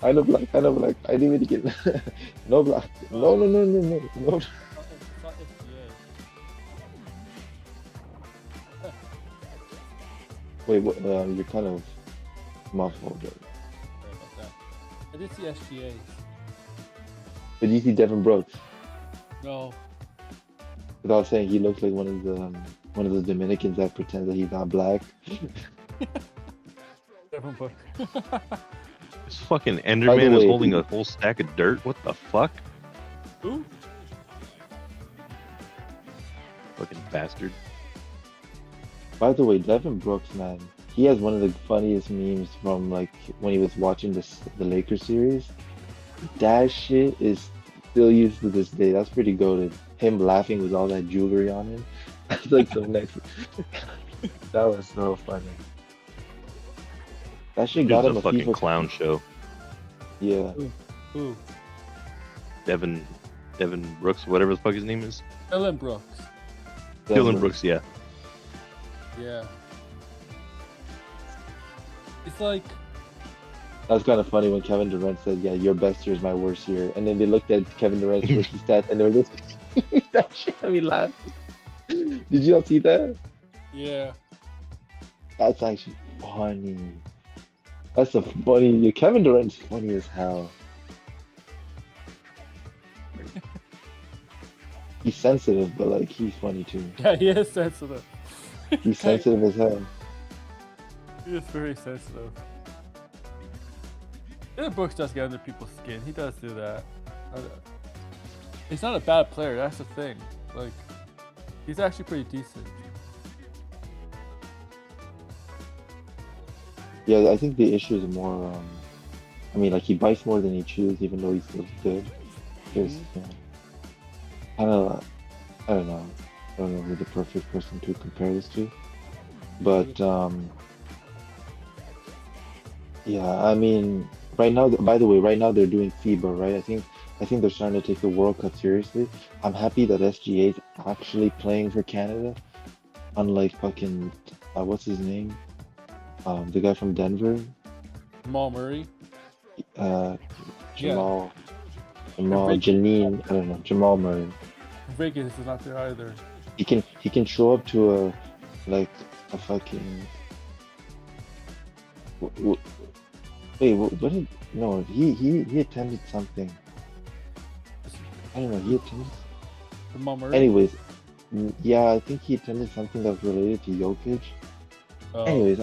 I know black, I Dominican. No black. No. Wait, what, you're kind of muffled. I did see SGA. But you see Devin Brooks? No. Because I was saying he looks like one of those Dominicans that pretends that he's not black. Different book. This fucking By the Enderman is way- holding a whole stack of dirt. What the fuck? Ooh. Fucking bastard. By the way, Devin Brooks, man, he has one of the funniest memes from like when he was watching the Lakers series. That shit is still used to this day. That's pretty goated. Him laughing with all that jewelry on him. That's like some next. That was so funny. That shit It got was him a a fucking FIFA. clown show. Yeah, Ooh. Devin Brooks, whatever the fuck his name is. Dylan Brooks. Dylan Brooks, yeah. Yeah. It's like That's kind of funny when Kevin Durant said, "Yeah, your best year is my worst year," and then they looked at Kevin Durant's rookie stats and they were just that shit made me laugh. Did you not see that? yeah. That's actually funny. That's a funny. Kevin Durant's funny as hell. He's sensitive, but like he's funny too. Yeah, he is sensitive. He's sensitive as hell. He is very sensitive. Yeah, Brooks does get under people's skin. He does do that. He's not a bad player. That's the thing. Like, he's actually pretty decent. Yeah, I think the issue is more. I mean, like he bites more than he chews, even though he's still good. There's, you know, kind of, I don't know. I don't know who the perfect person to compare this to, but yeah, I mean, right now, by the way, right now they're doing FIBA, right? I think they're starting to take the World Cup seriously. I'm happy that SGA is actually playing for Canada, unlike fucking what's his name? The guy from Denver, Jamal Murray. uh, Yeah. Jamal, Janine, I don't know, Jamal Murray. Vegas is not there either. He can show up to a like a fucking w- w- wait, what did no, he attended something. I don't know, he attended. Jamal Murray. Anyways, yeah, I think he attended something that was related to Jokic. Oh. Anyways,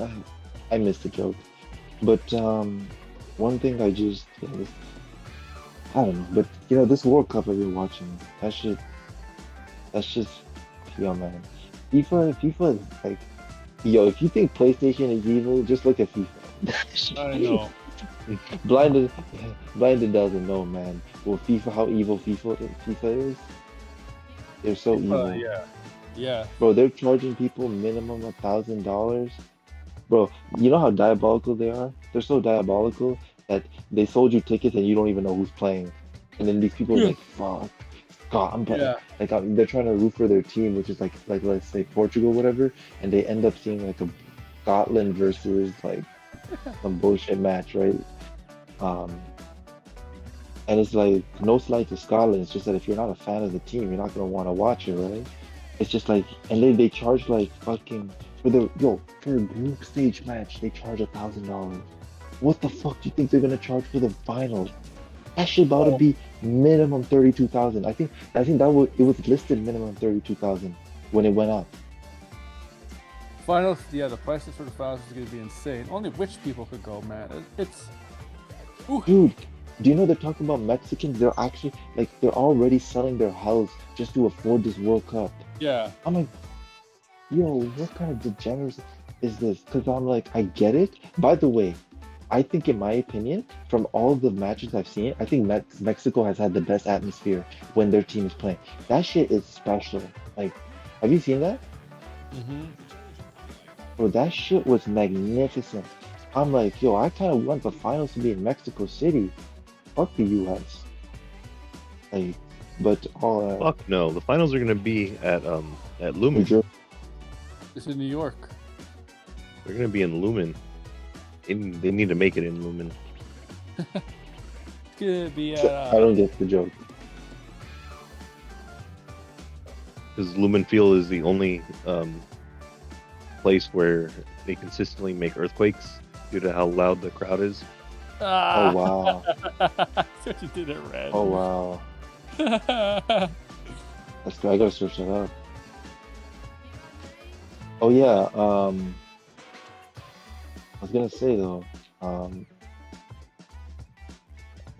I missed the joke. But one thing I don't know, but this World Cup I've been watching, that's just yo man. FIFA is like yo, if you think PlayStation is evil, just look at FIFA. I know. Blinded Blinded doesn't know, man. Well, how evil FIFA is. They're so evil. Yeah. Bro, they're charging people minimum $1,000. Bro, you know how diabolical they are? They're so diabolical that they sold you tickets and you don't even know who's playing. And then these people are like, fuck, God, I'm betting. Yeah. Like, they're trying to root for their team, which is like let's say Portugal, whatever, and they end up seeing like a Scotland versus like some bullshit match, right? And it's like no slight to Scotland. It's just that if you're not a fan of the team, you're not gonna want to watch it, right? It's just like, and they charge like fucking for a group stage match, they charge $1,000. What the fuck do you think they're gonna charge for the finals? That shit about to be minimum 32,000. I think it was listed minimum 32,000 when it went up. Finals, yeah, the prices for the finals is gonna be insane. Only rich people could go, man. It's Dude, do you know they're talking about Mexicans? They're actually like they're already selling their house just to afford this World Cup. yeah. I'm like, yo, what kind of degeneracy is this? Because I'm like, I get it. By the way, I think, in my opinion, from all the matches I've seen, I think Mexico has had the best atmosphere when their team is playing. That shit is special. Like, have you seen that? Mm-hmm. Bro, that shit was magnificent. I'm like, yo, I kind of want the finals to be in Mexico City. Fuck the U.S. Like, but all Fuck no. The finals are gonna be at New Lumen. Jersey. It's in New York. They're gonna be in Lumen. They need to make it in Lumen. It's gonna be I don't get the joke. Because Lumen Field is the only place where they consistently make earthquakes due to how loud the crowd is. Oh wow. Such you did it, Red. Oh wow. That's good. I gotta search that up. Oh yeah. I was gonna say though.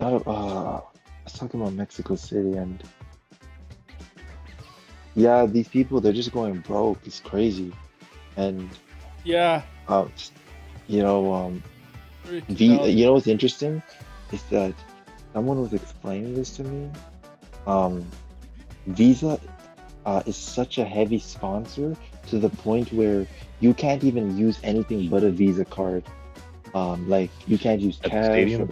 I was talking about Mexico City and yeah, these people they're just going broke. It's crazy, and Yeah. just, you know, you know what's interesting is that someone was explaining this to me. Visa is such a heavy sponsor to the point where you can't even use anything but a Visa card. Like you can't use At the cash. stadium?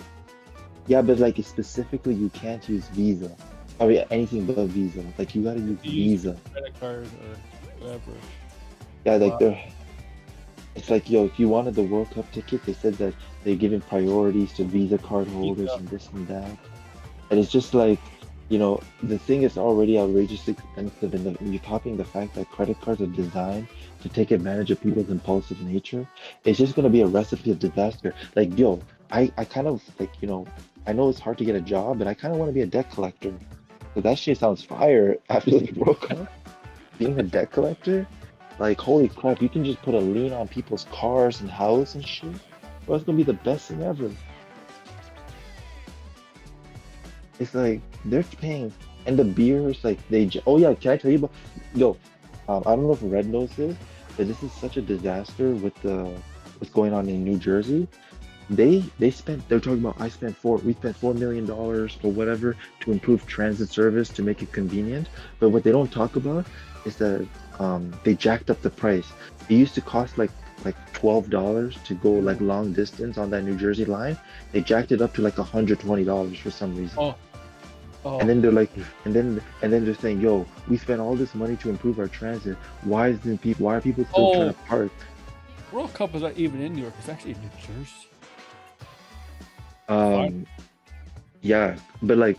Yeah, but like specifically, you can't use Visa. I mean, anything but Visa. Like you gotta use Visa. Credit card or whatever. Yeah, like Wow. it's like, yo, if you wanted the World Cup ticket, they said that they're giving priorities to Visa card holders Visa. and this and that. And it's just like, the thing is already outrageously expensive, and you're topping the fact that credit cards are designed to take advantage of people's impulsive nature. It's just gonna be a recipe of disaster. Like, yo, I kind of like, I know it's hard to get a job, but I kind of want to be a debt collector. But that shit sounds fire after the World Cup. Being a debt collector, like holy crap, you can just put a lien on people's cars and houses and shit. Bro, it's gonna be the best thing ever. It's like they're paying, and the beers like oh yeah, can I tell you about? Yo, I don't know if Red knows this, but this is such a disaster with the what's going on in New Jersey. They're talking about we spent $4 million or whatever to improve transit service to make it convenient. But what they don't talk about is that they jacked up the price. It used to cost like $12 to go like long distance on that New Jersey line. They jacked it up to like $120 for some reason. Oh, oh. And then they're like, and then they're saying, "Yo, we spent all this money to improve our transit. Why are people still trying to park?" World Cup is not even in New York. It's actually in New Jersey. Yeah, but like,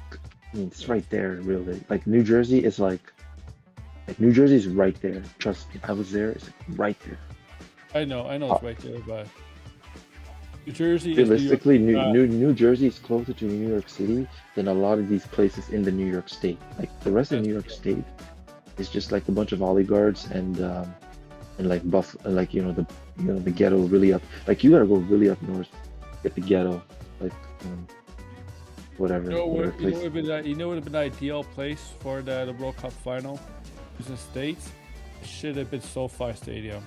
I mean, it's right there, really. Like New Jersey is like New Jersey's right there. Trust me, I was there. It's like right there. I know it's right there, but New Jersey Realistically, is New York. New Jersey is closer to New York City than a lot of these places in the New York State. Like the rest of New York State is just like a bunch of oligarchs and like like the ghetto really up. Like you gotta go really up north, get the ghetto, like whatever. You know whatever what place. would have been the ideal place for the World Cup final? It was the States. It should have been SoFi Stadium.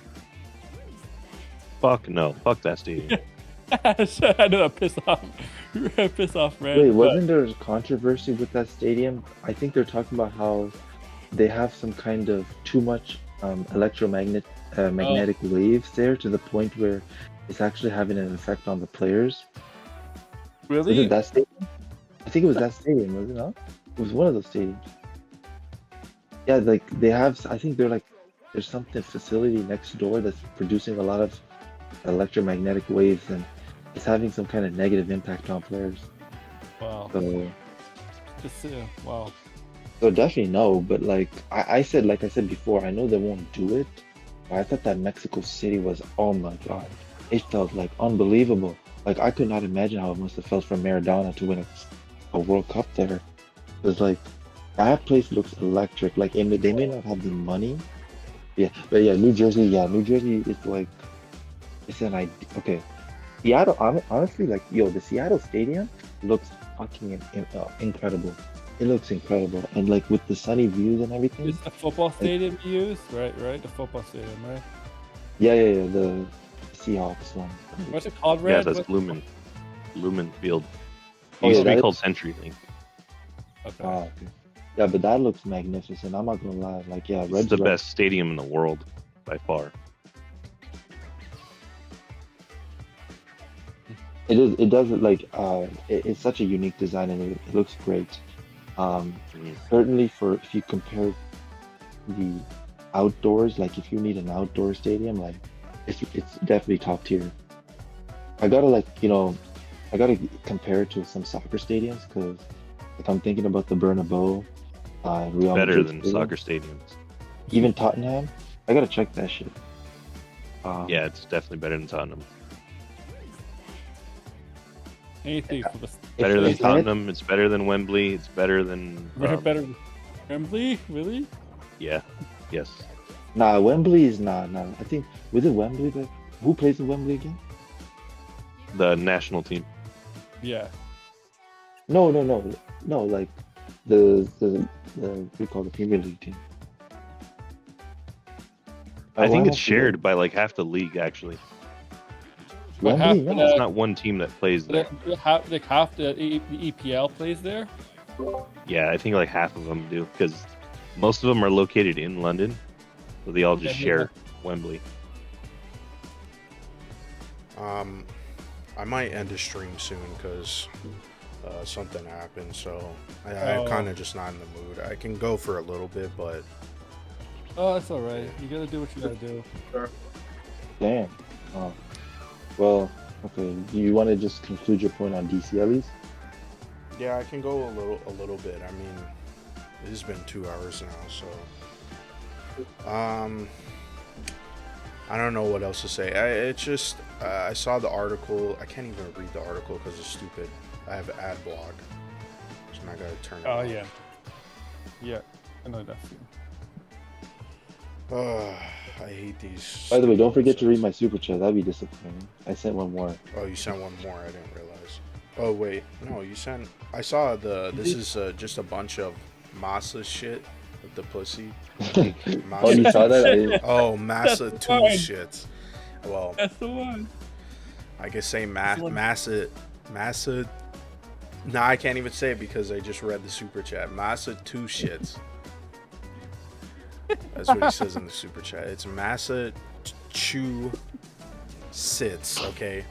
Fuck no. Fuck that stadium. I know that piss off, man. Wait, wasn't there a controversy with that stadium? I think they're talking about how they have some kind of too much magnetic waves there to the point where it's actually having an effect on the players. Was Really? it that stadium? I think it was that stadium, was it not? It was one of those stadiums. Yeah, like they have. I think there's something facility next door that's producing a lot of electromagnetic waves, and it's having some kind of negative impact on players. Wow. So, Wow. so definitely no. But like I said before, I know they won't do it. But I thought that Mexico City was, oh my God, it felt like unbelievable. Like I could not imagine how it must have felt for Maradona to win a World Cup there. It's like that place looks electric. Like they may not have the money. Yeah, but yeah, New Jersey is like it's an idea. Okay, Seattle. Honestly, like the Seattle Stadium looks fucking incredible. It looks incredible, and like with the sunny views and everything. It's the football stadium you use, right? The football stadium, right? Yeah, the Seahawks one. What's it called, Yeah, Red? that's Lumen Field. It Oh, used yeah, to be that called CenturyLink. Okay. Ah, okay. Yeah, but that looks magnificent. I'm not gonna lie. Like, yeah, It's the best stadium in the world by far. It is. It does it like. It's such a unique design, and it looks great. Certainly for if you compare the outdoors, like if you need an outdoor stadium, like it's definitely top tier. I gotta compare it to some soccer stadiums because like I'm thinking about the Bernabeu, Real Better Madrid than stadium. soccer stadiums. Even Tottenham. I gotta check that shit. Yeah, it's definitely better than Tottenham. Anything for the Better than it's- Tottenham. It's better than Wembley. It's better than. better than Wembley? Really? Yeah. Yes. Nah, Wembley is not. Nah, I think was it Wembley that who plays in Wembley again? The national team. Yeah. No. Like the we call the Premier League team. I think why it's not shared by like half the league actually. Wembley. half No. It's not one team that plays there. Half the EPL plays there. Yeah, I think like half of them do because most of them are located in London, so they all just Yeah, share Wembley. I might end the stream soon because something happened, so I'm Oh. kind of just not in the mood. I can go for a little bit, but Oh, that's all right. You gotta do what you gotta do. Damn. Oh. Well, okay. Do you want to just conclude your point on DC at least? yeah, I can go a little bit. I mean, it has been 2 hours now, so I don't know what else to say. It's just I saw the article. I can't even read the article because it's stupid. I have an ad block, so I gotta turn it Oh off. yeah. Yeah, I know that feeling. I hate these. By the way, don't forget to read my super chat. That'd be disappointing. I sent one more. Oh, you sent one more. I didn't realize. Oh wait, no, you sent. I saw the. This is just a bunch of masa shit with the pussy. Oh, you saw that? I didn't... Oh, massa That's two fine. shits. Well, That's the one. I could say That's the one. massa. Nah, I can't even say it because I just read the super chat. Massa two shits. That's what he says in the super chat. It's massa chew sits. Okay.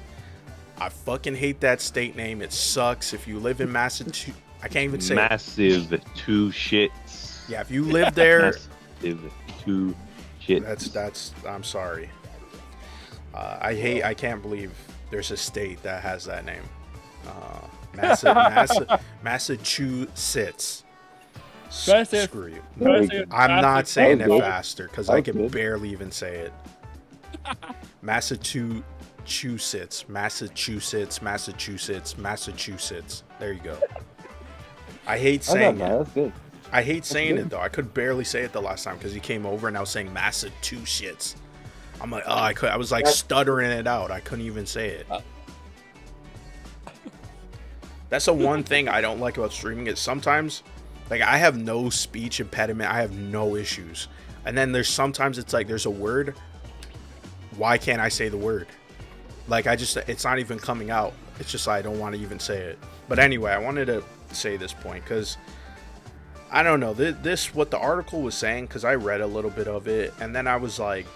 I fucking hate that state name. It sucks. If you live in Massachusetts, I can't even say it. Massive two shits. Yeah, if you live there, Massive two shits. that's. I'm sorry. I can't believe there's a state that has that name. Massachusetts. Try to say it- Screw you. try to say it I'm not faster. saying That it was good. faster because That I was can good. barely even say it. Massachusetts. There you go. I hate I got saying mad. it. That's good. I hate saying good. it though. I could barely say it the last time because he came over and I was saying Massachusetts. I'm like, oh, I was like stuttering it out. I couldn't even say it. That's the one thing I don't like about streaming is sometimes, like, I have no speech impediment. I have no issues. And then there's sometimes it's like there's a word. Why can't I say the word? Like, it's not even coming out. It's just I don't want to even say it. But anyway, I wanted to say this point because I don't know what the article was saying because I read a little bit of it and then I was like,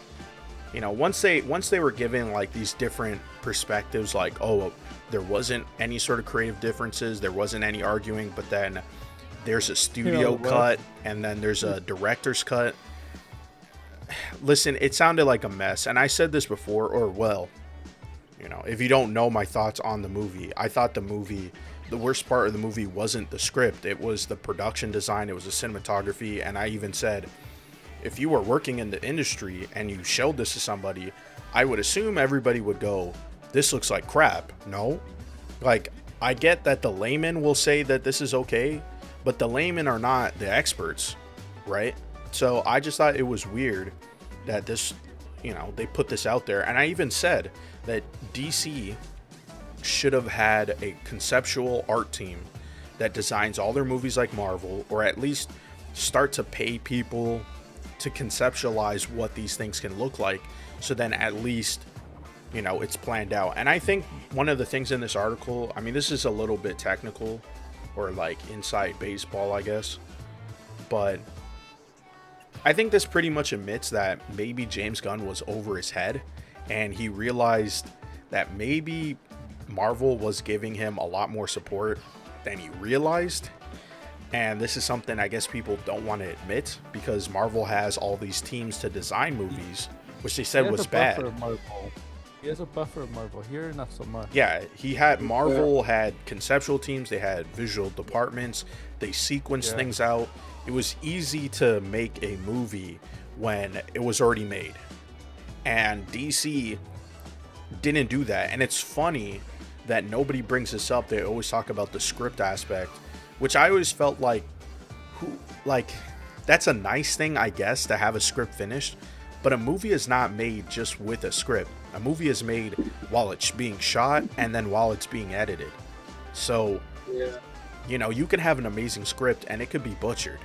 you know, once they were given like these different perspectives, like, oh, there wasn't any sort of creative differences, there wasn't any arguing, but then there's a studio cut and then there's a director's cut. Listen, it sounded like a mess, and I said this before, or well, you know, if you don't know my thoughts on the movie, I thought the worst part of the movie wasn't the script, it was the production design, it was the cinematography, and I even said, if you were working in the industry and you showed this to somebody, I would assume everybody would go, this looks like crap. No? Like, I get that the layman will say that this is okay, but the laymen are not the experts, right? So I just thought it was weird that this, you know, they put this out there. And I even said that DC should have had a conceptual art team that designs all their movies like Marvel, or at least start to pay people to conceptualize what these things can look like, so then at least, you know, it's planned out. And I think one of the things in this article, I mean, this is a little bit technical or like inside baseball, I guess, but I think this pretty much admits that maybe James Gunn was over his head and he realized that maybe Marvel was giving him a lot more support than he realized. And this is something I guess people don't want to admit because Marvel has all these teams to design movies, which they said was bad. He has a buffer of Marvel. Here, not so much. Yeah, Marvel had conceptual teams, they had visual departments, they sequenced things out. It was easy to make a movie when it was already made. And DC didn't do that. And it's funny that nobody brings this up. They always talk about the script aspect, which I always felt like, that's a nice thing, I guess, to have a script finished. But a movie is not made just with a script. A movie is made while it's being shot and then while it's being edited. So, you know, you can have an amazing script and it could be butchered.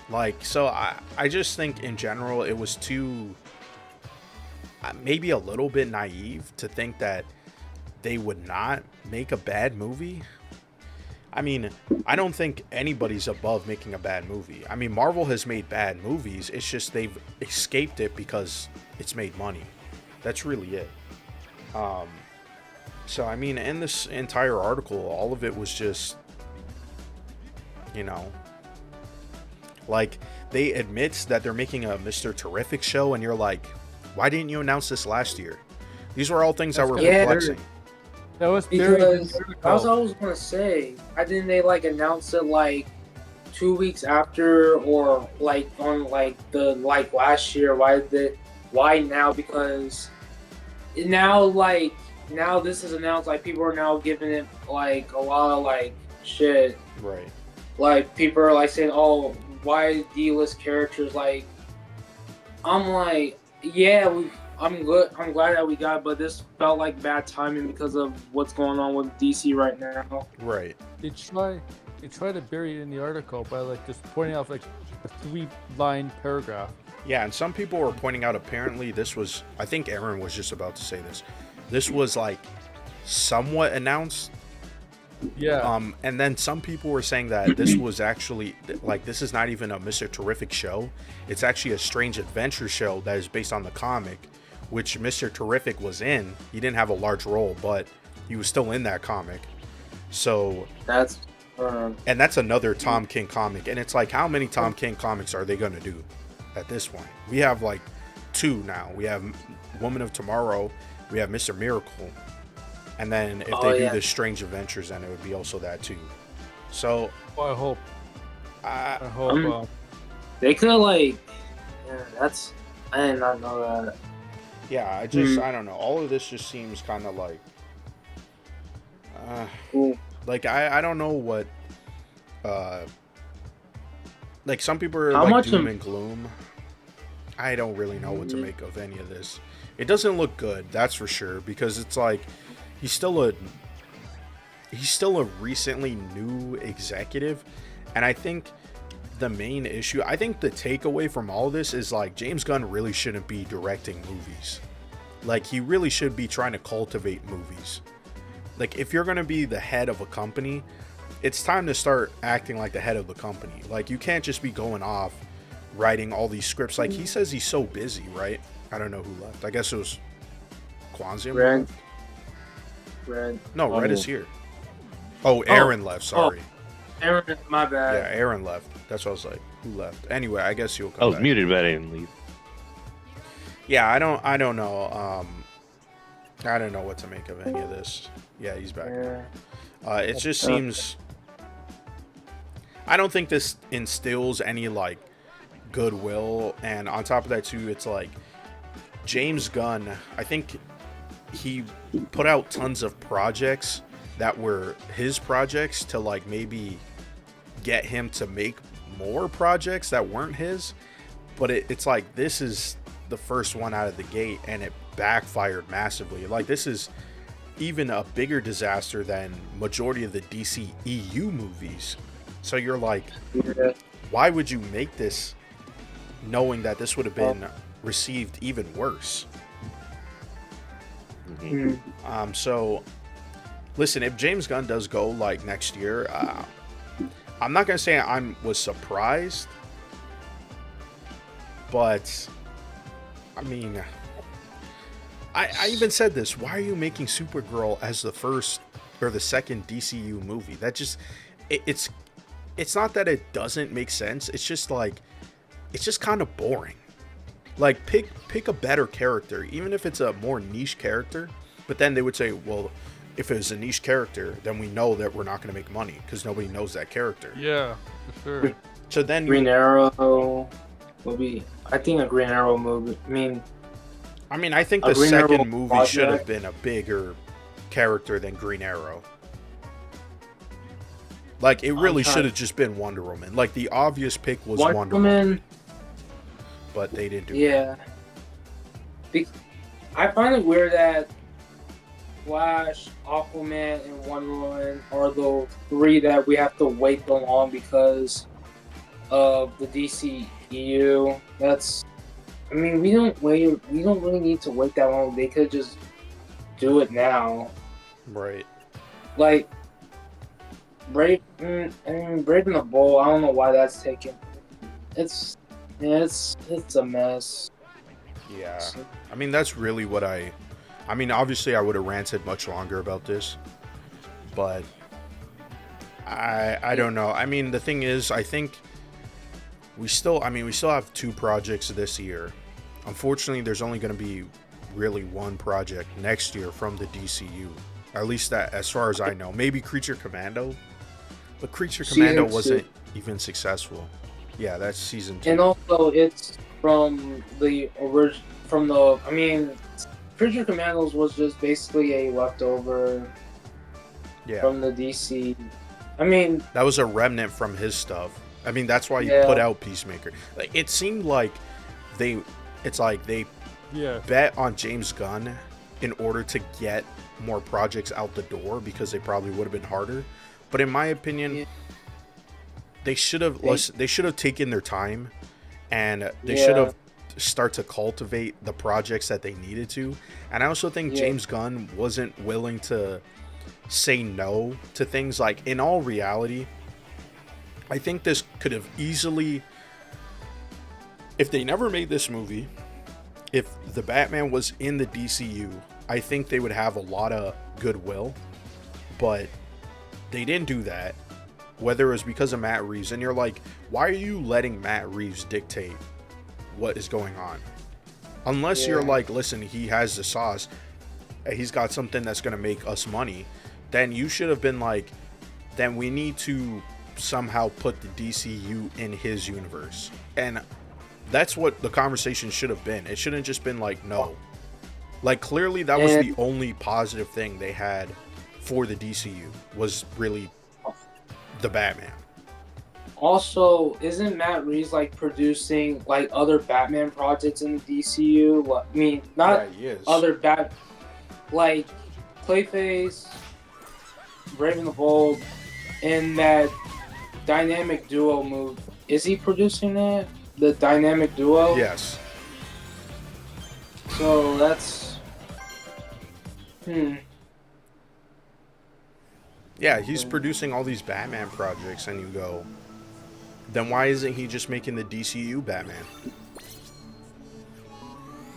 Like, so I just think in general it was too, maybe a little bit naive to think that they would not make a bad movie. I mean, I don't think anybody's above making a bad movie. I mean, Marvel has made bad movies. It's just they've escaped it because it's made money. That's really it. So, I mean, in this entire article, all of it was just, you know, like, they admit that they're making a Mr. Terrific show, and you're like, why didn't you announce this last year? These were all things that were perplexing. That was Because that's what I was gonna say. Why didn't they like announce it like 2 weeks after, or like on like the like last year? Why now? Because now this is announced. Like people are now giving it like a lot of like shit. Right. Like people are like saying, "Oh, why D-list characters like. I'm like, yeah, I'm good. I'm glad that we got it, but this felt like bad timing because of what's going on with DC right now. Right. They try to bury it in the article by like just pointing out like a 3-line paragraph. Yeah, and some people were pointing out apparently this was, I think Aaron was just about to say this. This was like somewhat announced. Yeah. And then some people were saying that this was actually like this is not even a Mr. Terrific show. It's actually a Strange Adventure show that is based on the comic, which Mr. Terrific was in. He didn't have a large role, but he was still in that comic. So That's and that's another Tom King comic, and it's like how many Tom King comics are they gonna do at this point? We have like 2 now. We have Woman of Tomorrow, we have Mr. Miracle. And then if they do the Strange Adventures, then it would be also that too. So Well, I hope. they could like. Yeah, that's. I did not know that. yeah, I just I don't know. All of this just seems kind of like, Cool. like I don't know what, like some people are How like much doom and gloom. I don't really know what to make of any of this. It doesn't look good, that's for sure, because it's like he's still a recently new executive, and I think the main issue, I think the takeaway from all this is like James Gunn really shouldn't be directing movies. Like he really should be trying to cultivate movies. Like if you're going to be the head of a company, it's time to start acting like the head of the company. Like you can't just be going off writing all these scripts. Like he says he's so busy, right? I don't know who left. I guess it was Kwanzaa. Red. No, Red is here. Oh, Aaron left. Sorry. Aaron, my bad. Yeah, Aaron left. That's what I was like. Who left? Anyway, I guess you'll come I was back. muted, but I didn't leave. Yeah, I don't know. I don't know what to make of any of this. Yeah, he's back. Yeah. It just seems. I don't think this instills any like goodwill, and on top of that too, it's like James Gunn. I think he put out tons of projects that were his projects to like maybe get him to make more projects that weren't his, but it's like this is the first one out of the gate and it backfired massively. Like this is even a bigger disaster than majority of the DC EU movies. So you're like, why would you make this knowing that this would have been received even worse? So listen, if James Gunn does go like next year, I'm not gonna say I was surprised, but I mean, I even said this. Why are you making Supergirl as the first or the second DCU movie? That just it's not that it doesn't make sense. It's just like it's just kind of boring. Like pick a better character, even if it's a more niche character. But then they would say, well, if it's a niche character, then we know that we're not going to make money because nobody knows that character. Yeah, for sure. So then Green Arrow will be. I think a Green Arrow movie. I mean, I think a the Green Arrow second movie should have project. been a bigger character than Green Arrow. Like, it really should have just been Wonder Woman. Like, the obvious pick was Wonder Woman. But they didn't do it. Yeah. I find it weird that Flash, Aquaman, and Wonder Woman are the 3 that we have to wait so long because of the DCEU. We don't really need to wait that long. They could just do it now. Right. Like Brave the Bull. I don't know why that's taken. It's a mess. Yeah. I mean, that's really what I mean, obviously I would have ranted much longer about this, but I don't know. I mean, the thing is, I think we still have 2 projects this year. Unfortunately, there's only going to be really 1 project next year from the DCU. At least that, as far as I know. Maybe Creature Commando, but Creature Commando wasn't even successful. Yeah, that's season 2. And also, it's from the original. Creature Commandos was just basically a leftover from the DC. That was a remnant from his stuff, I mean, that's why you Yeah. put out Peacemaker. Like, it seemed like they Yeah. bet on James Gunn in order to get more projects out the door because they probably would have been harder. But in my opinion, Yeah. they should have taken their time, and they Yeah. should have start to cultivate the projects that they needed to. And I also think Yeah. James Gunn wasn't willing to say no to things. Like, in all reality, I think this could have easily, if they never made this movie, if the Batman was in the DCU, I think they would have a lot of goodwill. But they didn't do that, whether it was because of Matt Reeves. And you're like, why are you letting Matt Reeves dictate what is going on? Unless you're Yeah. like, listen, he has the sauce, he's got something that's going to make us money, then you should have been like, then we need to somehow put the DCU in his universe. And that's what the conversation should have been. It shouldn't just been like, no. Like, clearly that was the only positive thing they had for the DCU, was really the Batman. Also, isn't Matt Reeves like producing like other Batman projects in the DCU? I mean, not Yeah, he is. other like Clayface, Raven the Bold, and that dynamic duo move. Is he producing that? The dynamic duo? Yes. So that's Yeah, he's producing all these Batman projects, and you go, then why isn't he just making the DCU Batman?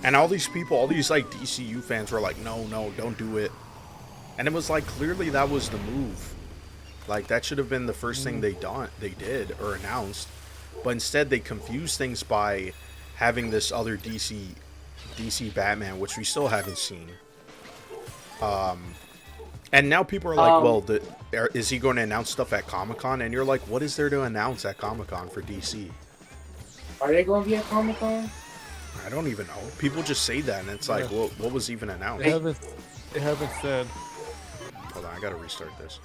And all these people, all these like DCU fans were like, no, don't do it. And it was like, clearly that was the move. Like, that should have been the first thing they did or announced. But instead they confused things by having this other DC Batman, which we still haven't seen. And now people are like, well, is he going to announce stuff at Comic-Con? And you're like, what is there to announce at Comic-Con for DC? are they going to be at Comic-Con? I don't even know. People just say that, and it's like, well, what was even announced? They haven't said. Hold on, I gotta restart this.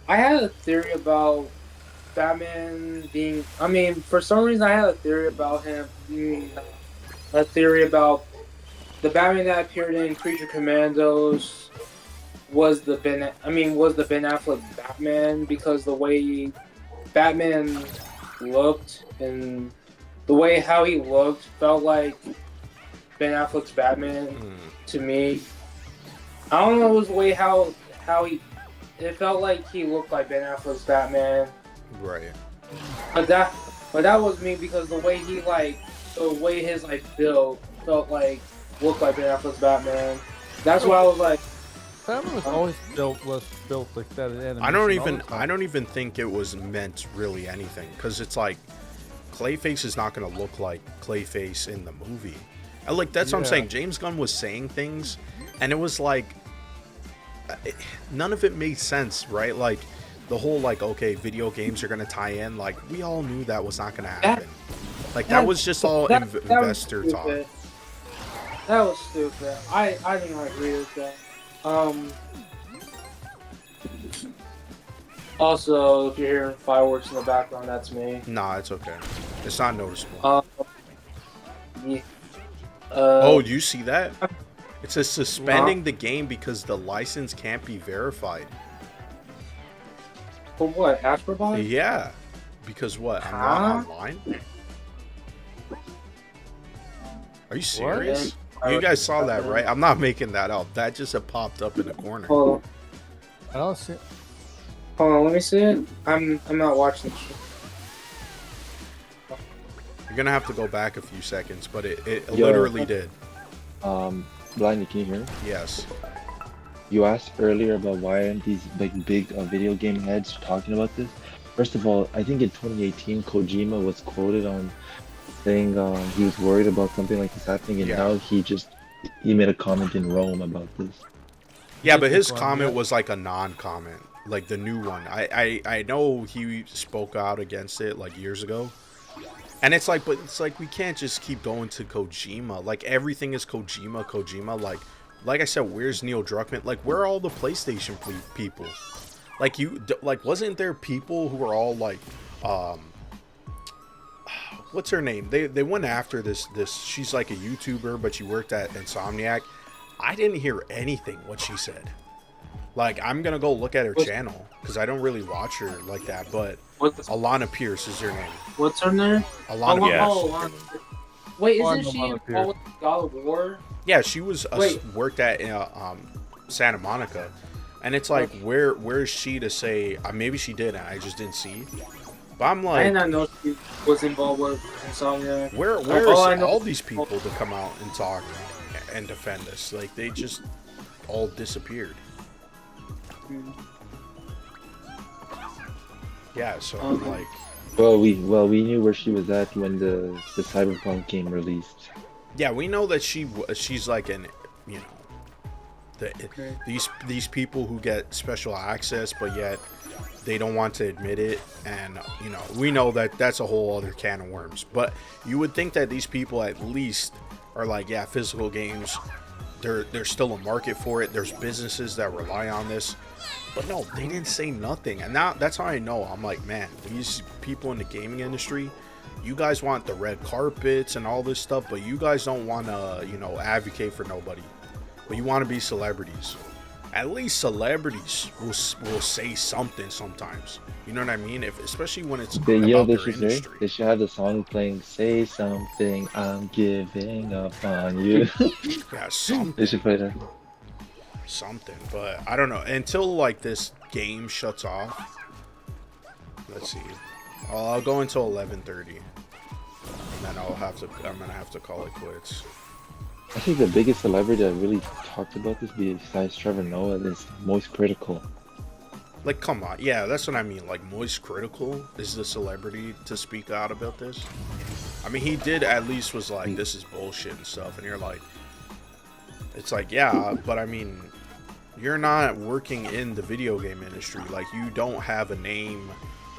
I had a theory about Batman being. I mean, for some reason, I had a theory about him. A theory about the Batman that appeared in Creature Commandos was the Ben Affleck Batman, because the way Batman looked and the way how he looked felt like Ben Affleck's Batman to me. I don't know, it was the way how he. It felt like he looked like Ben Affleck's Batman. Right. But that was me, because the way his like build felt like looked like Ben Affleck's Batman. That's why I was like, Batman was always built like that in animation. I don't even think it was meant really anything, because it's like, Clayface is not gonna look like Clayface in the movie. And like, that's what I'm saying. James Gunn was saying things, and it was like, none of it made sense, right? Like, the whole like, okay, video games are gonna tie in. Like, we all knew that was not gonna happen. Like, that was just all investor talk. That was stupid. I didn't agree with that. Also, if you're hearing fireworks in the background, that's me. Nah, it's okay. It's not noticeable. Yeah. Oh, you see that? It says suspending the game because the license can't be verified. For what? Astrobot? Yeah. Because what? I'm not online? Are you serious? You guys saw that, right? I'm not making that up. That just popped up in the corner. Hold I don't see. on, let me see it. I'm not watching this shit. You're gonna have to go back a few seconds, but it literally did. Blindy, can you hear me? Yes. You asked earlier about why aren't these like big video game heads talking about this? First of all, I think in 2018, Kojima was quoted on saying he was worried about something like this happening, and now he made a comment in Rome about this. Yeah, but his comment was like a non-comment, like the new one. I know he spoke out against it like years ago. And it's like, but it's like, we can't just keep going to Kojima. Like, everything is Kojima. Like I said, where's Neil Druckmann? Like, where are all the PlayStation people? Like like wasn't there people who were all like, what's her name? They went after this. She's like a YouTuber, but she worked at Insomniac. I didn't hear anything what she said. Like, I'm gonna go look at her channel because I don't really watch her like that. But Alana Pierce is her name. What's her name? Alana Pierce. Alana. Wait, isn't she Alana involved with God of War? Yeah, she was worked at Santa Monica, and it's like, where is she to say? Maybe she did, and I just didn't see. But I'm like, I did not know she was involved with Insomnia. Where is all these people to come out and talk and defend this? Like, they just all disappeared. Yeah, so like, Well, we knew where she was at when the Cyberpunk game released. yeah, we know that she's like an, you know, these people who get special access, but yet they don't want to admit it, and you know, we know that that's a whole other can of worms. But you would think that these people at least are like, yeah, physical games, there's still a market for it. There's businesses that rely on this. But no, they didn't say nothing. And now that's how I know. I'm like, man, these people in the gaming industry, you guys want the red carpets and all this stuff, but you guys don't want to, you know, advocate for nobody. But you want to be celebrities. At least celebrities will say something sometimes. You know what I mean? Especially when it's about their industry. They should have the song playing, "Say something, I'm giving up on you." Yeah, something. They should play that. Something, but I don't know until like this game shuts off. Let's see. I'll go until 11:30, and then I'm gonna have to call it quits. I think the biggest celebrity that really talked about this, besides Trevor Noah, is Most Critical. Like, come on, yeah, that's what I mean. Like, Moist Critical is the celebrity to speak out about this. I mean, he did at least was like, this is bullshit and stuff, and you're like, it's like, yeah, but I mean, you're not working in the video game industry. Like, you don't have a name.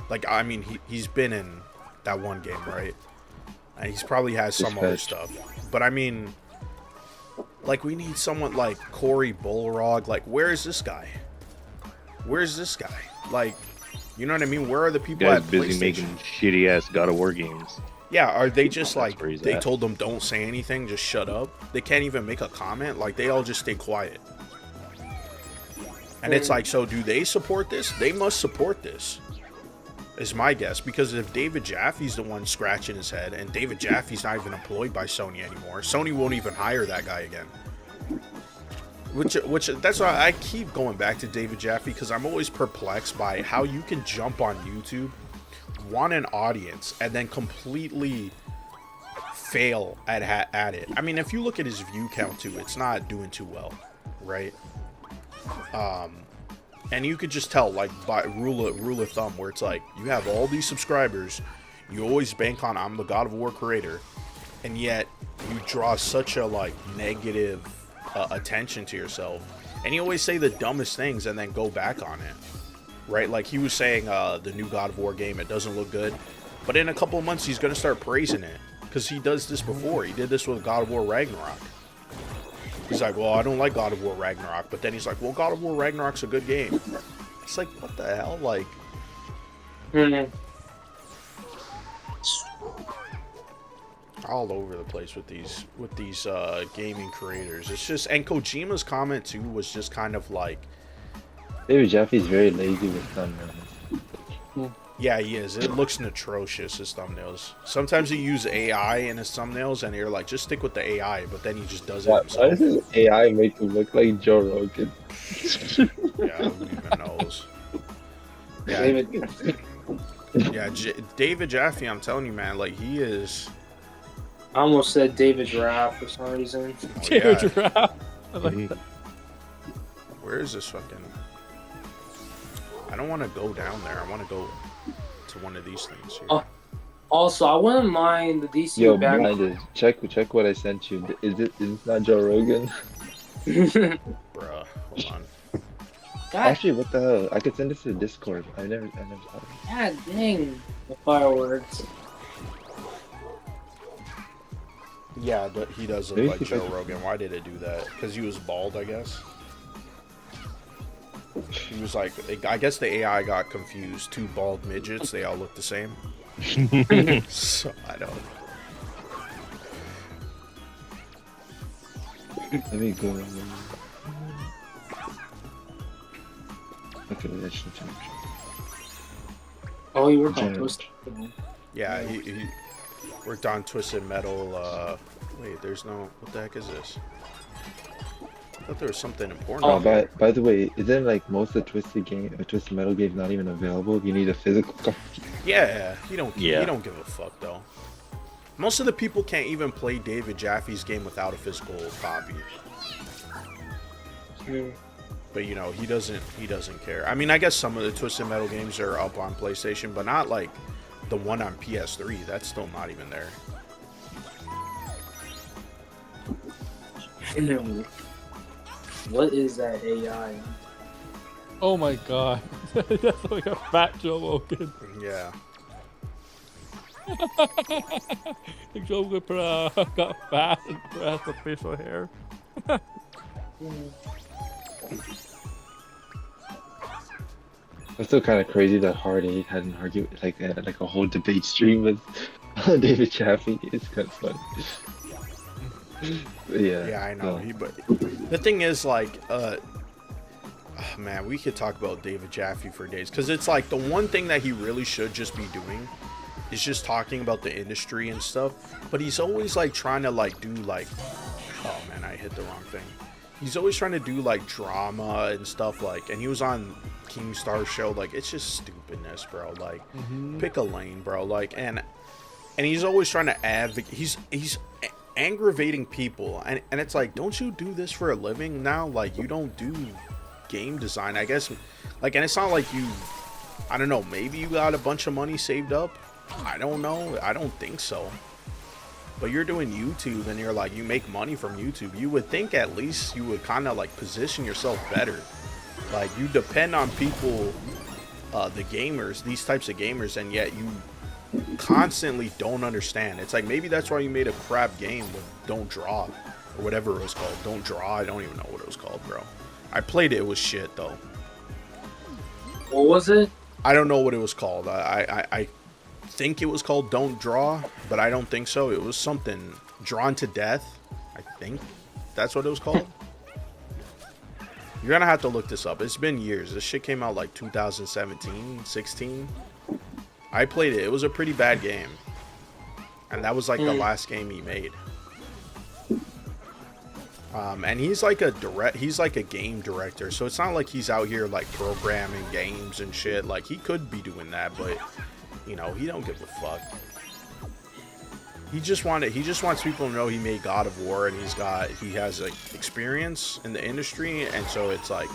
Like, I mean, he's been in that one game, right? And he's probably has some other stuff. But I mean, like, we need someone like Cory Bullrog. Like, where is this guy? Where's this guy? Like, you know what I mean? Where are the people Guy's at busy PlayStation? making shitty ass God of War games. Yeah, are they just like, where he's they at. told them don't say anything, just shut up? They can't even make a comment? Like, they all just stay quiet. And it's like, so do they support this? They must support this, is my guess. Because if David Jaffe's the one scratching his head, and David Jaffe's not even employed by Sony anymore, Sony won't even hire that guy again. Which that's why I keep going back to David Jaffe, because I'm always perplexed by how you can jump on YouTube, want an audience, and then completely fail at it. I mean, if you look at his view count too, it's not doing too well, right? And you could just tell, like, by rule of thumb, where it's like, you have all these subscribers, you always bank on, I'm the God of War creator, and yet you draw such a, like, negative attention to yourself, and you always say the dumbest things and then go back on it, right? Like, he was saying the new God of War game, it doesn't look good, but in a couple of months he's going to start praising it, because he does this before. He did this with God of War Ragnarok. He's like, well, I don't like God of War Ragnarok, but then he's like, well, God of War Ragnarok's a good game. It's like, what the hell? Like, all over the place with these gaming creators. It's just, and Kojima's comment too was just kind of like, David Jaffe's very lazy with thumbnails. yeah, he is. It looks atrocious, his thumbnails. Sometimes he uses AI in his thumbnails, and you're like, just stick with the AI, but then he just does it Why himself. does his AI make him look like Joe Rogan? Yeah, who even knows? Yeah, yeah, David Jaffe, I'm telling you, man, like, he is... I almost said David Raff for some reason. Oh, David yeah. Giraffe. I like that. Where is this fucking... I don't want to go down there. I want to go to one of these things here. Oh. Also, I wouldn't mind the DC Yo, Batman. blinded. Check what I sent you. Is it not Joe Rogan? Bruh, hold on. God, Actually, what the hell? I could send this to Discord. I never thought of it. God dang, the fireworks. Yeah, but he does look Maybe like if Joe I- Rogan. Why did it do that? Because he was bald, I guess. He was like, I guess the AI got confused. Two bald midgets, they all look the same. So I don't. Let me go. Okay, that should change. Oh, you worked on General. Twisted. Yeah, he worked on Twisted Metal. Wait, there's no. What the heck is this? I thought there was something important. Oh, on there. by the way, isn't like most of Twisted Metal games not even available? You need a physical copy. Yeah, he don't. Yeah. He don't give a fuck though. Most of the people can't even play David Jaffe's game without a physical copy. Hmm. But you know, he doesn't care. I mean, I guess some of the Twisted Metal games are up on PlayStation, but not like the one on PS3. That's still not even there. What is that AI? Oh my god. That's like a fat Joe Logan. Yeah. Like Joe Logan got fat and has the facial hair. It's still kind of crazy that Hard 8 had an argument, like a whole debate stream with David Chaffee. It's kind of fun. But yeah. Yeah, I know. no. But the thing is, like, man, we could talk about David Jaffe for days because it's like the one thing that he really should just be doing is just talking about the industry and stuff. But he's always like trying to like do like, oh man, I hit the wrong thing. He's always trying to do like drama and stuff like, and he was on Keemstar's show. Like, it's just stupidness, bro. Like, pick a lane, bro. Like, and he's always trying to advocate. He's aggravating people, and it's like, don't you do this for a living now? Like, you don't do game design, I guess. Like, and it's not like you, I don't know, maybe you got a bunch of money saved up. I don't know. I don't think so. But you're doing YouTube and you're like, you make money from YouTube. You would think at least you would kind of like position yourself better. Like, you depend on people, the gamers, these types of gamers, and yet you constantly don't understand. It's like, maybe that's why you made a crap game with Don't Draw or whatever it was called. Don't Draw. I don't even know what it was called, bro. I played it. It was shit though. What was it? I don't know what it was called. I think it was called Don't Draw, but I don't think so. It was something Drawn to Death. I think that's what it was called. You're gonna have to look this up. It's been years. This shit came out like 2017, 16. I played it. It was a pretty bad game. And that was like the last game he made. And he's like a game director, so it's not like he's out here like programming games and shit. Like, he could be doing that, but you know, he don't give a fuck. He just wants people to know he made God of War, and he has like experience in the industry, and so it's like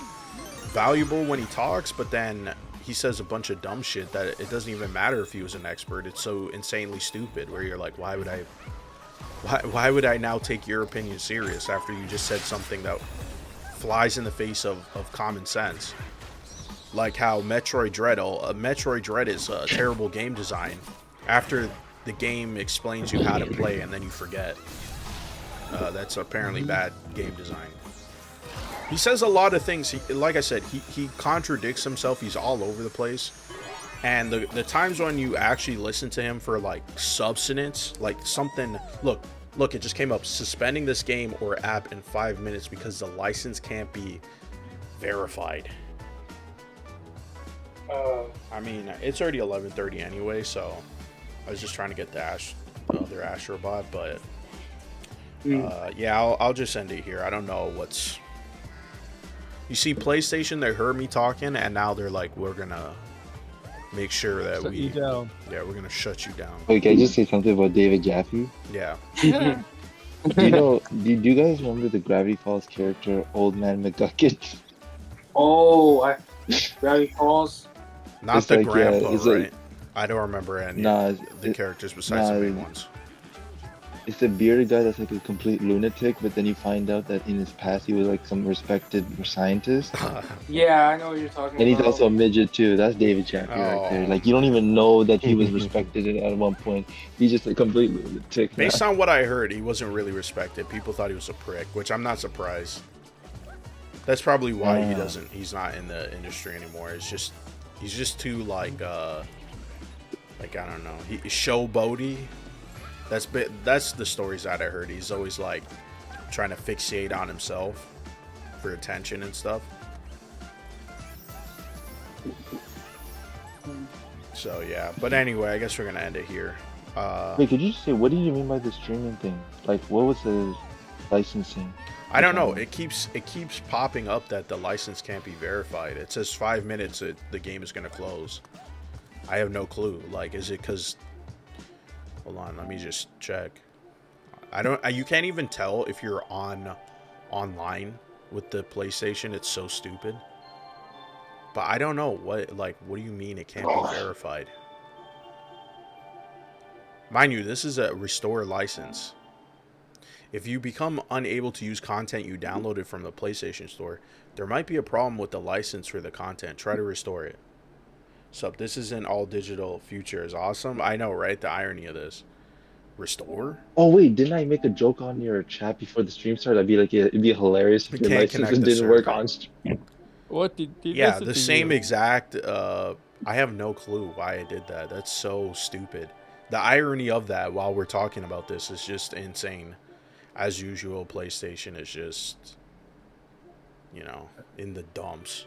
valuable when he talks, but then he says a bunch of dumb shit that it doesn't even matter if he was an expert. It's so insanely stupid where you're like, why would I now take your opinion serious after you just said something that flies in the face of common sense? Like how Metroid Dread is a terrible game design after the game explains you how to play and then you forget. That's apparently bad game design. He says a lot of things. Like I said, he contradicts himself. He's all over the place. And the times when you actually listen to him for like substance, like something, look, it just came up. Suspending this game or app in 5 minutes because the license can't be verified. I mean, it's already 11:30 anyway, so I was just trying to get the other Astrobot, but yeah, I'll just end it here. I don't know what's. You see, PlayStation, they heard me talking, and now they're like, we're gonna make sure that Shut you down. yeah, we're gonna shut you down. Wait, can I just say something about David Jaffe? Yeah. Do you guys remember the Gravity Falls character, Old Man McGucket? Oh, Gravity Falls. Not It's the like, yeah, grandpa, it's right? like- I don't remember any Nah, of the characters besides the main ones. It's a bearded guy that's like a complete lunatic, but then you find out that in his past he was like some respected scientist. Yeah, I know what you're talking And he's about. also a midget too. That's David Jaffe right there. Oh. Like, you don't even know that he was respected at one point. He's just a complete lunatic. Based now. on what I heard, he wasn't really respected. People thought he was a prick, which I'm not surprised. That's probably why he Ah. doesn't. He's not in the industry anymore. It's just he's just too like I don't know. He showboaty. That's the stories that I heard. He's always like trying to fixate on himself for attention and stuff. So yeah, but anyway, I guess we're gonna end it here. Wait, could you just say what do you mean by the streaming thing? Like, what was the licensing? I don't know. It keeps popping up that the license can't be verified. It says 5 minutes the game is gonna close. I have no clue. Like, is it because? Hold on, let me just check. I don't. You can't even tell if you're online with the PlayStation. It's so stupid. But I don't know what. Like, what do you mean it can't be verified? Mind you, this is a restore license. If you become unable to use content you downloaded from the PlayStation Store, there might be a problem with the license for the content. Try to restore it. So this isn't all digital future is awesome. I know, right? The irony of this. Restore? Oh wait, didn't I make a joke on your chat before the stream started? I'd be like, yeah, it'd be hilarious We if your can't license connect the didn't work server. on stream. What did Yeah, listen the to same you? exact. I have no clue why I did that. That's so stupid. The irony of that while we're talking about this is just insane. As usual, PlayStation is just, in the dumps.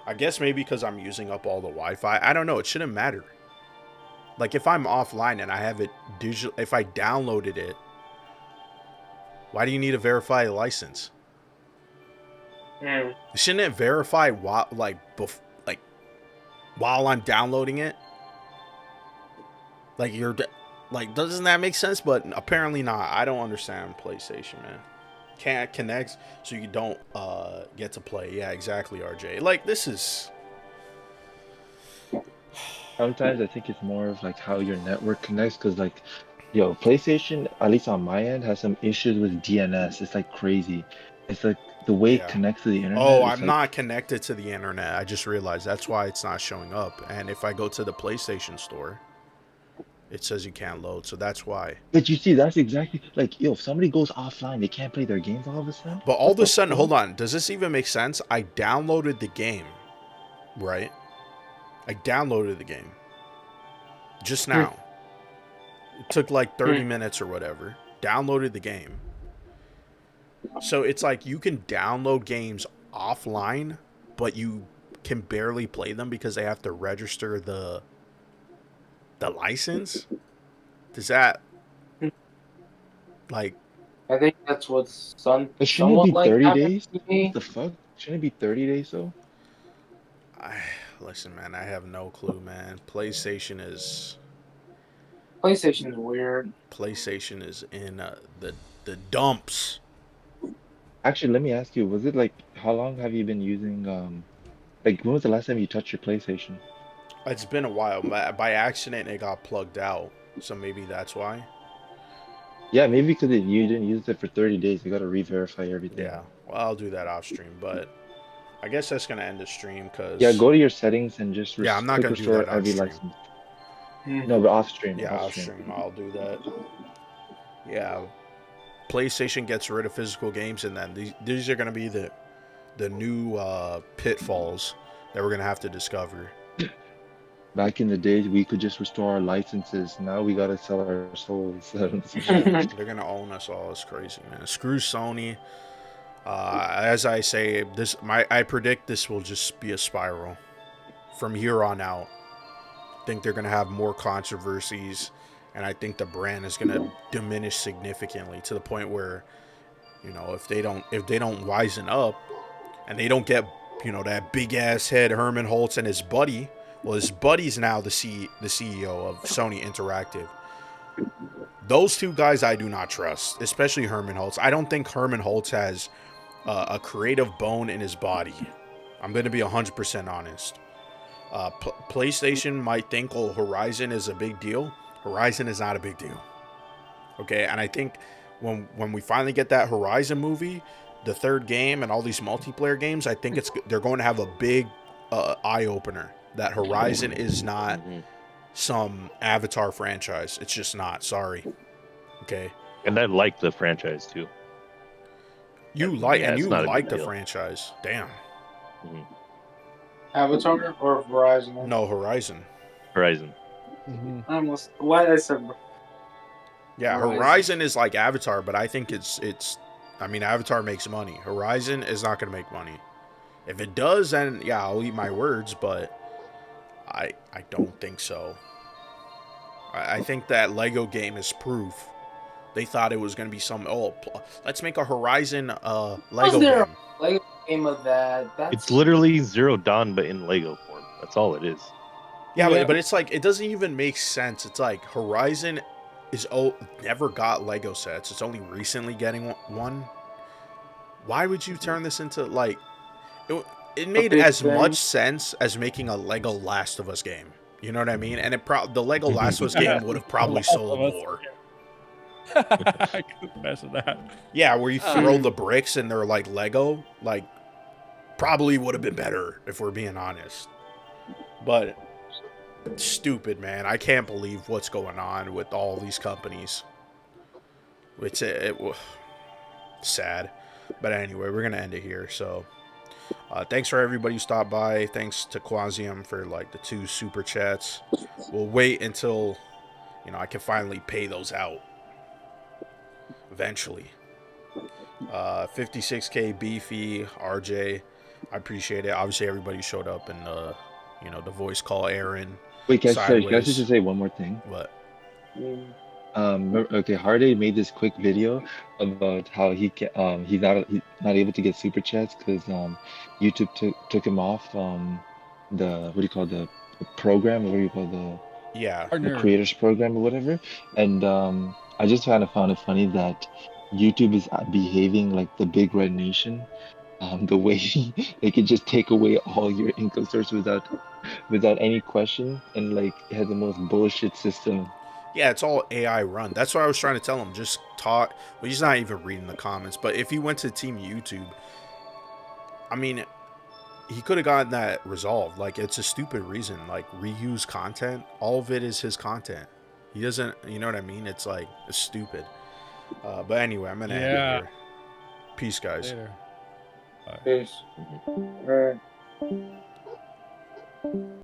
I guess maybe because I'm using up all the Wi-Fi. I don't know. It shouldn't matter. Like, if I'm offline and I have it digital, if I downloaded it, why do you need to verify a license? Shouldn't it verify while, while I'm downloading it? Like, doesn't that make sense? But apparently not. I don't understand PlayStation, man. Can't connect, so you don't get to play. Yeah, exactly, RJ. Like, this is... Sometimes I think it's more of like how your network connects, because like, yo, PlayStation, at least on my end, has some issues with DNS. It's like crazy. It's like the way it Yeah. connects to the internet. Oh, It's I'm like, not connected to the internet. I just realized that's why it's not showing up. And if I go to the PlayStation Store, it says you can't load. So that's why. but you see, that's exactly like, yo, if somebody goes offline, they can't play their games all of a sudden. But all What of a the sudden, fuck? hold on. Does this even make sense? I downloaded the game, right? I downloaded the game just now. It took like 30 minutes or whatever. Downloaded the game. So it's like you can download games offline, but you can barely play them because they have to register the license. Does that like I think that's what's But shouldn't it somewhat be like 30 happened days? to What me. the fuck? Shouldn't it be 30 days though? listen, man, I have no clue, man. PlayStation is in the dumps. Actually, let me ask you, was it like how long have you been using like when was the last time you touched your PlayStation? It's been a while. By accident, it got plugged out, so maybe that's why. Yeah, maybe because you didn't use it for 30 days. You gotta re-verify everything. Yeah, well, I'll do that off stream, but I guess that's gonna end the stream Yeah, because go to your settings and just yeah, I'm not click gonna do restore that on every stream. license. No, but off stream. Yeah, off off stream, I'll do that. Yeah, PlayStation gets rid of physical games, and then these are gonna be the new pitfalls that we're gonna have to discover. Back in the days, we could just restore our licenses. Now we gotta sell our souls. They're gonna own us all. It's crazy, man. Screw Sony. As I say, I predict this will just be a spiral from here on out. I think they're gonna have more controversies, and I think the brand is gonna diminish significantly to the point where, if they don't wisen up, and they don't get, that big ass head Herman Holtz and his buddy. Well, his buddy's now the CEO of Sony Interactive. Those two guys I do not trust, especially Herman Holtz. I don't think Herman Holtz has a creative bone in his body. I'm going to be 100% honest. PlayStation might think, oh, Horizon is a big deal. Horizon is not a big deal. Okay, and I think when we finally get that Horizon movie, the third game, and all these multiplayer games, I think they're going to have a big eye-opener. That Horizon is not some Avatar franchise. It's just not. Sorry. Okay. And I like the franchise too. You like Yeah, and it's you not a like big the deal. franchise. Damn. Mhm. Avatar or Verizon? No, Horizon. Horizon. I almost. Why did I say Yeah, Horizon is like Avatar, but I think it's. I mean, Avatar makes money. Horizon is not going to make money. If it does, then yeah, I'll eat my words. But I don't think so. I think that Lego game is proof. They thought it was going to be some. Let's make a Horizon Was Lego there game. a Lego game of that? It's That's literally Zero Dawn, but in Lego form. That's all it is. Yeah, Yeah. but it's like it doesn't even make sense. It's like Horizon is never got Lego sets. It's only recently getting one. Why would you turn this into like it? It a made big as thing. much sense as making a Lego Last of Us game. You know what I mean? And the Lego Last of Us game would have probably sold more. I couldn't mess with that. Yeah, where you throw the bricks and they're like Lego, like probably would have been better if we're being honest. But stupid, man. I can't believe what's going on with all these companies. It's sad. But anyway, we're going to end it here. So thanks for everybody who stopped by. Thanks to Quasium for like the 2 super chats. We'll wait until, I can finally pay those out. Eventually. 56K Beefy, RJ. I appreciate it. Obviously, everybody showed up and, the voice call Aaron. Wait, guys, sorry, can I Sideways. just say one more thing? What? Okay, Hardy made this quick video about how he's not able to get super chats because YouTube took him off the what do you call the program, or what do you call Yeah. the Partner. creators program or whatever. And I just kind of found it funny that YouTube is behaving like the big red nation. The way they could just take away all your income source without any question, and like it has the most bullshit system. Yeah, it's all AI run. That's what I was trying to tell him. Just talk. Well, he's not even reading the comments. But if he went to Team YouTube, I mean, he could have gotten that resolved. Like, it's a stupid reason. Like, reuse content. All of it is his content. He doesn't, you know what I mean? It's like, it's stupid. But anyway, I'm going to end it Yeah. here. Peace, guys. Later. Peace. All right.